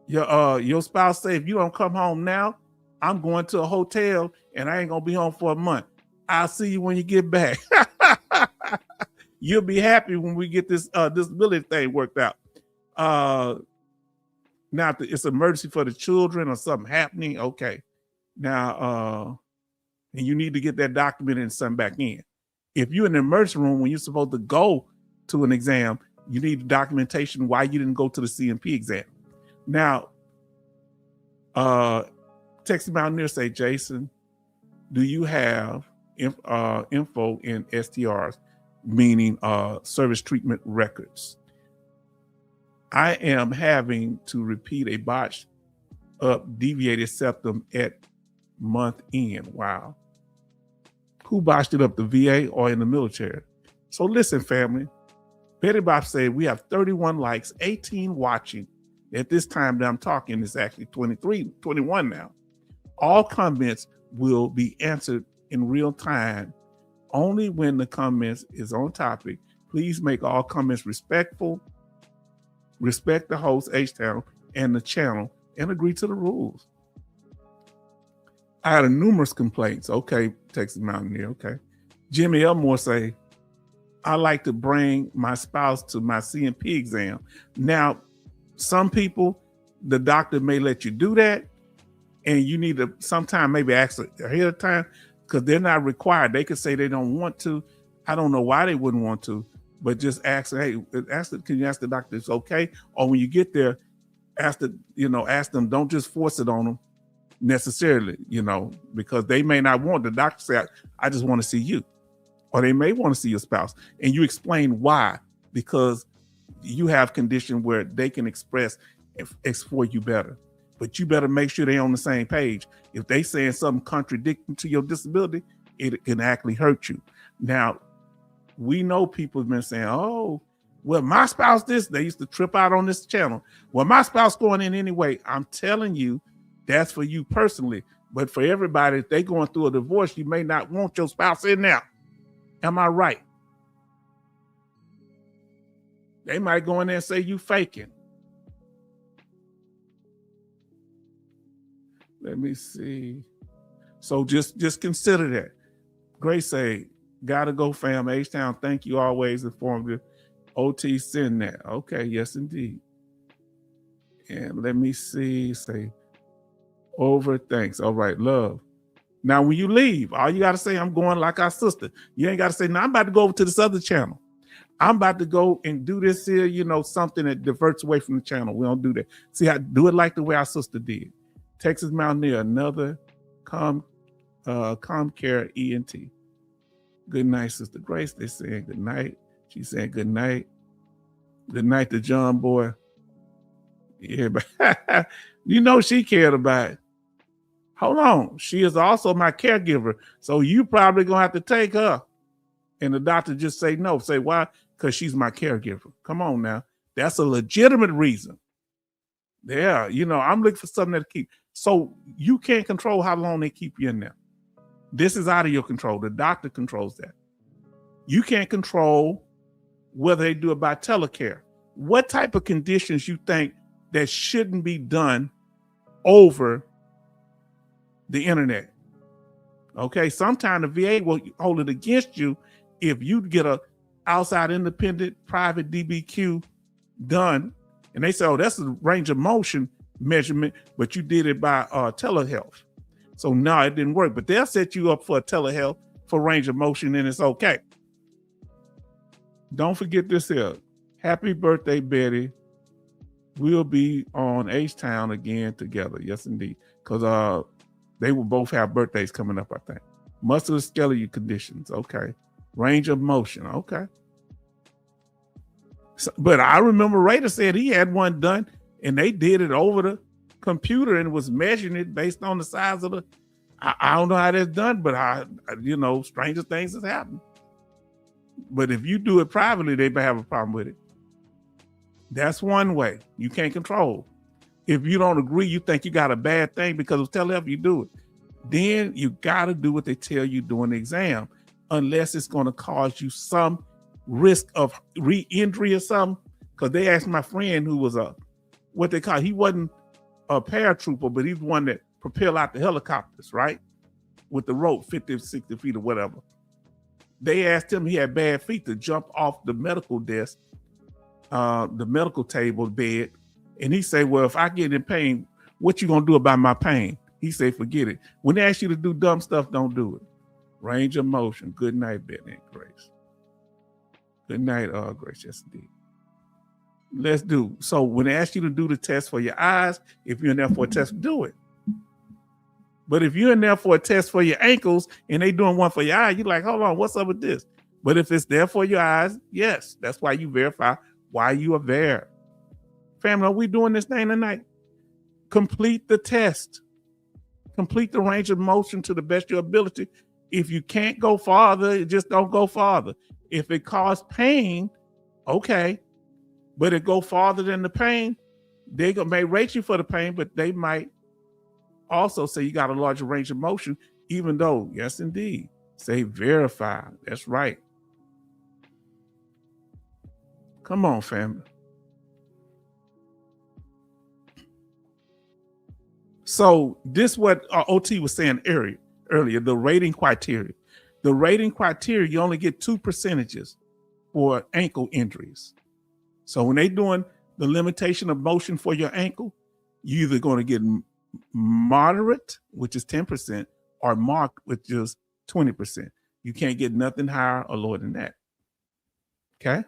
Your spouse say, if you don't come home now, I'm going to a hotel and I ain't gonna be home for a month. I'll see you when you get back. You'll be happy when we get this disability thing worked out. Now, if it's emergency for the children or something happening, okay. Now, and you need to get that documented and sent back in. If you're in the emergency room when you're supposed to go to an exam, you need documentation why you didn't go to the CMP exam. Now, Texas Mountaineer say, Jason, do you have info in STRs, meaning service treatment records? I am having to repeat a botched up deviated septum at month end. Wow. Who botched it up, the VA or in the military? So listen, family. Betty Bob said we have 31 likes, 18 watching. At this time that I'm talking, it's actually 21 now. All comments will be answered in real time only when the comments is on topic. Please make all comments respectful, respect the host, H-Town, and the channel, and agree to the rules. I had numerous complaints. Okay, Texas Mountaineer, okay. Jimmy Elmore say, I like to bring my spouse to my CMP exam. Now, some people, the doctor may let you do that, and you need to sometime maybe ask ahead of time because they're not required. They could say they don't want to. I don't know why they wouldn't want to, but just ask, hey, can you ask the doctor it's okay? Or when you get there, ask them, don't just force it on them necessarily, because they may not want the doctor to say, I just want to see you. Or they may want to see your spouse. And you explain why, because you have condition where they can express for you better. But you better make sure they're on the same page. If they saying something contradicting to your disability, it can actually hurt you. Now, we know people have been saying, oh, well, my spouse they used to trip out on this channel. Well, my spouse going in anyway. I'm telling you, that's for you personally. But for everybody, if they going through a divorce, you may not want your spouse in there. Am I right? They might go in there and say you faking. Let me see. So just consider that. Grace say, gotta go, fam. H-Town, thank you, always informative. OT, send that. Okay, yes, indeed. And let me see, say, over, thanks. All right, love. Now, when you leave, all you got to say, I'm going like our sister. You ain't got to say, no, I'm about to go over to this other channel. I'm about to go and do this here, something that diverts away from the channel. We don't do that. See, I do it like the way our sister did. Texas Mountaineer, another ComCare ENT. Good night, Sister Grace. They're saying good night. She's saying good night. Good night to John Boy. Yeah, but she cared about it. Hold on. She is also my caregiver. So you probably going to have to take her. And the doctor just say no. Say why? Because she's my caregiver. Come on now. That's a legitimate reason. Yeah, I'm looking for something to keep. So you can't control how long they keep you in there. This is out of your control. The doctor controls that. You can't control whether they do it by telecare. What type of conditions you think that shouldn't be done over the internet? Okay, sometimes the VA will hold it against you if you get a outside independent private DBQ done, and they say, oh, that's a range of motion measurement, but you did it by telehealth. So no, it didn't work, but they'll set you up for a telehealth for range of motion and it's okay. Don't forget this here. Happy birthday, Betty. We'll be on H-Town again together. Yes, indeed. Because they will both have birthdays coming up, I think. Musculoskeletal conditions. Okay. Range of motion. Okay. So, but I remember Raider said he had one done and they did it over the computer and was measuring it based on the size of the, I don't know how that's done, but stranger things has happened. But if you do it privately, they may have a problem with it. That's one way. You can't control. If you don't agree, you think you got a bad thing because of telehealth, you do it. Then you got to do what they tell you during the exam, unless it's going to cause you some risk of re-injury or something. Because they asked my friend who was what they call, he wasn't a paratrooper, but he's one that propel out the helicopters, right? With the rope, 50, 60 feet or whatever. They asked him, he had bad feet, to jump off the medical desk, the medical table bed. And he said, well, if I get in pain, what you going to do about my pain? He said, forget it. When they ask you to do dumb stuff, don't do it. Range of motion. Good night, Betty and Grace. Good night, Grace. Yes, indeed. Let's do. So when they ask you to do the test for your eyes, if you're in there for a test, do it. But if you're in there for a test for your ankles and they doing one for your eye, you're like, hold on, what's up with this? But if it's there for your eyes, yes, that's why you verify why you are there. Family, are we doing this thing tonight? Complete the test. Complete the range of motion to the best of your ability. If you can't go farther, just don't go farther. If it causes pain, okay. But it go farther than the pain, they may rate you for the pain, but they might also say you got a larger range of motion, even though, yes, indeed, say verify. That's right. Come on, family. So this what OT was saying earlier, the rating criteria. The rating criteria, you only get 2% for ankle injuries. So when they're doing the limitation of motion for your ankle, you're either going to get moderate, which is 10%, or marked, which is 20%. You can't get nothing higher or lower than that. Okay.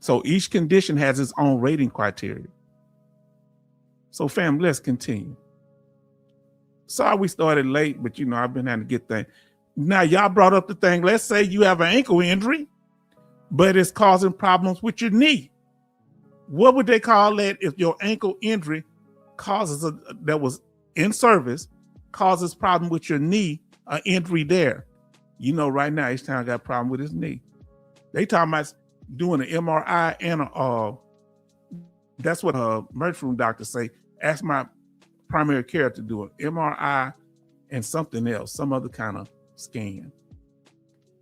So each condition has its own rating criteria. So fam, let's continue. Sorry we started late, but I've been having to get things. Now y'all brought up the thing. Let's say you have an ankle injury, but it's causing problems with your knee. What would they call that if your ankle injury that was in service causes problem with your knee, an injury there? Right now, H-Town got a problem with his knee. They talking about doing an MRI and that's what a emergency room doctor say. Ask my primary care to do an MRI and something else, some other kind of scan.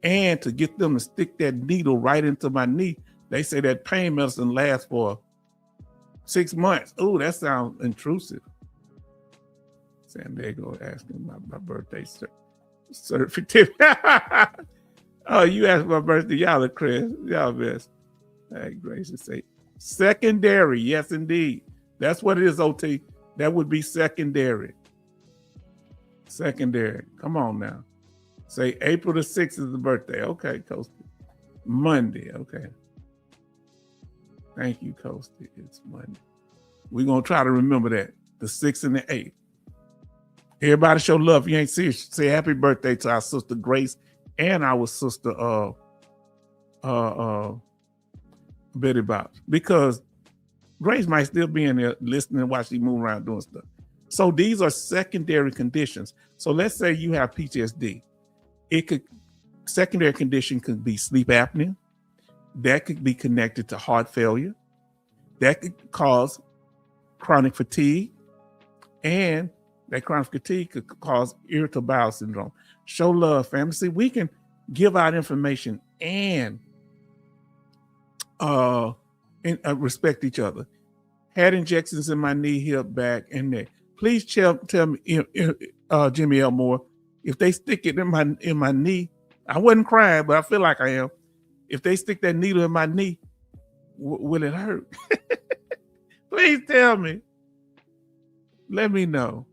And to get them to stick that needle right into my knee, they say that pain medicine lasts for 6 months. Oh, that sounds intrusive. San Diego asking my birthday certificate. Oh, you asked my birthday. Y'all are Chris. Y'all best. Hey, Grace say secondary. Yes, indeed. That's what it is, OT. That would be secondary. Secondary. Come on now. Say April the 6th is the birthday. Okay, Coasty. Monday. Okay. Thank you, Coasty. It's Monday. We're going to try to remember that. The 6th and the 8th. Everybody show love. If you ain't see it, say happy birthday to our sister Grace and our sister Betty Bobs. Because Grace might still be in there listening while she move around doing stuff. So these are secondary conditions. So let's say you have PTSD. Secondary condition could be sleep apnea. That could be connected to heart failure. That could cause chronic fatigue. And that chronic fatigue could cause irritable bowel syndrome. Show love, family. See, we can give out information and respect each other. Had injections in my knee, hip, back, and neck. Please tell me, Jimmy Elmore, if they stick it in my knee, I wasn't crying, but I feel like I am. If they stick that needle in my knee, will it hurt? Please tell me. Let me know.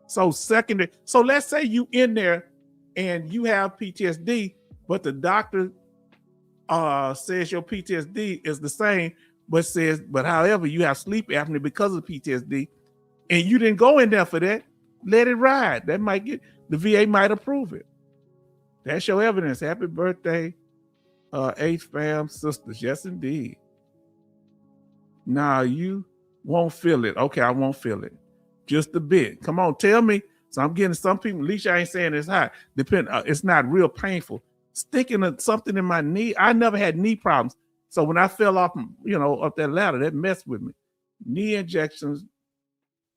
So secondary. So let's say you in there and you have PTSD, but the doctor says your PTSD is the same, but however, you have sleep apnea because of PTSD, and you didn't go in there for that. Let it ride. That might get the VA might approve it. That's your evidence. Happy birthday, H-Fam sisters. Yes, indeed. Nah, you won't feel it. Okay, I won't feel it. Just a bit. Come on, tell me. So I'm getting some people, at least I ain't saying it's hot. It's not real painful. Sticking something in my knee. I never had knee problems. So when I fell off, up that ladder, that messed with me. Knee injections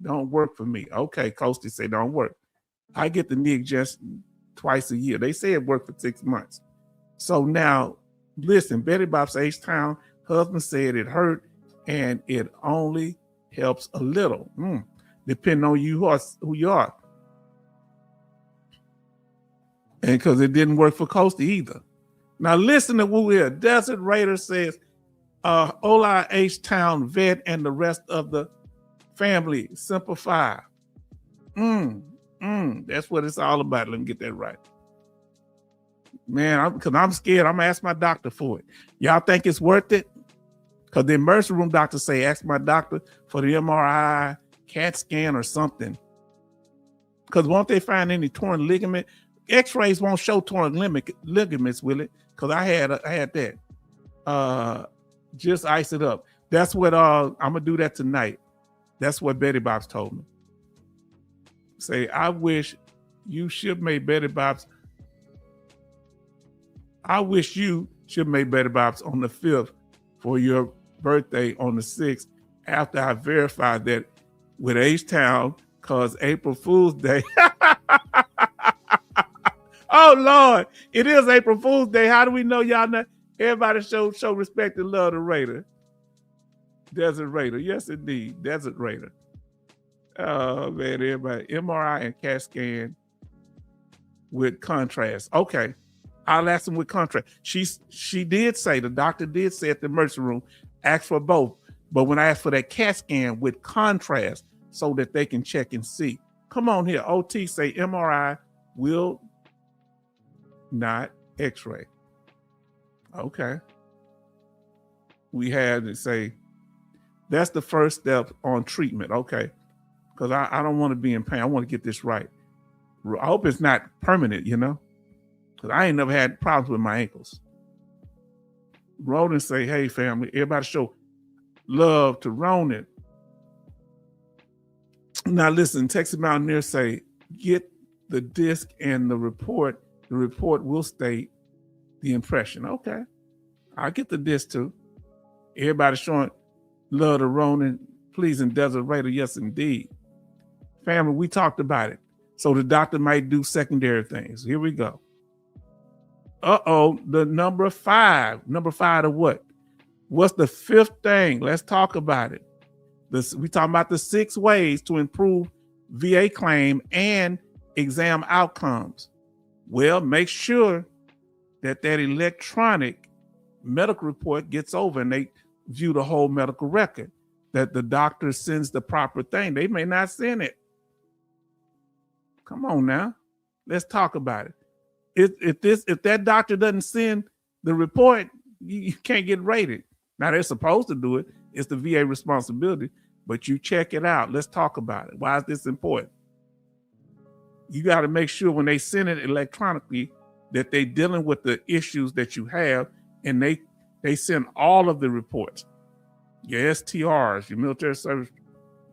don't work for me. Okay, Coasty say don't work. I get the knee injection twice a year. They say it worked for 6 months. So now, listen, Betty Bob's H-Town husband said it hurt and it only helps a little. Depending on who you are. And because it didn't work for Coasty either. Now listen to who here. Desert Raider says, Hola H-Town vet and the rest of the family, simplify. That's what it's all about. Let me get that right. Man, because I'm scared. I'm going to ask my doctor for it. Y'all think it's worth it? Because the emergency room doctor say, ask my doctor for the MRI, CAT scan or something. Because won't they find any torn ligament? X-rays won't show torn ligaments, will it? Because I had that. Just ice it up. That's what I'm going to do that tonight. That's what Betty Bob's told me. Say, I wish you should make Betty Bob's. I wish you should make Betty Bob's on the 5th for your birthday on the 6th after I verified that with H-Town because April Fool's Day. Oh, Lord, it is April Fool's Day. How do we know y'all not? Everybody show respect and love to Raider. Desert Raider. Yes, indeed. Desert Raider. Oh, man, everybody. MRI and CAT scan with contrast. Okay. I'll ask them with contrast. She did say, the doctor did say at the emergency room, ask for both. But when I asked for that CAT scan with contrast so that they can check and see. Come on here. OT say MRI will not X-ray. Okay. we had to say, that's the first step on treatment. Okay. Because I don't want to be in pain. I want to get this right. I hope it's not permanent, because I ain't never had problems with my ankles. Ronan say, hey, family, everybody show love to Ronan. Now, listen, Texas Mountaineer say, get the disc and the report. The report will state the impression. Okay. I'll get the disc too. Everybody showing love to Ronan. Pleasing Desert Raider. Yes, indeed. Family, we talked about it. So the doctor might do secondary things. Here we go. The number 5. Number 5 to what? What's the 5th thing? Let's talk about it. We talking about the 6 ways to improve VA claim and exam outcomes. Well, make sure that electronic medical report gets over and they view the whole medical record, that the doctor sends the proper thing. They may not send it. Come on now. Let's talk about it. If that doctor doesn't send the report, you can't get rated. Now they're supposed to do it. It's the VA responsibility, but you check it out. Let's talk about it. Why is this important? You got to make sure when they send it electronically that they're dealing with the issues that you have, and they send all of the reports, your STRs, your military service,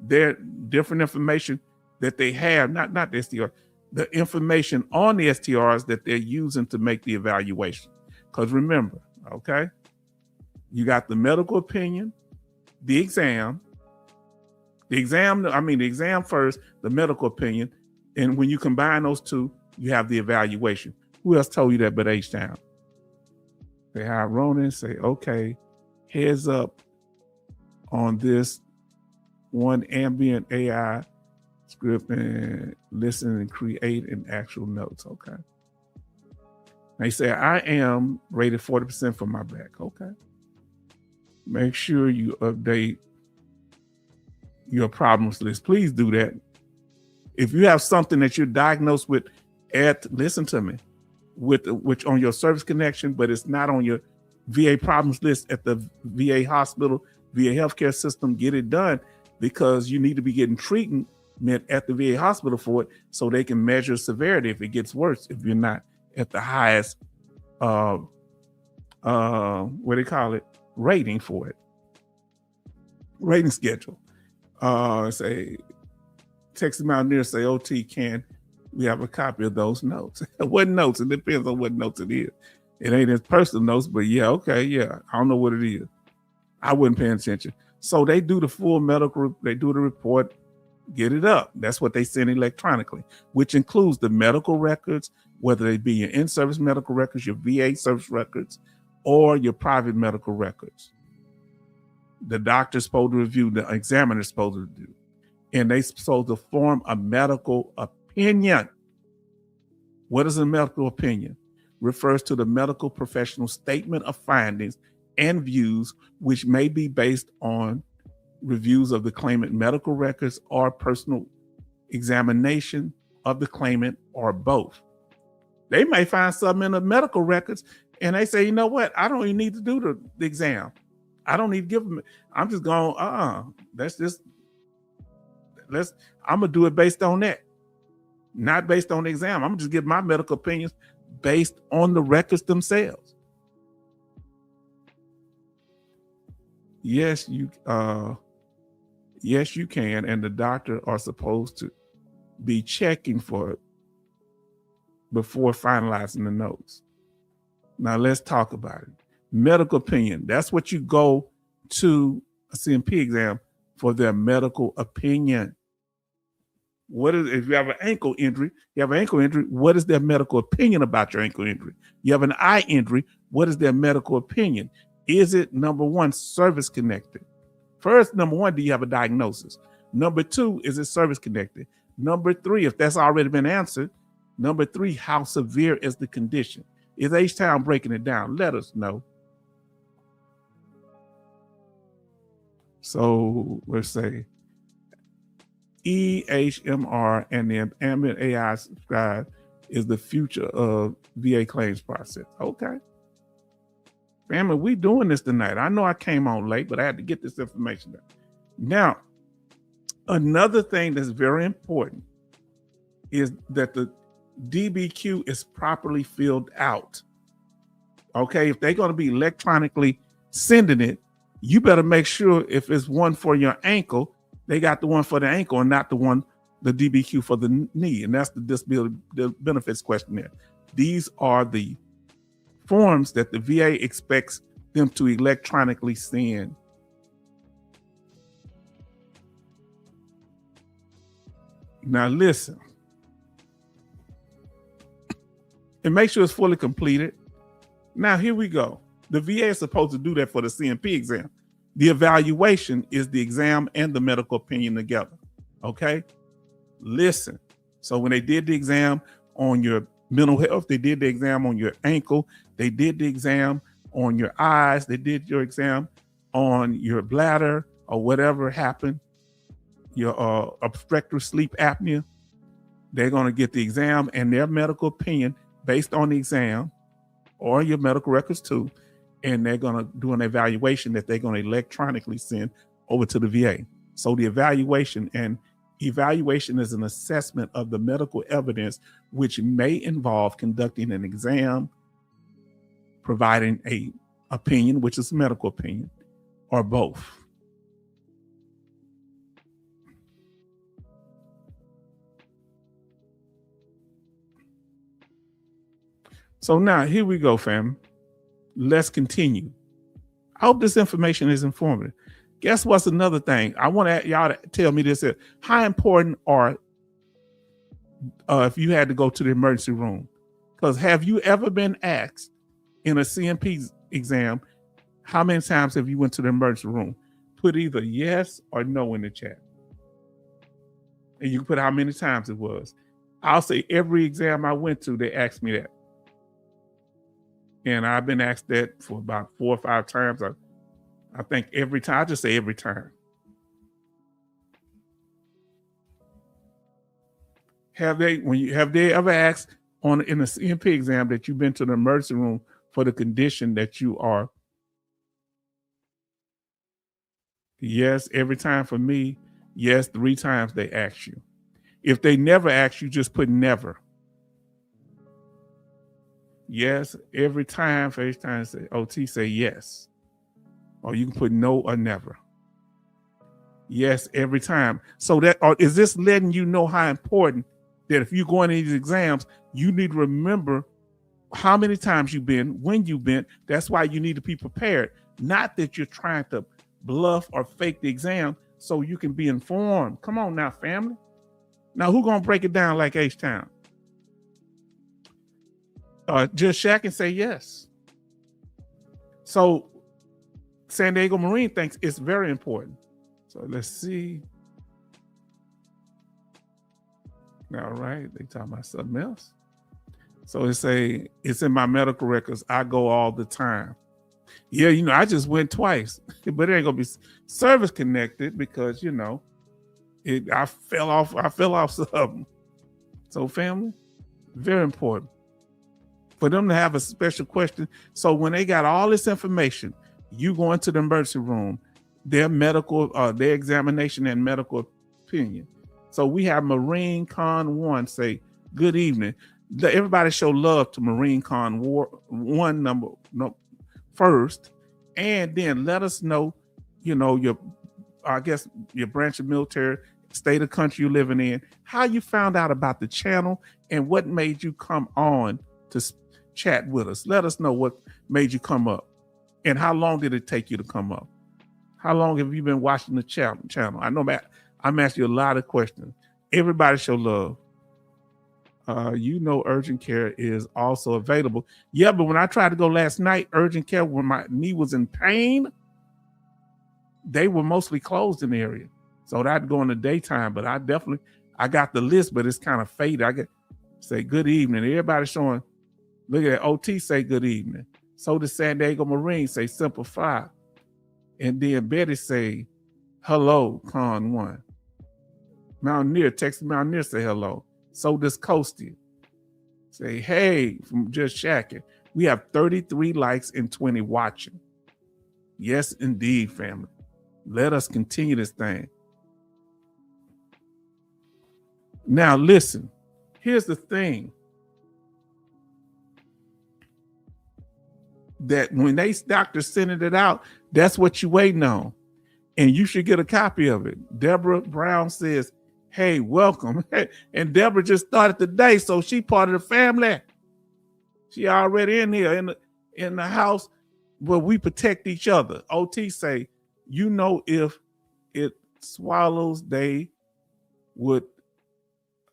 their different information that they have, not the STR, the information on the STRs that they're using to make the evaluation. Because remember, okay, you got the medical opinion, the exam first, the medical opinion, and when you combine those two, you have the evaluation. Who else told you that but H-Town? They have Ronan say, okay, heads up on this one ambient AI script and listen and create an actual notes. Okay. They say, I am rated 40% for my back. Okay. Make sure you update your problems list. Please do that. If you have something that you're diagnosed with, listen to me, which on your service connection, but it's not on your VA problems list at the VA hospital, VA healthcare system, get it done, because you need to be getting treatment at the VA hospital for it so they can measure severity if it gets worse, if you're not at the highest, rating for it. Rating schedule. Say, Texas Mountaineer say, OT, can we have a copy of those notes? What notes? It depends on what notes it is. It ain't his personal notes, but yeah, okay, yeah. I don't know what it is. I wouldn't pay attention. So they do the full medical, they do the report, get it up. That's what they send electronically, which includes the medical records, whether they be your in-service medical records, your VA service records, or your private medical records. The doctor's supposed to review, the examiner's supposed to do, and they supposed to form a medical opinion. What is a medical opinion? Refers to the medical professional statement of findings and views, which may be based on reviews of the claimant medical records or personal examination of the claimant, or both. They may find something in the medical records and they say, you know what? I don't even need to do the exam. I don't need to give them. I'm just going, I'm going to do it based on that. Not based on the exam. I'm going to just give my medical opinions based on the records themselves. Yes, you can. And the doctor are supposed to be checking for it before finalizing the notes. Now let's talk about it. Medical opinion. That's what you go to a CMP exam for, their medical opinion. What is, if you have an ankle injury, what is their medical opinion about your ankle injury? You have an eye injury, what is their medical opinion? Is it, number one, service connected? First, number one, do you have a diagnosis? Number two, is it service connected? Number three, if that's already been answered, number three, how severe is the condition? Is H-Town breaking it down? Let us know. So let's say EHMR and the ambient AI scribe is the future of VA claims process. Okay. Family, we doing this tonight. I know I came on late, but I had to get this information done. Now, another thing that's very important is that the DBQ is properly filled out. Okay, if they're going to be electronically sending it, you better make sure if it's one for your ankle, they got the one for the ankle and not the DBQ for the knee. And that's the disability benefits questionnaire. These are the forms that the VA expects them to electronically send. Now listen, and make sure it's fully completed. Now here we go. The VA is supposed to do that for the CMP exam. The evaluation is the exam and the medical opinion together. Okay? Listen. So when they did the exam on your mental health, they did the exam on your ankle, they did the exam on your eyes, they did your exam on your bladder or whatever happened, your obstructive sleep apnea. They're going to get the exam and their medical opinion based on the exam or your medical records too. And they're going to do an evaluation that they're going to electronically send over to the VA. So the evaluation is an assessment of the medical evidence, which may involve conducting an exam, providing a opinion, which is medical opinion, or both. So now here we go, fam. Let's continue. I hope this information is informative. Guess what's another thing? I want y'all to tell me this. How important are if you had to go to the emergency room? Because have you ever been asked in a CMP exam, how many times have you went to the emergency room? Put either yes or no in the chat. And you can put how many times it was. I'll say every exam I went to, they asked me that. And I've been asked that for about 4 or 5 times. I think every time, I just say every time. Have they ever asked in a CMP exam that you've been to the emergency room for the condition that you are? Yes, every time for me. Yes, 3 times they ask you. If they never ask you, just put never. Yes, every time for each time say OT, say yes. Or you can put no or never. Yes, every time. So that, or is this letting you know how important that if you go into these exams, you need to remember how many times you've been, when you've been. That's why you need to be prepared. Not that you're trying to bluff or fake the exam so you can be informed. Come on now, family. Now, who's going to break it down like H-Town? Just Shaq and say yes. So San Diego Marine thinks it's very important. So let's see. All right, they talking about something else. So it's in my medical records. I go all the time. Yeah, I just went twice, but it ain't gonna be service connected because I fell off something. So family, very important for them to have a special question. So when they got all this information, you go into the emergency room, their medical, their examination and medical opinion. So we have Marine Con 1 say, good evening. Everybody show love to Marine Con 1 first, and then let us know, your branch of military, state of country you're living in, how you found out about the channel and what made you come on to chat with us. Let us know what made you come up and how long did it take you to come up? How long have you been watching the channel? I know I'm asking you a lot of questions. Everybody show love. Urgent care is also available. Yeah, but when I tried to go last night, urgent care, when my knee was in pain, they were mostly closed in the area. So I'd go in the daytime, but I got the list, but it's kind of faded. I get say good evening. Everybody showing, look at OT say good evening. So the San Diego Marine say Simple 5. And then Betty say, hello, Con 1. Mountaineer, Texas Mountaineer say hello. So does Coastie. Say, hey, from Just Shacking. We have 33 likes and 20 watching. Yes, indeed, family. Let us continue this thing. Now, listen, here's the thing. That when they doctors sending it out, that's what you're waiting on. And you should get a copy of it. Deborah Brown says, hey, welcome. And Deborah just started today, so she part of the family. She already in here in the house where we protect each other. OT say, you know, if it swallows, they would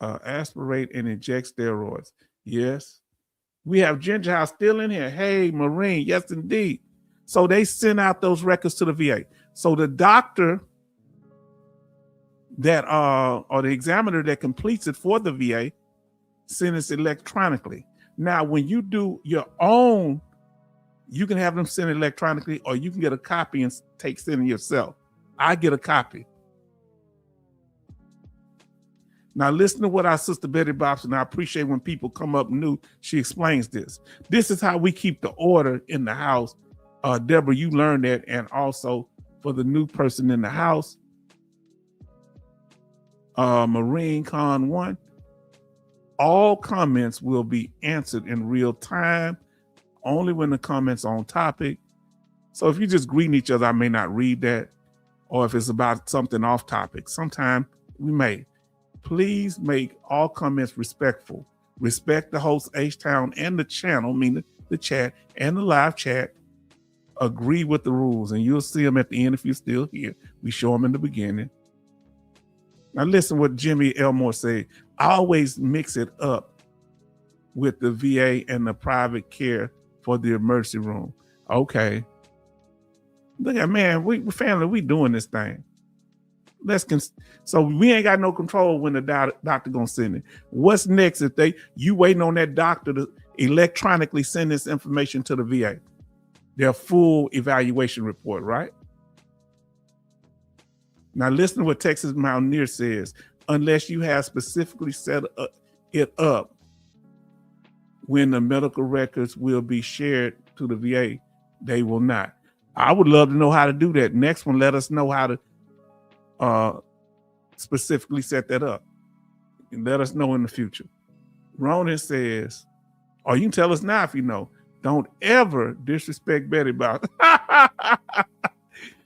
aspirate and inject steroids. Yes. We have Ginger House still in here. Hey, Marine. Yes, indeed. So they send out those records to the VA. So the doctor that or the examiner that completes it for the VA sends it electronically. Now, when you do your own, you can have them send it electronically, or you can get a copy and send it yourself. I get a copy. Now, listen to what our sister Betty Bobson, I appreciate when people come up new, she explains this. This is how we keep the order in the house. Deborah, you learned that. And also for the new person in the house, Marine Con 1, all comments will be answered in real time, only when the comments on topic. So if you're just greeting each other, I may not read that. Or if it's about something off topic, sometime we may. Please make all comments respectful. Respect the host, H-Town, and the channel, meaning the chat and the live chat. Agree with the rules, and you'll see them at the end if you're still here. We show them in the beginning. Now listen what Jimmy Elmore said. I always mix it up with the VA and the private care for the emergency room. Okay. Look at, man, we family, we doing this thing. So we ain't got no control when the doctor gonna send it. What's next if you waiting on that doctor to electronically send this information to the VA? Their full evaluation report, right? Now listen to what Texas Mountaineer says. Unless you have specifically set it up when the medical records will be shared to the VA, they will not. I would love to know how to do that. Next one, let us know how to specifically set that up, and let us know in the future. Ronan says, or you can tell us now if you know, don't ever disrespect Betty about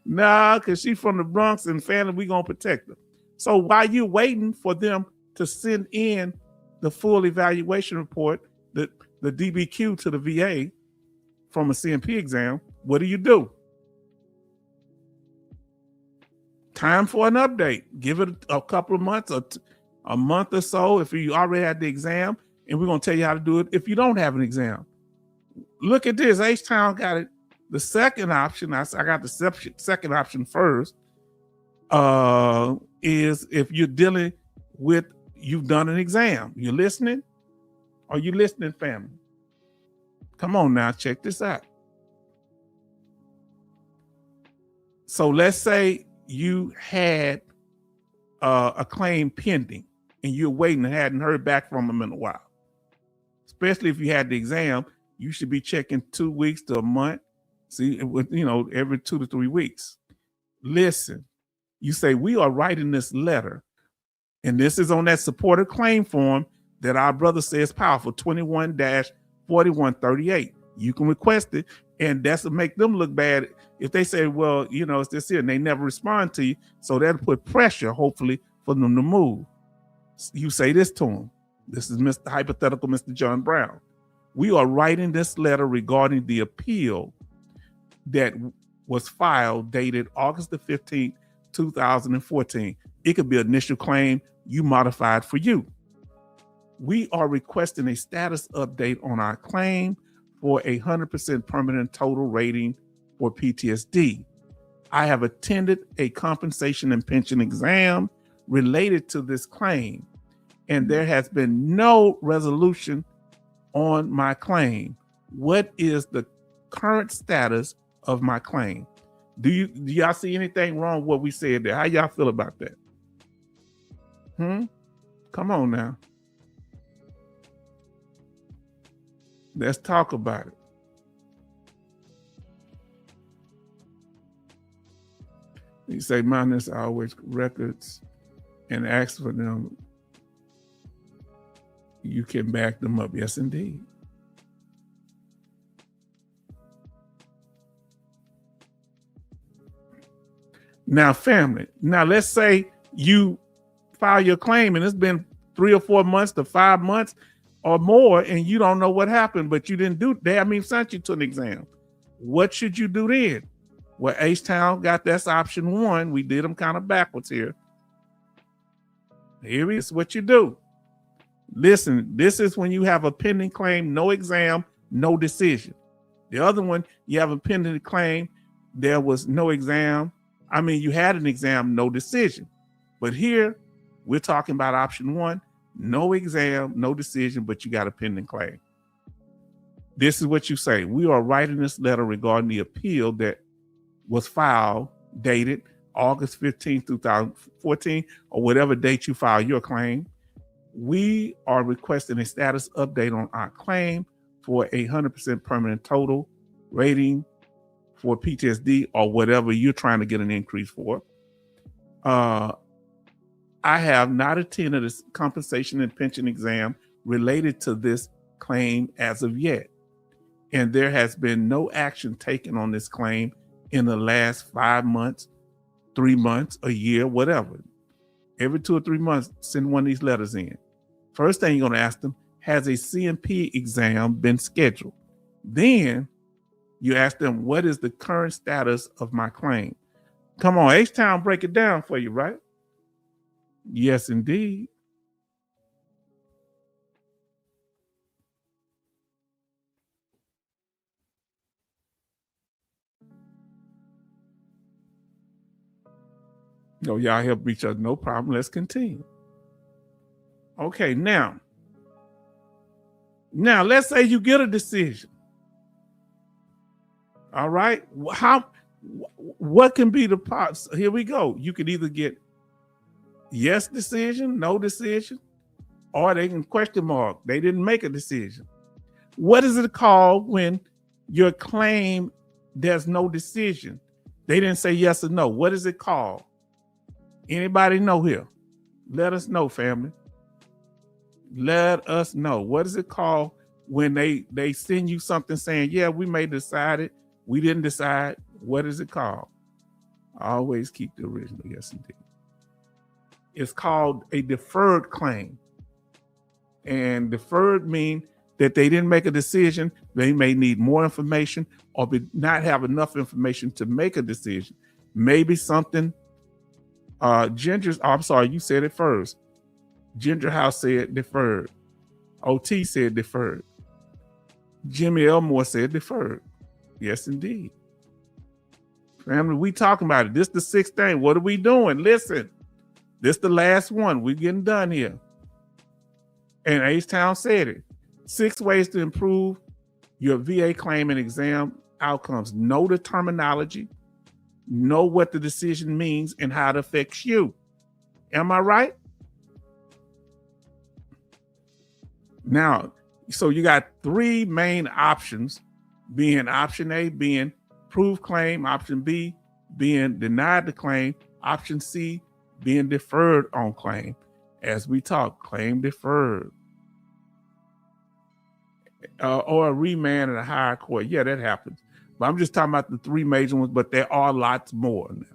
nah, because she's from the Bronx and family, we gonna protect her. So while you're waiting for them to send in the full evaluation report, the DBQ to the VA from a CMP exam, what do? Time for an update. Give it a couple of months or a month or so if you already had the exam, and we're going to tell you how to do it if you don't have an exam. Look at this. H-Town got it. The second option, I got the second option first, is if you're dealing with, you've done an exam. You listening? Are you listening, family? Come on now, check this out. So let's say you had a claim pending and you're waiting and hadn't heard back from them in a while. Especially if you had the exam, you should be checking 2 weeks to a month. See, every 2 to 3 weeks. Listen, you say, we are writing this letter, and this is on that supported claim form that our brother says powerful, 21-4138. You can request it, and that's to make them look bad if they say, well, it's this here, and they never respond to you. So that'll put pressure, hopefully, for them to move. You say this to them. This is Mr. Hypothetical Mr. John Brown. We are writing this letter regarding the appeal that was filed dated August the 15th, 2014. It could be initial claim you modified for you. We are requesting a status update on our claim for 100% permanent total rating for PTSD. I have attended a compensation and pension exam related to this claim, and there has been no resolution on my claim. What is the current status of my claim? Do y'all see anything wrong with what we said there? How y'all feel about that? Come on now. Let's talk about it. You say minus always records and ask for them. You can back them up. Yes, indeed. Now, family. Now, let's say you file your claim and it's been 3 or 4 months to 5 months or more, and you don't know what happened, but you didn't do that. I mean, sent you to an exam. What should you do then? Well, H-Town got that's option 1. We did them kind of backwards here. Here is what you do. Listen, this is when you have a pending claim, no exam, no decision. The other one, you have a pending claim, there was no exam. I mean, you had an exam, no decision. But here, we're talking about option 1, no exam, no decision, but you got a pending claim. This is what you say. We are writing this letter regarding the appeal that was filed, dated August 15, 2014, or whatever date you file your claim. We are requesting a status update on our claim for a 100% permanent total rating for PTSD or whatever you're trying to get an increase for. I have not attended a compensation and pension exam related to this claim as of yet. And there has been no action taken on this claim in the last 5 months, 3 months, a year, whatever. Every 2 or 3 months, send one of these letters in. First thing you're going to ask them, has a CMP exam been scheduled? Then you ask them, what is the current status of my claim? Come on, H-Town break it down for you, right? Yes, indeed. No, y'all help each other. No problem. Let's continue. Okay, now let's say you get a decision. All right. What can be the parts? Here we go. You could either get yes decision, no decision, or they can question mark. They didn't make a decision. What is it called when your claim there's no decision? They didn't say yes or no. What is it called? Anybody know here? Let us know, family. Let us know. What is it called when they send you something saying, yeah, we may decide it. We didn't decide. What is it called? Always keep the original. Yes, indeed. It's called a deferred claim. And deferred mean that they didn't make a decision. They may need more information or not have enough information to make a decision. Maybe something, I'm sorry, you said it first. Ginger House said deferred. OT said deferred. Jimmy Elmore said deferred. Yes, indeed. Family, we talking about it. This the 6th thing. What are we doing? Listen, this the last one. We're getting done here. And H-Town said it. 6 ways to improve your VA claim and exam outcomes. Know the terminology. Know what the decision means and how it affects you. Am I right? Now, so you got 3 main options, being option A, being approved claim, option B, being denied the claim, option C, being deferred on claim. As we talk, claim deferred. Or a remand in a higher court. Yeah, that happens. But I'm just talking about the 3 major ones, but there are lots more now.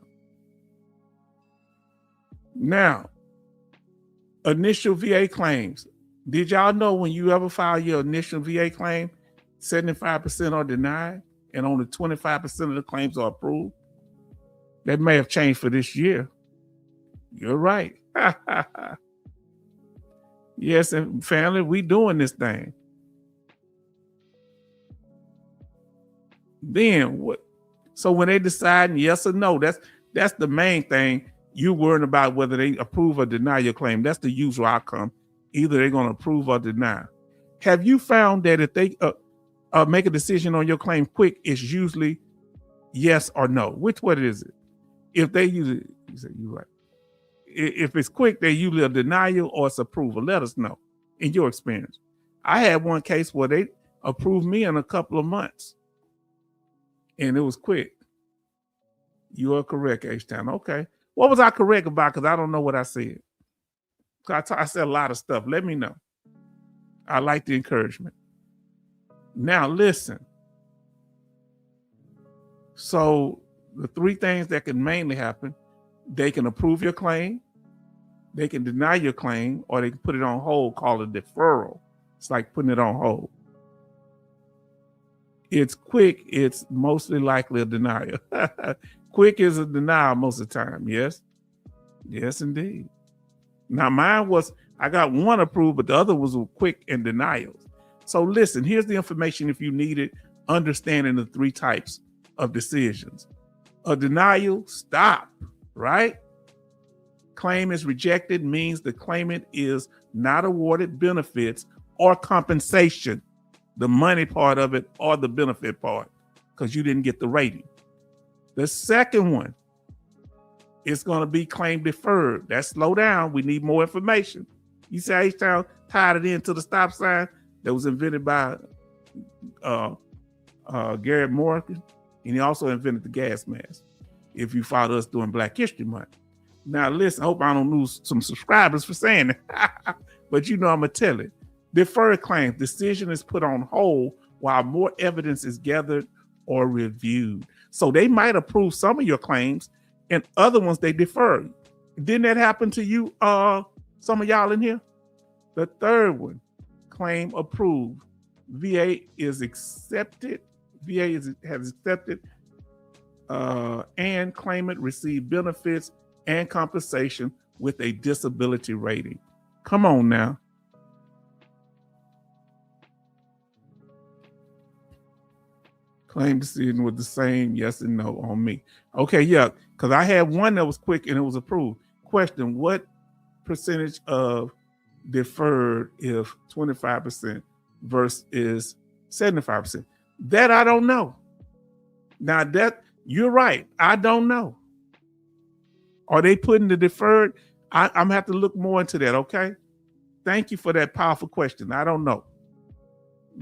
Now, initial VA claims. Did y'all know when you ever file your initial VA claim, 75% are denied and only 25% of the claims are approved? That may have changed for this year. You're right. Yes, and family, we doing this thing. Then what? So when they decide yes or no, that's the main thing. You worrying about whether they approve or deny your claim. That's the usual outcome. Either they're going to approve or deny. Have you found that if they make a decision on your claim quick, it's usually yes or no? Which one is it? If they usually, you say you're right. If it's quick, they usually a denial or it's approval. Let us know in your experience. I had one case where they approved me in a couple of months, and it was quick. You are correct, H-Town. Okay. What was I correct about? Because I don't know what I said. I said a lot of stuff. Let me know. I like the encouragement. Now, listen. So the three things that can mainly happen, they can approve your claim, they can deny your claim, or they can put it on hold, called a deferral. It's like putting it on hold. It's quick, it's mostly likely a denial. Quick is a denial most of the time, yes? Yes, indeed. Now mine was, I got one approved, but the other was quick and denials. So listen, here's the information if you need it, understanding the three types of decisions. A denial, stop, right? Claim is rejected means the claimant is not awarded benefits or compensation, the money part of it or the benefit part, because you didn't get the rating. The second one is going to be claim deferred. That's slow down. We need more information. You say H-Town tied it into the stop sign that was invented by Garrett Morgan, and he also invented the gas mask. If you followed us during Black History Month. Now listen, I hope I don't lose some subscribers for saying it, but you know I'm gonna tell it. Deferred claims, decision is put on hold while more evidence is gathered or reviewed. So they might approve some of your claims and other ones they defer. Didn't that happen to you, some of y'all in here? The third one, claim approved. VA is accepted. Has accepted and claimant receive benefits and compensation with a disability rating. Come on now. Claim decision with the same yes and no on me. Okay, yeah, because I had one that was quick and it was approved. Question, what percentage of deferred if 25% versus 75%? That I don't know. Now that, you're right, I don't know. Are they putting the deferred? I'm gonna have to look more into that, okay? Thank you for that powerful question. I don't know.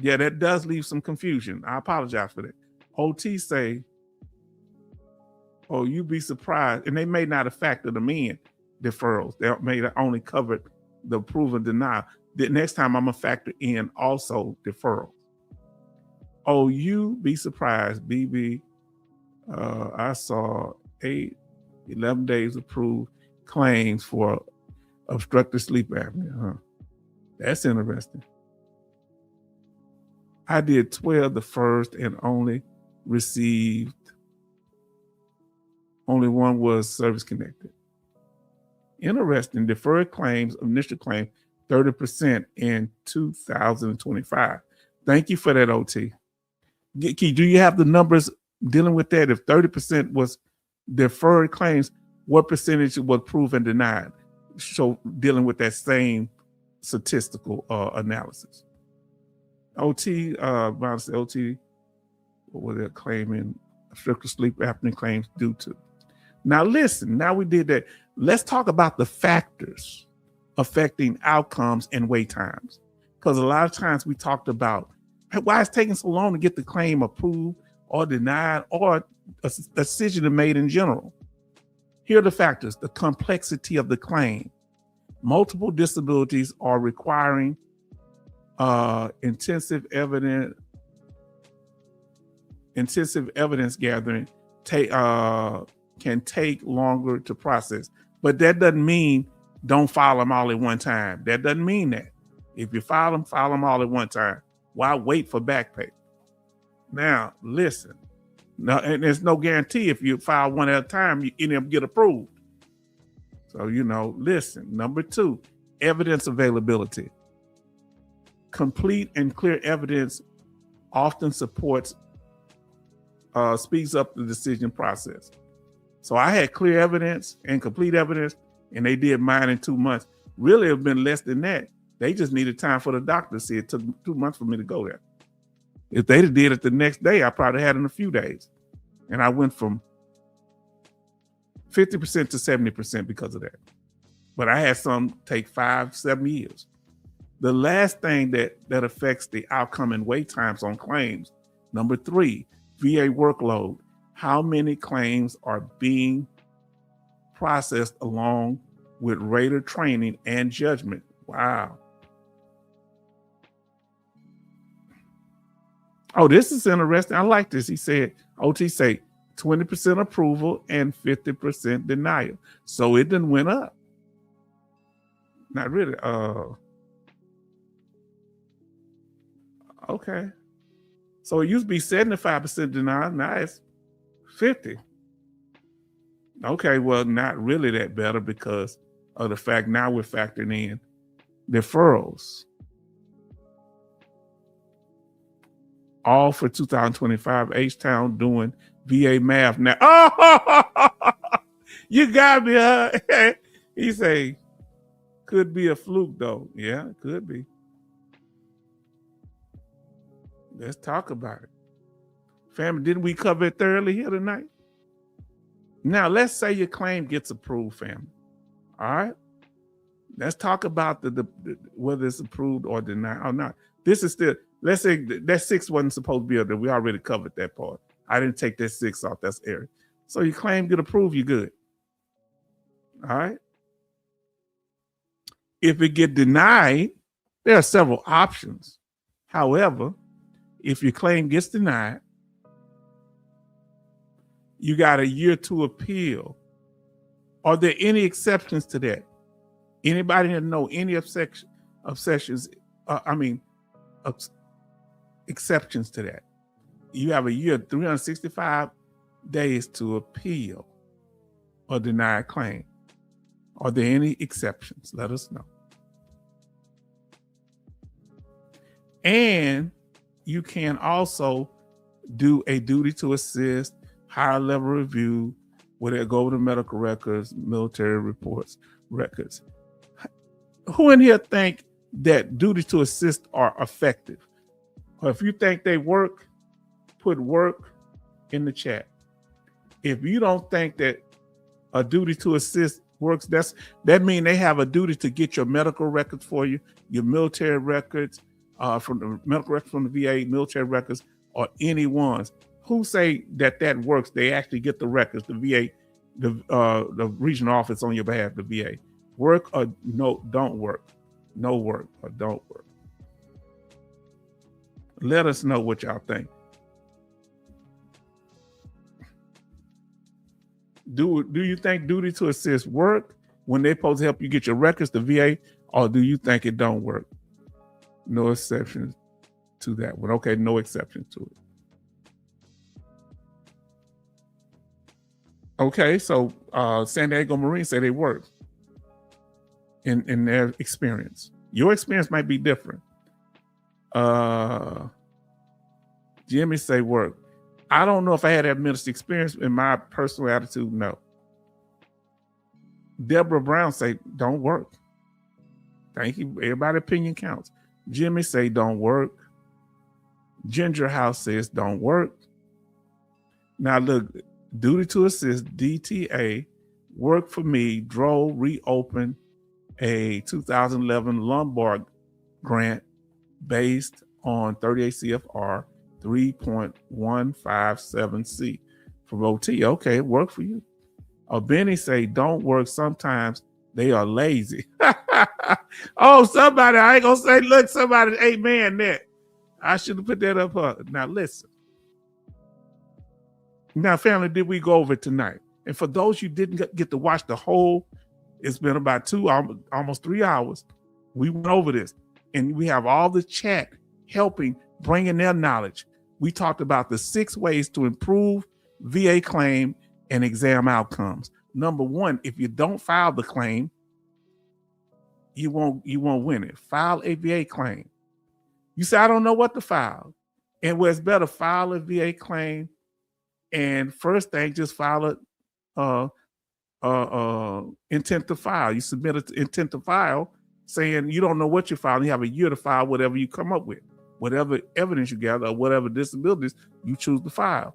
Yeah, that does leave some confusion. I apologize for that. OT say, oh, you'd be surprised. And they may not have factored them in, deferrals. They may have only covered the approval and denial. The next time I'm gonna factor in also deferrals. Oh, you be surprised, BB. I saw 11 days approved claims for obstructive sleep apnea. Huh? That's interesting. I did 12 the first and only one was service connected. Interesting. Deferred claims, initial claim, 30% in 2025. Thank you for that, OT. Do you have the numbers dealing with that? If 30% was deferred claims, what percentage was approved and denied? So dealing with that same statistical analysis. OT, OT, what were they claiming obstructive sleep apnea claims due to? Now listen, now we did that. Let's talk about the factors affecting outcomes and wait times. Because a lot of times we talked about why it's taking so long to get the claim approved or denied or a decision made in general. Here are the factors: the complexity of the claim. Multiple disabilities are requiring intensive evidence gathering can take longer to process. But that doesn't mean don't file them all at one time. That doesn't mean that. If you file them all at one time. Why wait for back pay? Now, listen. Now, and there's no guarantee if you file one at a time, you end up get approved. So, listen. Number 2, evidence availability. Complete and clear evidence often speeds up the decision process. So I had clear evidence and complete evidence, and they did mine in 2 months. Really, it have been less than that. They just needed time for the doctor to see. It took 2 months for me to go there. If they did it the next day, I probably had it in a few days. And I went from 50% to 70% because of that. But I had some take 5-7 years. The last thing that affects the outcome and wait times on claims, number 3, VA workload. how many claims are being processed along with rater training and judgment. Wow. Oh, this is interesting. I like this. He said, OT say 20% approval and 50% denial. So it done went up. Not really. Okay. So it used to be 75% denial. Now it's 50. Okay, well, not really that better because of the fact now we're factoring in deferrals. All for 2025, H-Town doing VA math now. Oh, you got me, huh? He say, could be a fluke though. Yeah, it could be. Let's talk about it. Family, didn't we cover it thoroughly here tonight? Now, let's say your claim gets approved, family. All right? Let's talk about the whether it's approved or denied or not. This is still, let's say that 6 wasn't supposed to be up there. We already covered that part. I didn't take that 6 off. That's area. So your claim get approved, you're good. All right? If it get denied, there are several options. However, if your claim gets denied, you got a year to appeal. Are there any exceptions to that? Anybody that know any exceptions to that? You have a year, 365 days to appeal or deny a claim. Are there any exceptions? Let us know. And you can also do a duty to assist, higher level review, where they go over the medical records, military reports, records. Who in here think that duty to assist are effective? Or if you think they work, put work in the chat. If you don't think that a duty to assist works, that means they have a duty to get your medical records for you, your military records, from the medical records from the VA, military records, or any ones. Who say that works? They actually get the records, the VA, the regional office on your behalf, the VA. Work or no, don't work. No work or don't work. Let us know what y'all think. Do you think duty to assist work when they're supposed to help you get your records, the VA, or do you think it don't work? No exceptions to that one. Okay, no exception to it. Okay, so San Diego Marine say they work in their experience. Your experience might be different. Jimmy say work. I don't know if I had that ministry experience. In my personal attitude, no. Deborah Brown say don't work. Thank you. Everybody's opinion counts. Jimmy say don't work. Ginger House says don't work. Now look, duty to assist, DTA, work for me, drove, reopened a 2011 Lombard grant based on 38 CFR 3.157C for OT. Okay, it worked for you. Benny say don't work. Sometimes they are lazy. Oh, somebody, I ain't gonna say, look, somebody, amen that. I should have put that up. Now listen. Now, family, did we go over it tonight? And for those you didn't get to watch the whole, it's been about almost 3 hours. We went over this, and we have all the chat helping, bringing their knowledge. We talked about the 6 ways to improve VA claim and exam outcomes. Number 1, if you don't file the claim, you won't win it. File a VA claim. You say, I don't know what to file. And where it's better, file a VA claim. And first thing, just file a intent to file. You submit an intent to file saying you don't know what you're filing. You have a year to file whatever you come up with, whatever evidence you gather, or whatever disabilities you choose to file.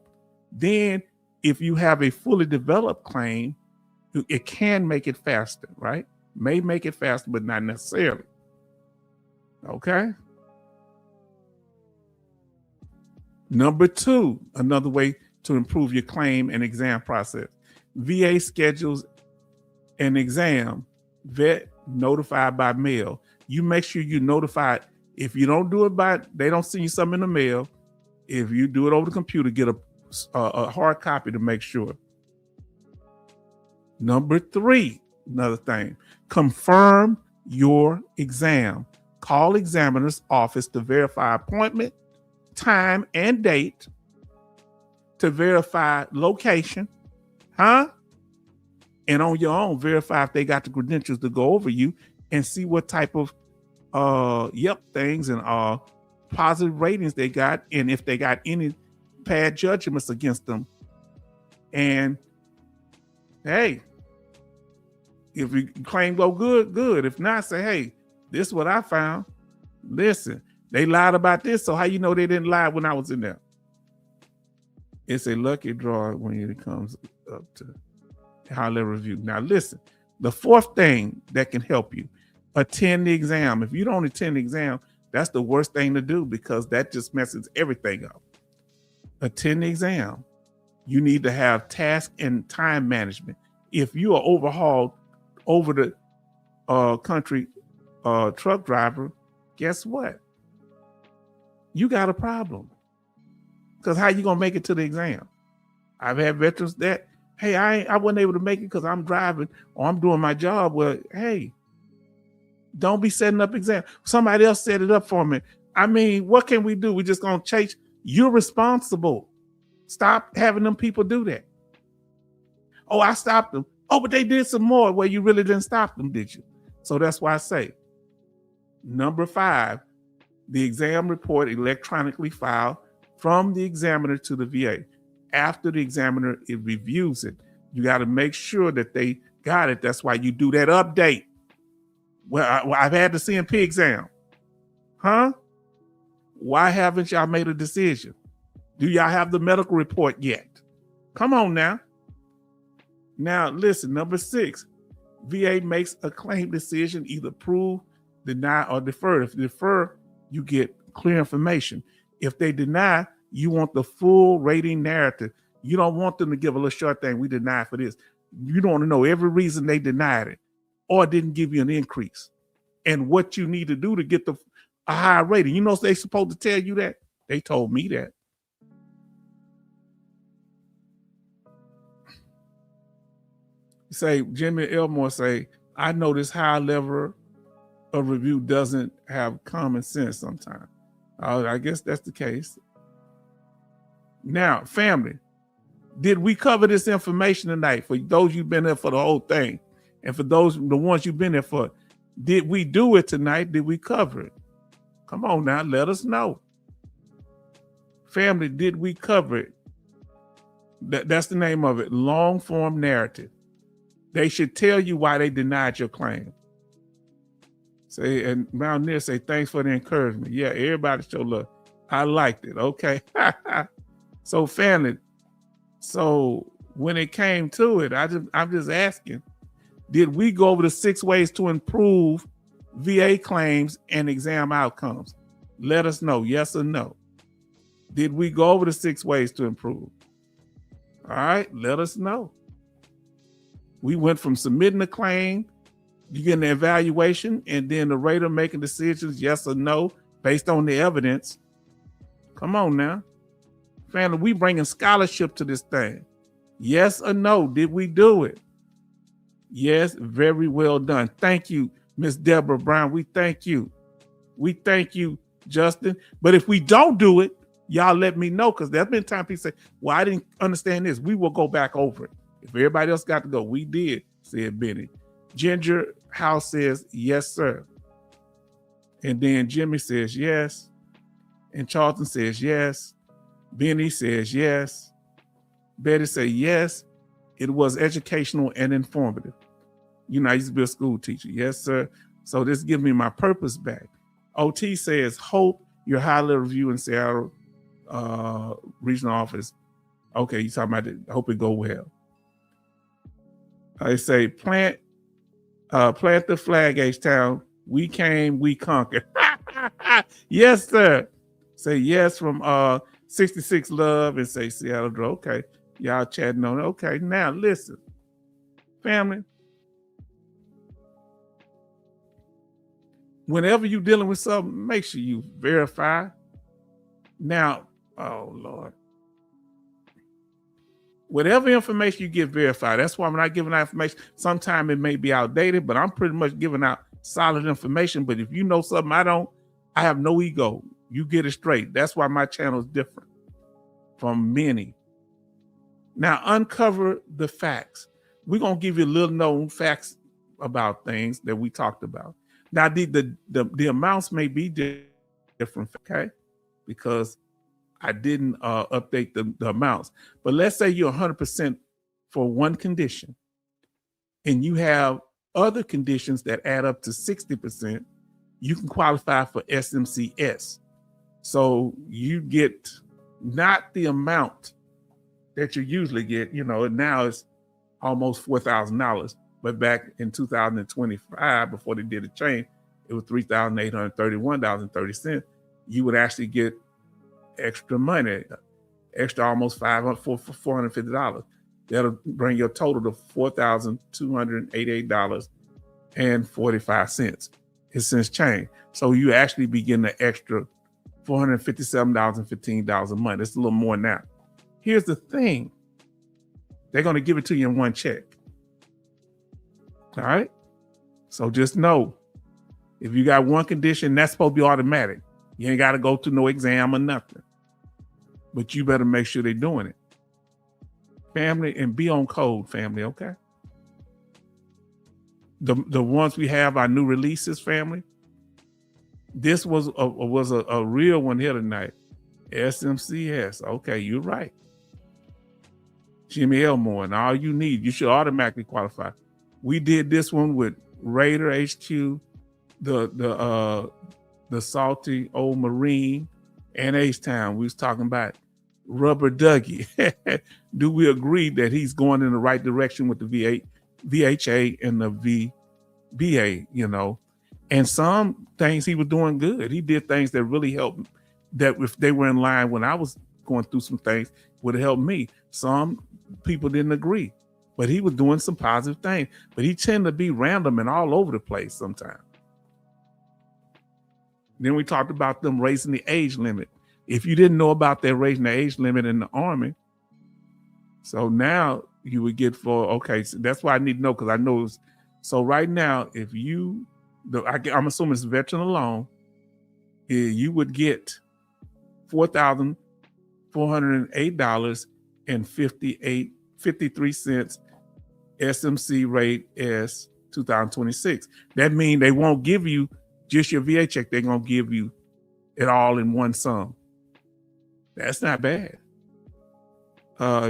Then if you have a fully developed claim, it can make it faster, right? May make it faster, but not necessarily. Okay. Number 2, another way to improve your claim and exam process. VA schedules an exam, vet notified by mail. You make sure you notified. If you don't do it they don't send you something in the mail. If you do it over the computer, get a hard copy to make sure. Number 3, another thing, confirm your exam. Call examiner's office to verify appointment, time, and date, to verify location, and on your own, verify if they got the credentials to go over you and see what type of things and positive ratings they got, and if they got any bad judgments against them. And hey, if you claim go good, good. If not, say, hey, this is what I found. Listen, they lied about this, so how you know they didn't lie when I was in there? It's a lucky draw when it comes up to high level review. Now listen, the 4th thing that can help you, attend the exam. If you don't attend the exam, that's the worst thing to do, because that just messes everything up. Attend the exam. You need to have task and time management. If you are overhauled over the country truck driver, guess what? You got a problem. Because how you gonna make it to the exam? I've had veterans that, hey, I wasn't able to make it because I'm driving or I'm doing my job. Well, hey, don't be setting up exam. Somebody else set it up for me. I mean, what can we do? We just gonna chase. You're responsible. Stop having them people do that. Oh, I stopped them. Oh, but they did some more. Well, you really didn't stop them, did you? So that's why I say, number 5, the exam report electronically filed from the examiner to the VA. After the examiner reviews it, you got to make sure that they got it. That's why you do that update. Well, I've had the CMP exam. Why haven't y'all made a decision? Do y'all have the medical report yet? Come on now. Now, listen, number 6, VA makes a claim decision, either approve, deny, or defer. If they defer, you get clear information. If they deny, you want the full rating narrative. You don't want them to give a little short thing, we deny for this. You don't want to know every reason they denied it or didn't give you an increase and what you need to do to get a higher rating. You know, they're supposed to tell you that. They told me that. Say, Jimmy Elmore say, I know this high level of review doesn't have common sense sometimes. I guess that's the case. Now, family, did we cover this information tonight? For those you've been there for the whole thing, and for those, the ones you've been there for, did we do it tonight? Did we cover it? Come on now, let us know. Family, did we cover it? That's the name of it, long form narrative. They should tell you why they denied your claim. Say, and Mountaineer say, thanks for the encouragement. Yeah, everybody show love. I liked it. Okay. So family, so when it came to it, I'm just asking, did we go over the 6 ways to improve VA claims and exam outcomes? Let us know, yes or no. Did we go over the 6 ways to improve? All right, let us know. We went from submitting a claim, you getting the evaluation, and then the rater making decisions, yes or no, based on the evidence. Come on now. Family, we bringing scholarship to this thing. Yes or no, did we do it? Yes, very well done. Thank you, Miss Deborah Brown. We thank you. We thank you, Justin. But if we don't do it, y'all let me know, because there's been time people say, well, I didn't understand this. We will go back over it. If everybody else got to go, we did, said Benny. Ginger House says, yes, sir. And then Jimmy says, yes. And Charlton says, yes. Benny says, yes. Betty says, yes. It was educational and informative. You know, I used to be a school teacher. Yes, sir. So this gives me my purpose back. OT says, hope your high-level review in Seattle regional office. Okay, you talking about it. Hope it go well. I say, plant the flag, H-Town. We came, we conquered. Yes, sir. Say yes from 66 Love and say Seattle Dro. Okay, y'all chatting on it. Okay, now listen, family. Whenever you're dealing with something, make sure you verify. Now, oh Lord. Whatever information you get verified. That's why I'm not giving out information. Sometimes it may be outdated, but I'm pretty much giving out solid information. But if you know something I don't, I have no ego. You get it straight. That's why my channel is different from many. Now, uncover the facts. We're going to give you little known facts about things that we talked about. Now, the amounts may be different, okay? Because I didn't update the amounts. But let's say you're 100% for one condition and you have other conditions that add up to 60%, you can qualify for SMCS. So you get not the amount that you usually get, now it's almost $4,000. But back in 2025, before they did a change, it was $3,831.30. You would actually get extra money, extra almost $450. That'll bring your total to $4,288.45. It's since changed. So you actually be getting an extra $457.15 a month. It's a little more now. Here's the thing. They're going to give it to you in one check. All right? So just know, if you got one condition, that's supposed to be automatic. You ain't got to go to no exam or nothing. But you better make sure they're doing it. Family, and be on code, family, okay? The ones we have, our new releases, family, this was a real one here tonight. SMCS. Okay, you're right. Jimmy Elmore, and all you need, you should automatically qualify. We did this one with Raider HQ, the Salty Old Marine, and H-Town. We was talking about Rubber Dougie. Do we agree that he's going in the right direction with the VHA and the VBA, And some things he was doing good. He did things that really helped, that if they were in line when I was going through some things, would have helped me. Some people didn't agree, but he was doing some positive things. But he tended to be random and all over the place sometimes. Then we talked about them raising the age limit. If you didn't know about that raising the age limit in the Army, so now you would get so that's why I need to know, because I know. So right now, if I'm assuming it's veteran alone, you would get $4,408.53 SMC rate S 2026. That means they won't give you just your VA check. They're going to give you it all in one sum. That's not bad.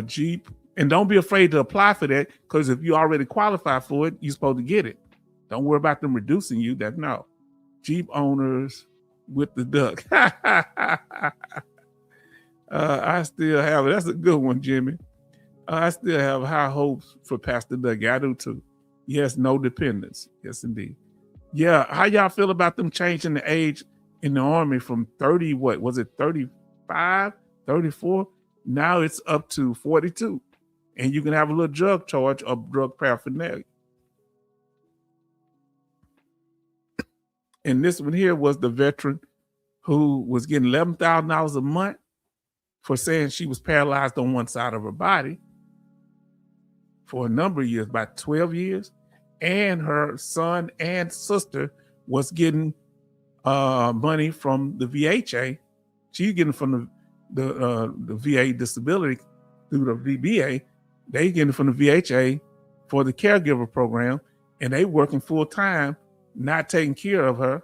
Jeep, and don't be afraid to apply for that, because if you already qualify for it, you're supposed to get it. Don't worry about them reducing you. No. Jeep owners with the duck. I still have it. That's a good one, Jimmy. I still have high hopes for Pastor Doug. I do too. Yes, no dependence. Yes, indeed. Yeah, how y'all feel about them changing the age in the Army from 30, what was it, 35, 34? Now it's up to 42. And you can have a little drug charge or drug paraphernalia. And this one here was the veteran who was getting $11,000 a month for saying she was paralyzed on one side of her body for a number of years, about 12 years. And her son and sister was getting money from the VHA. She's getting from the VA disability through the VBA. They getting from the VHA for the caregiver program, and they working full time, not taking care of her,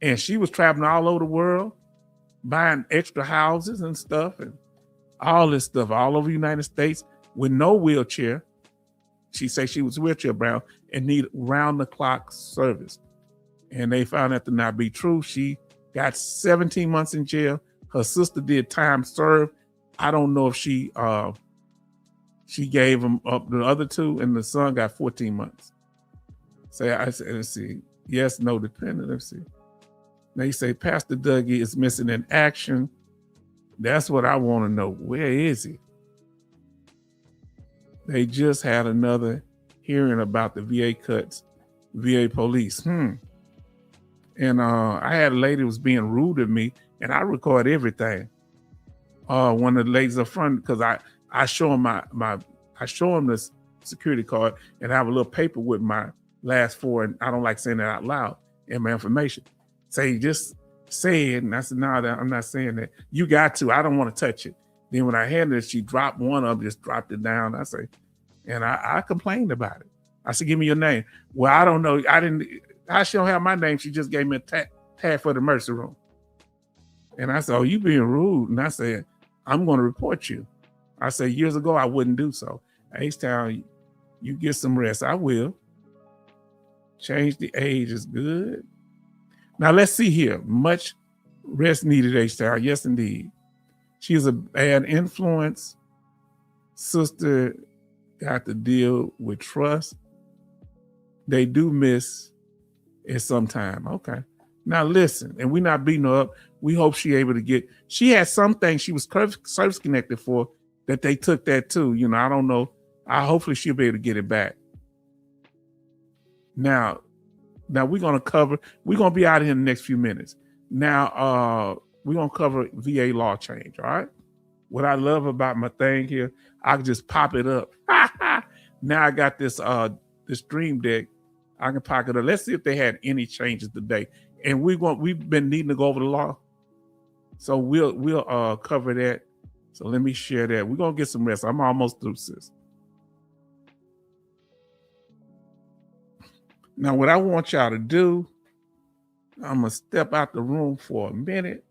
And she was traveling all over the world, buying extra houses and stuff, and all this stuff all over the United States with no wheelchair. She said she was wheelchair bound and needed round-the-clock service. And they found that to not be true. She got 17 months in jail. Her sister did time served. I don't know if she gave them up the other two, and the son got 14 months. So I said, let's see. Yes, no dependent. Let's see. They say Pastor Dougie is missing in action. That's what I want to know. Where is he? They just had another hearing about the VA cuts, VA police. And I had a lady who was being rude to me, and I record everything. One of the ladies up front, because I show him I show him this security card and I have a little paper with my last four, and I don't like saying that out loud in my information. Say, just say it. And I said, no, I'm not saying that. You got to. I don't want to touch it. Then when I handed it, she dropped one of them, just dropped it down. I say, and I complained about it. I said, give me your name. Well, I don't know. How she don't have my name? She just gave me a tag for the emergency room. And I said, oh, you being rude. And I said, I'm going to report you. I said, years ago, I wouldn't do so. H-Town, you get some rest. I will. Change the age is good. Now, let's see here. Much rest needed, H-Town. Yes, indeed. She's a bad influence. Sister got to deal with trust. They do miss it sometime. Okay. Now, listen, and we're not beating her up. We hope she able to get, she had some things she was service connected for that they took that too. You know, I don't know. Hopefully she'll be able to get it back. Now we're going to be out of here in the next few minutes. Now, we're going to cover VA law change. All right. What I love about my thing here, I can just pop it up. Now I got this Stream Deck. I can pop it up. Let's see if they had any changes today. And we've been needing to go over the law. So we'll cover that. So let me share that. We're going to get some rest. I'm almost through, sis. Now, what I want y'all to do, I'm going to step out the room for a minute.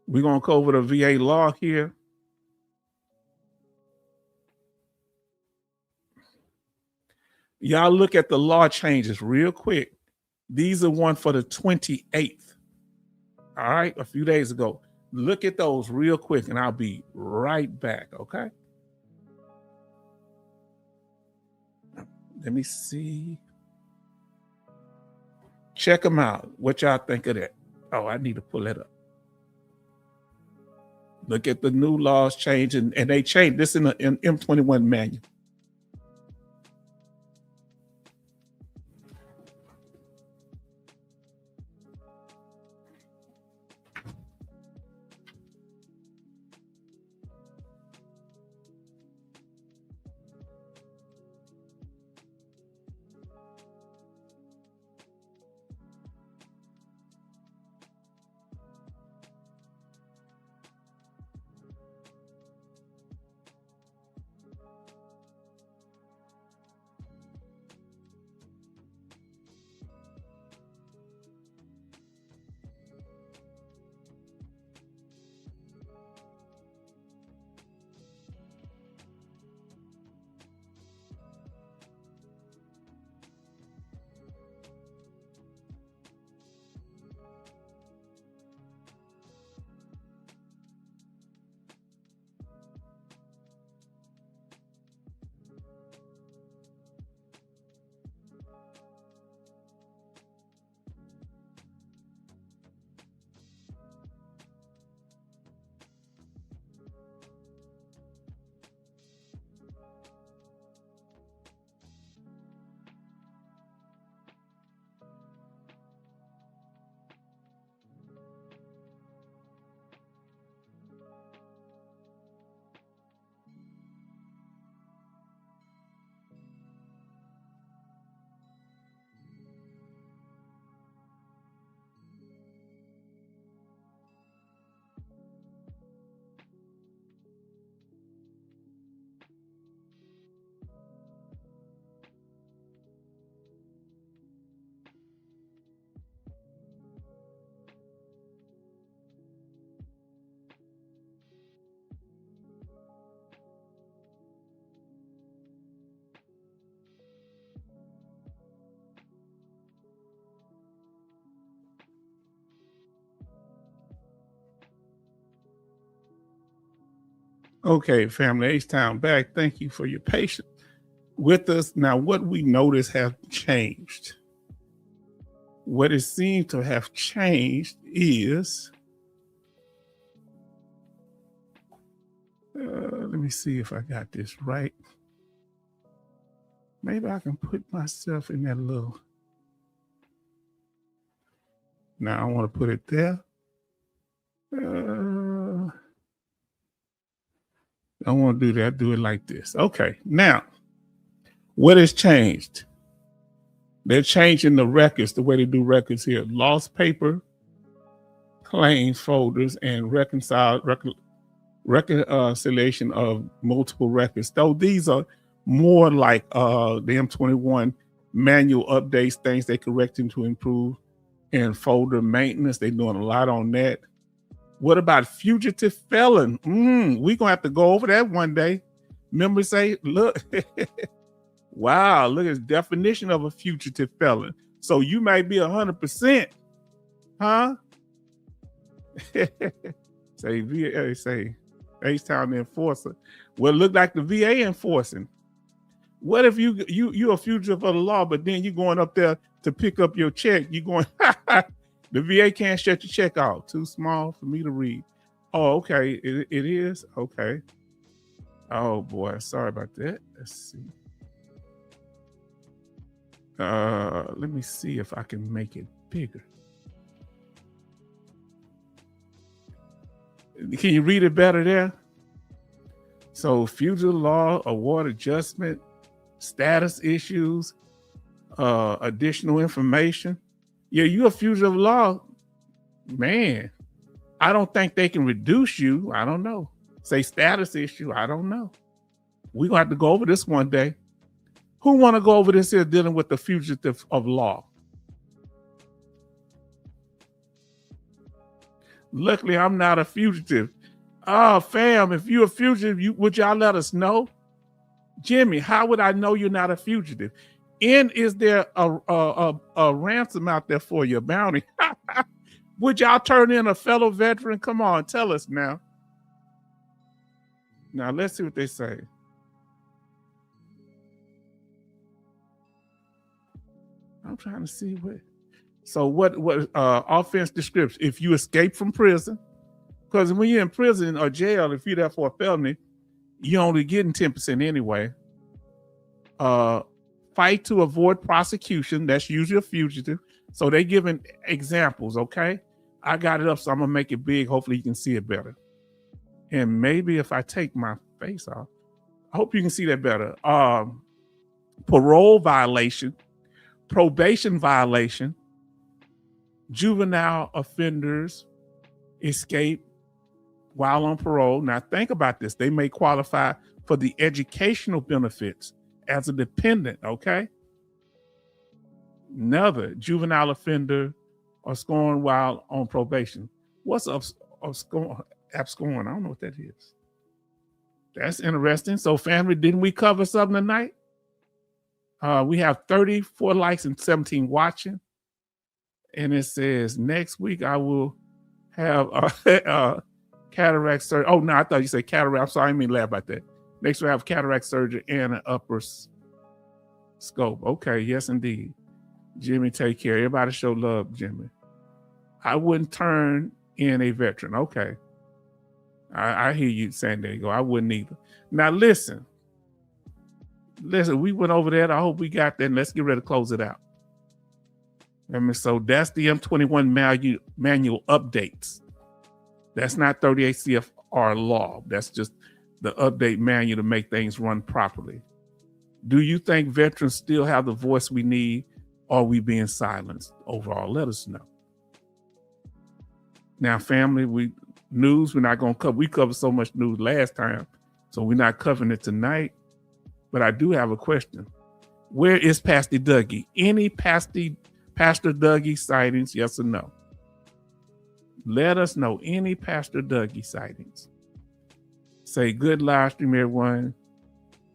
We're going to cover the VA law here. Y'all look at the law changes real quick. These are one for the 28th. All right, a few days ago. Look at those real quick, and I'll be right back, okay? Let me see. Check them out. What y'all think of that? Oh, I need to pull that up. Look at the new laws changing, and they changed this in the M21 manual. Okay, family, H-Town back. Thank you for your patience with us. Now, what we notice have changed. What it seems to have changed is Let me see if I got this right. Maybe I can put myself in that little. Now I want to put it there. I want to do that. Do it like this. Okay. Now, what has changed? They're changing the records, the way they do records here. Lost paper, claims folders, and reconciliation of multiple records. Though these are more like the M21 manual updates, things they correcting to improve, and folder maintenance. They're doing a lot on that. What about fugitive felon? We're gonna have to go over that one day. Remember, say, look, wow, look at the definition of a fugitive felon. So you might be 100%, huh? Say VA, say H-Town enforcer. Well, look like the VA enforcing. What if you're a fugitive of the law, but then you're going up there to pick up your check? You going, the VA can't shut your check off. Too small for me to read. Oh, okay. It is? Okay. Oh, boy. Sorry about that. Let's see. Let me see if I can make it bigger. Can you read it better there? So, fugitive law, award adjustment, status issues, additional information. Yeah, you're a fugitive law, man. I don't think they can reduce you. I don't know. Say status issue. I don't know. We're gonna have to go over this one day. Who want to go over this here dealing with the fugitive of law? Luckily, I'm not a fugitive. Oh, fam, if you're a fugitive, would y'all let us know? Jimmy, how would I know you're not a fugitive? And is there a ransom out there for you, a bounty? Would y'all turn in a fellow veteran? Come on, tell us now. Now, let's see what they say. I'm trying to see what. So what offense description? If you escape from prison, because when you're in prison or jail, if you're there for a felony, you're only getting 10% anyway. Fight to avoid prosecution. That's usually a fugitive. So they're giving examples, okay? I got it up, so I'm gonna make it big. Hopefully you can see it better. And maybe if I take my face off, I hope you can see that better. Parole violation, probation violation, juvenile offenders escape while on parole. Now think about this. They may qualify for the educational benefits as a dependent, okay? Another juvenile offender or scoring while on probation. What's abscoring? I don't know what that is. That's interesting. So family, didn't we cover something tonight? We have 34 likes and 17 watching. And it says next week I will have cataract surgery. Oh, no, I thought you said cataract. I'm sorry, I didn't mean to laugh about that. Next we'll have cataract surgery and an upper scope. Okay, yes, indeed. Jimmy, take care. Everybody show love, Jimmy. I wouldn't turn in a veteran. Okay. I hear you, San Diego. I wouldn't either. Now, listen, we went over that. I hope we got that. And let's get ready to close it out. So that's the M21 manual updates. That's not 38 CFR law. That's just the update manual to make things run properly. Do you think veterans still have the voice we need, or are we being silenced overall? Let us know. Now, family, we're not going to cover. We covered so much news last time, so we're not covering it tonight. But I do have a question. Where is Pastor Dougie? Any Pastor Dougie sightings, yes or no? Let us know any Pastor Dougie sightings. Say good live stream, everyone.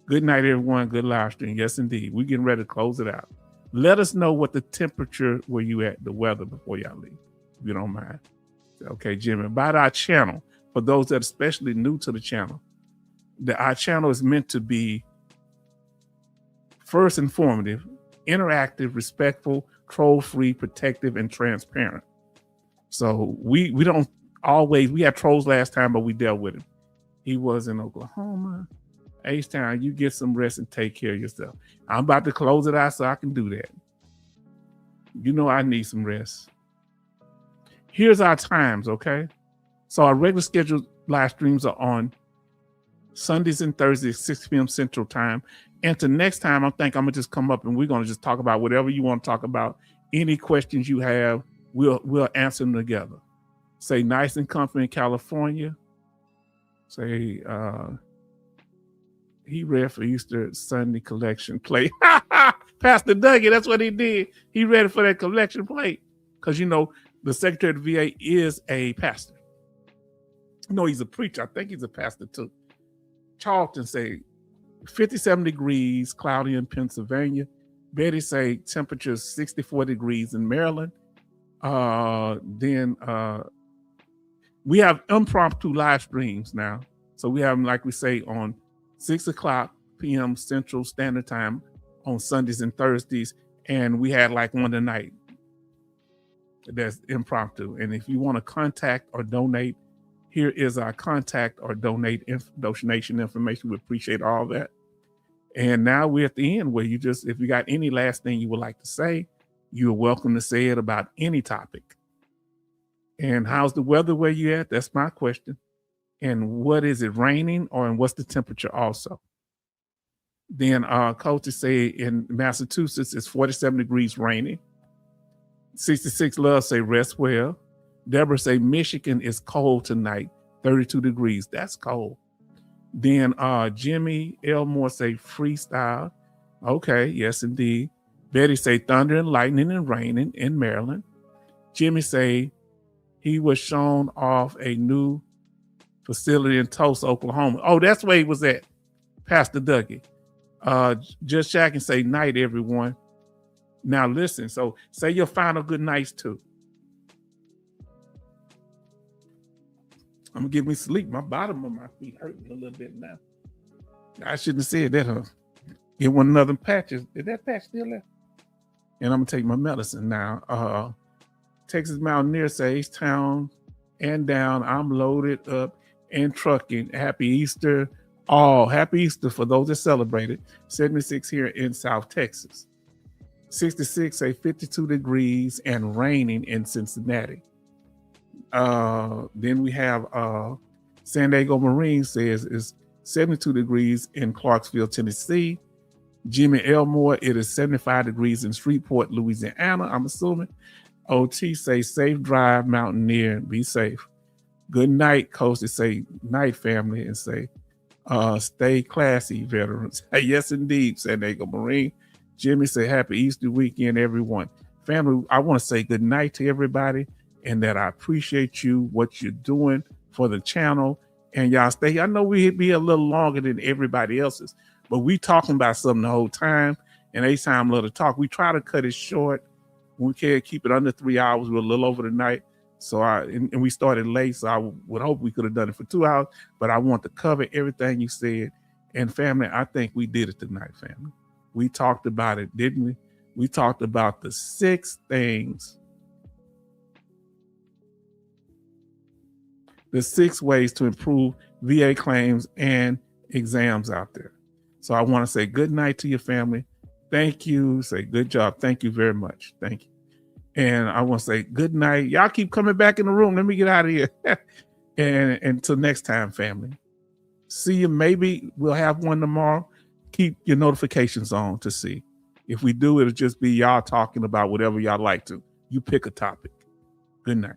Good night, everyone. Good live stream. Yes, indeed. We're getting ready to close it out. Let us know what the temperature where you at, the weather before y'all leave, if you don't mind. Okay, Jimmy. About our channel, for those that are especially new to the channel, our channel is meant to be first informative, interactive, respectful, troll-free, protective, and transparent. So we don't always, we had trolls last time, but we dealt with it. He was in Oklahoma. H-Town, you get some rest and take care of yourself. I'm about to close it out so I can do that. You know I need some rest. Here's our times, okay? So our regular scheduled live streams are on Sundays and Thursdays, 6 p.m. Central Time. And to next time, I think I'm gonna just come up and we're gonna just talk about whatever you want to talk about. Any questions you have, we'll answer them together. Say nice and comfy in California. Say he read for Easter Sunday collection plate. Pastor Dougie, that's what he did. He read it for that collection plate. Because you know, the Secretary of the VA is a pastor. No, he's a preacher. I think he's a pastor too. Charlton say 57 degrees, cloudy in Pennsylvania. Betty say temperature 64 degrees in Maryland. Then we have impromptu live streams now. So we have them, like we say, on 6 o'clock p.m. Central Standard Time on Sundays and Thursdays. And we had like one tonight that's impromptu. And if you want to contact or donate, here is our contact or donation information. We appreciate all that. And now we're at the end where you just, if you got any last thing you would like to say, you're welcome to say it about any topic. And how's the weather where you at? That's my question. And what is it, raining, or and what's the temperature also? Then coaches say in Massachusetts it's 47 degrees, raining. 66 Love say rest well. Deborah say Michigan is cold tonight, 32 degrees. That's cold. Then Jimmy Elmore say freestyle. Okay, yes indeed. Betty say thunder and lightning and raining in Maryland. Jimmy say he was shown off a new facility in Tulsa, Oklahoma. Oh, that's where he was at. Pastor Dougie. Just Shack and say night, everyone. Now listen, so say your final good nights too. I'm gonna give me sleep. My bottom of my feet hurting a little bit now. I shouldn't have said that, huh? Get one another patches. Is that patch still there? And I'm gonna take my medicine now. Texas Mountaineer says H-Town and down. I'm loaded up and trucking. Happy Easter. Happy Easter for those that celebrated. 76 here in South Texas. 66 say 52 degrees and raining in Cincinnati. Then we have San Diego Marine says it's 72 degrees in Clarksville, Tennessee. Jimmy Elmore, it is 75 degrees in Shreveport, Louisiana, I'm assuming. OT say safe drive, Mountaineer, be safe. Good night, Coach. They say night, family, and say stay classy, veterans. Yes, indeed, San Diego Marine. Jimmy say happy Easter weekend, everyone. Family, I want to say good night to everybody, and that I appreciate you, what you're doing for the channel. And y'all stay. I know we'd be a little longer than everybody else's, but we talking about something the whole time. And H-Time love to talk. We try to cut it short. When we can't keep it under 3 hours. We're a little over the night. So and we started late, so I would hope we could have done it for 2 hours, but I want to cover everything you said. And family, I think we did it tonight, family. We talked about it, didn't we? We talked about the 6 things, the 6 ways to improve VA claims and exams out there. So I want to say good night to your family. Thank you. Say good job. Thank you very much. Thank you. And I want to say good night. Y'all keep coming back in the room. Let me get out of here. And until next time, family. See you. Maybe we'll have one tomorrow. Keep your notifications on to see. If we do, it'll just be y'all talking about whatever y'all like to. You pick a topic. Good night.